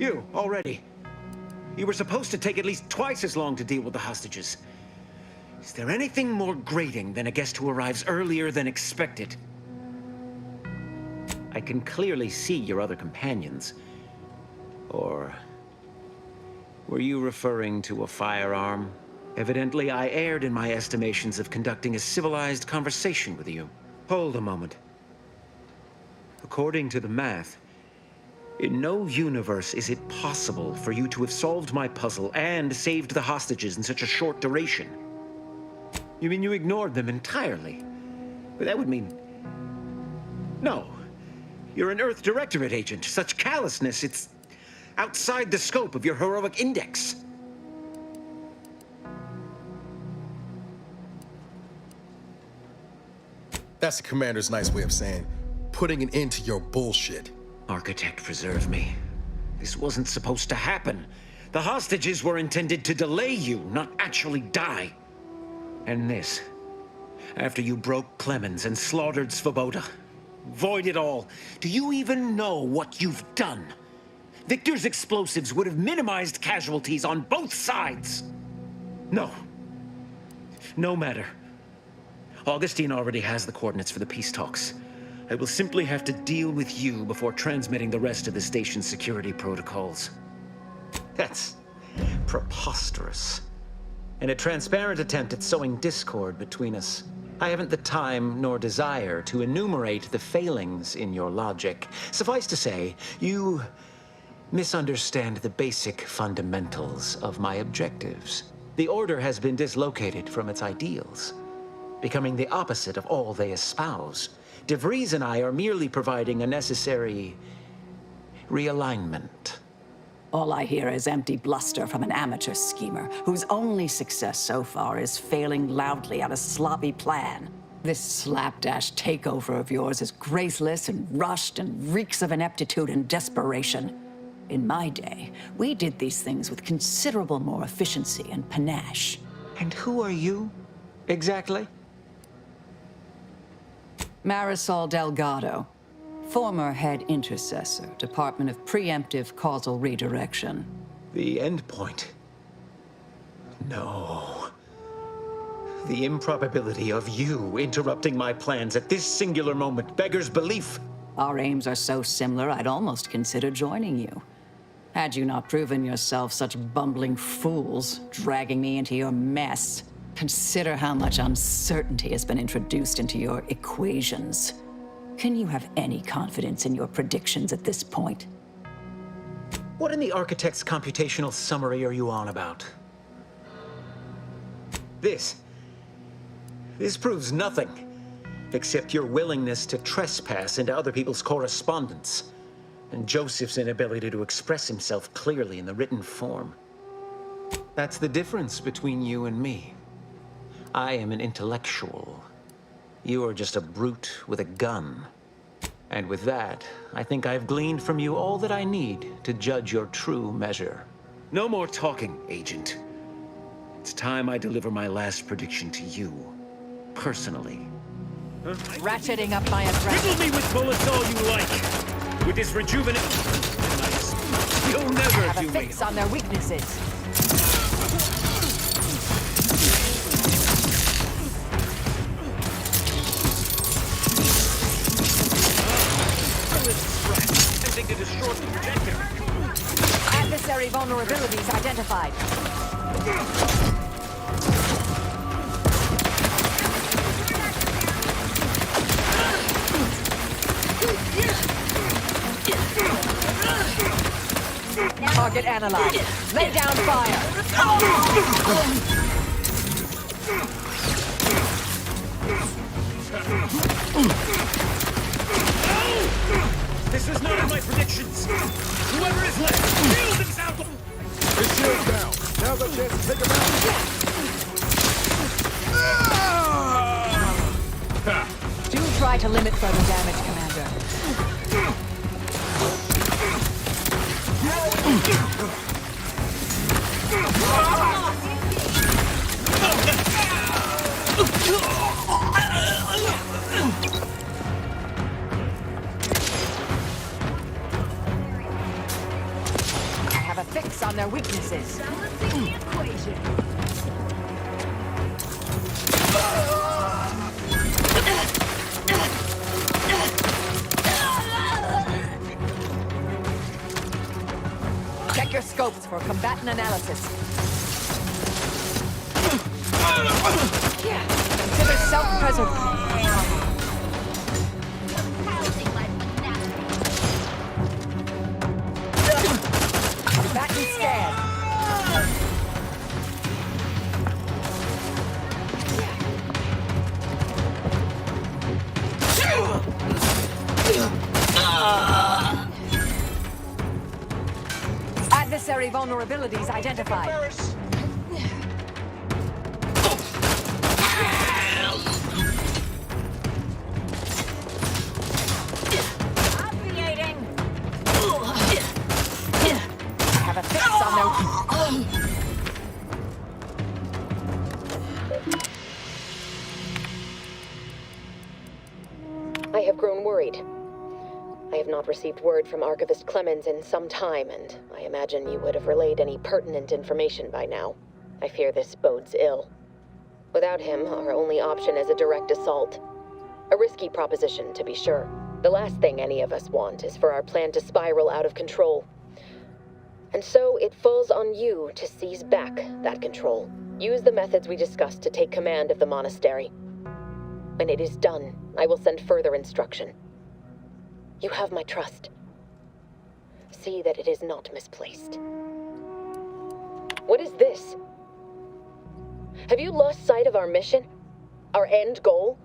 D: You, already. You were supposed to take at least twice as long to deal with the hostages. Is there anything more grating than a guest who arrives earlier than expected? I can clearly see your other companions. Or were you referring to a firearm? Evidently, I erred in my estimations of conducting a civilized conversation with you. Hold a moment. According to the math, in no universe is it possible for you to have solved my puzzle and saved the hostages in such a short duration. You mean you ignored them entirely? But that would mean... No. You're an Earth Directorate agent. Such callousness, it's outside the scope of your heroic index.
A: That's the commander's nice way of saying, putting an end to your bullshit.
D: Architect, preserve me. This wasn't supposed to happen. The hostages were intended to delay you, not actually die. And this, after you broke Clemens and slaughtered Svoboda. Void it all. Do you even know what you've done? Victor's explosives would have minimized casualties on both sides. No. No matter. Augustine already has the coordinates for the peace talks. I will simply have to deal with you before transmitting the rest of the station's security protocols. That's preposterous. In a transparent attempt at sowing discord between us. I haven't the time nor desire to enumerate the failings in your logic. Suffice to say, you misunderstand the basic fundamentals of my objectives. The Order has been dislocated from its ideals, becoming the opposite of all they espouse. De Vries and I are merely providing a necessary realignment.
B: All I hear is empty bluster from an amateur schemer whose only success so far is failing loudly at a sloppy plan. This slapdash takeover of yours is graceless and rushed and reeks of ineptitude and desperation. In my day, we did these things with considerable more efficiency and panache.
D: And who are you, exactly?
B: Marisol Delgado, former head intercessor, Department of Preemptive Causal Redirection.
D: The endpoint? No. The improbability of you interrupting my plans at this singular moment beggars belief.
B: Our aims are so similar, I'd almost consider joining you. Had you not proven yourself such bumbling fools, dragging me into your mess. Consider how much uncertainty has been introduced into your equations. Can you have any confidence in your predictions at this point?
D: What in the Architect's computational summary are you on about? This proves nothing, except your willingness to trespass into other people's correspondence, and Joseph's inability to express himself clearly in the written form. That's the difference between you and me. I am an intellectual. You are just a brute with a gun. And with that, I think I've gleaned from you all that I need to judge your true measure. No more talking, Agent. It's time I deliver my last prediction to you, personally.
B: Ratcheting up my aggression.
V: Riddle me with bullets all you like. With this rejuvenate... You'll never
B: have
V: do
B: a
V: me.
B: fix on their weaknesses.
V: To destroy the projector.
B: Adversary vulnerabilities identified. Target analyzed. Lay down fire.
V: This was not in my predictions. Whoever is left, shield himself.
G: His shield's down. Now's our chance to take him out.
B: Do try to limit further damage, Commander. on their weaknesses.
U: Balancing the equation.
B: Check your scopes for combatant analysis. Consider self-preservation. Combatant scan. Adversary vulnerabilities identified. Obviating. Have a fix on their...
N: I have grown worried. I have not received word from Archivist Clemens in some time, and I imagine you would have relayed any pertinent information by now. I fear this bodes ill. Without him, our only option is a direct assault. A risky proposition, to be sure. The last thing any of us want is for our plan to spiral out of control. And so it falls on you to seize back that control. Use the methods we discussed to take command of the monastery. When it is done, I will send further instruction. You have my trust. See that it is not misplaced. What is this? Have you lost sight of our mission? Our end goal?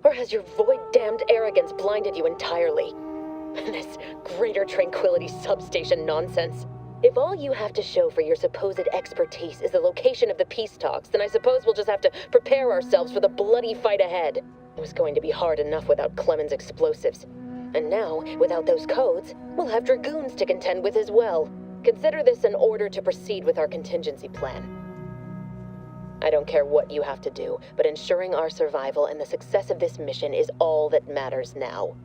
N: Or has your void-damned arrogance blinded you entirely? This greater tranquility substation nonsense. If all you have to show for your supposed expertise is the location of the peace talks, then I suppose we'll just have to prepare ourselves for the bloody fight ahead. It was going to be hard enough without Clemens' explosives. And now, without those codes, we'll have dragoons to contend with as well. Consider this an order to proceed with our contingency plan. I don't care what you have to do, but ensuring our survival and the success of this mission is all that matters now.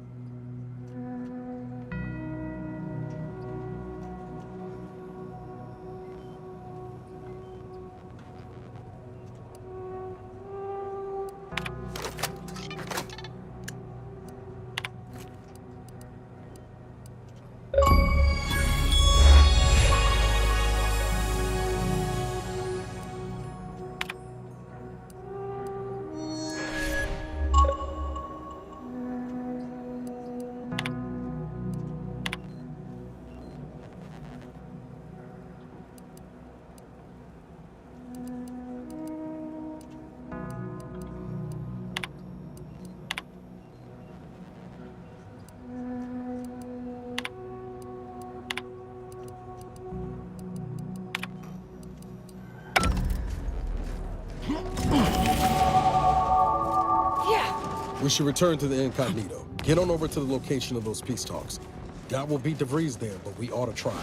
A: We should return to the incognito. Get on over to the location of those peace talks. Doubt we'll beat DeVries there, but we ought to try.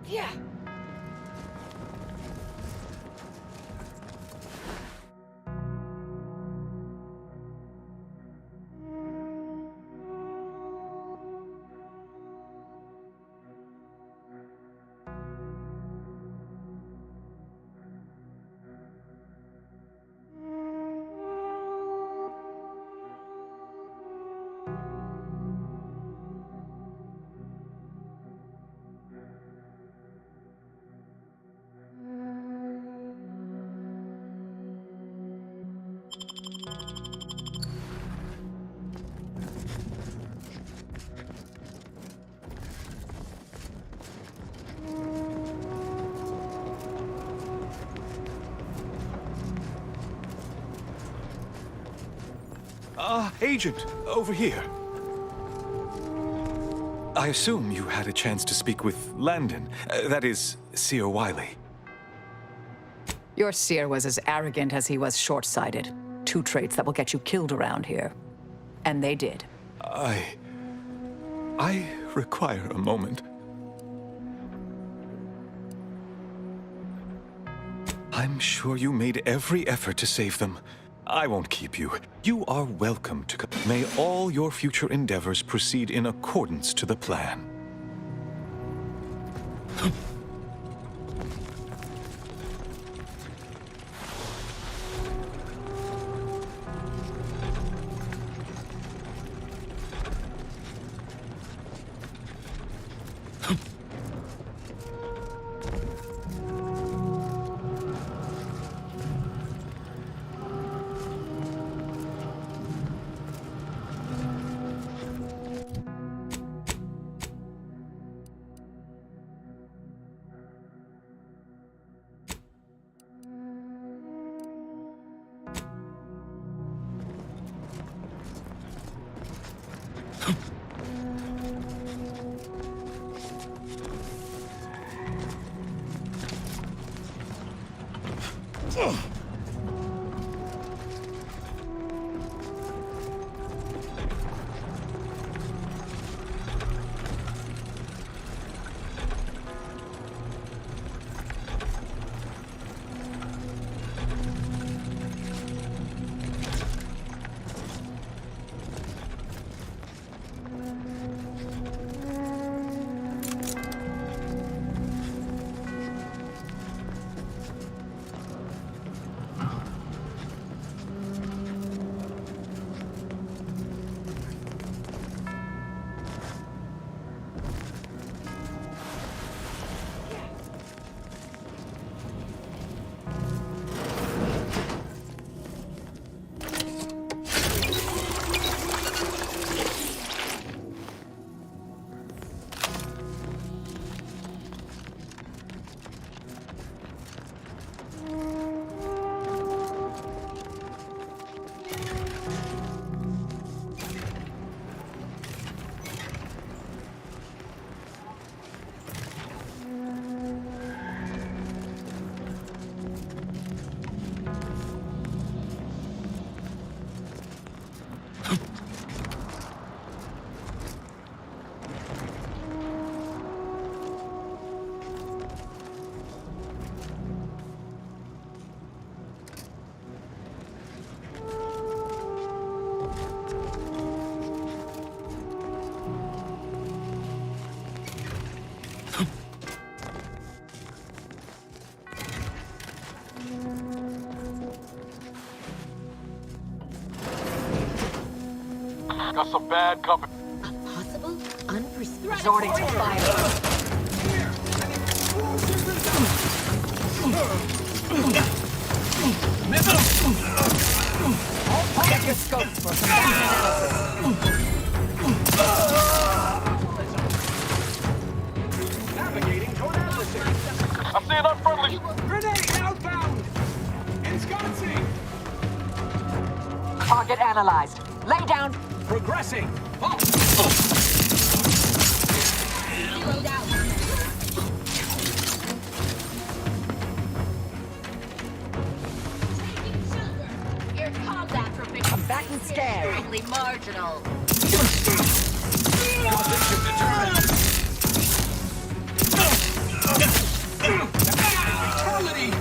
F: Yeah.
X: Agent, over here. I assume you had a chance to speak with Landon. That is, Seer Wiley.
B: Your seer was as arrogant as he was short-sighted. Two traits that will get you killed around here. And they did.
X: I require a moment. I'm sure you made every effort to save them. I won't keep you. You are welcome to come. May all your future endeavors proceed in accordance to the plan.
G: Got some bad company.
W: Possible? Unprecedented.
B: Resorting to fire. Check your scope for some
G: Navigating toward adversary. I see an unfriendly. Grenade outbound. Ensconcing.
K: Target analyzed. Lay down.
G: Progressing.
F: Zeroed out. Your combat proficiency
K: Combatant
F: is
K: scared.
F: extremely marginal.
G: Position determined. Fatality!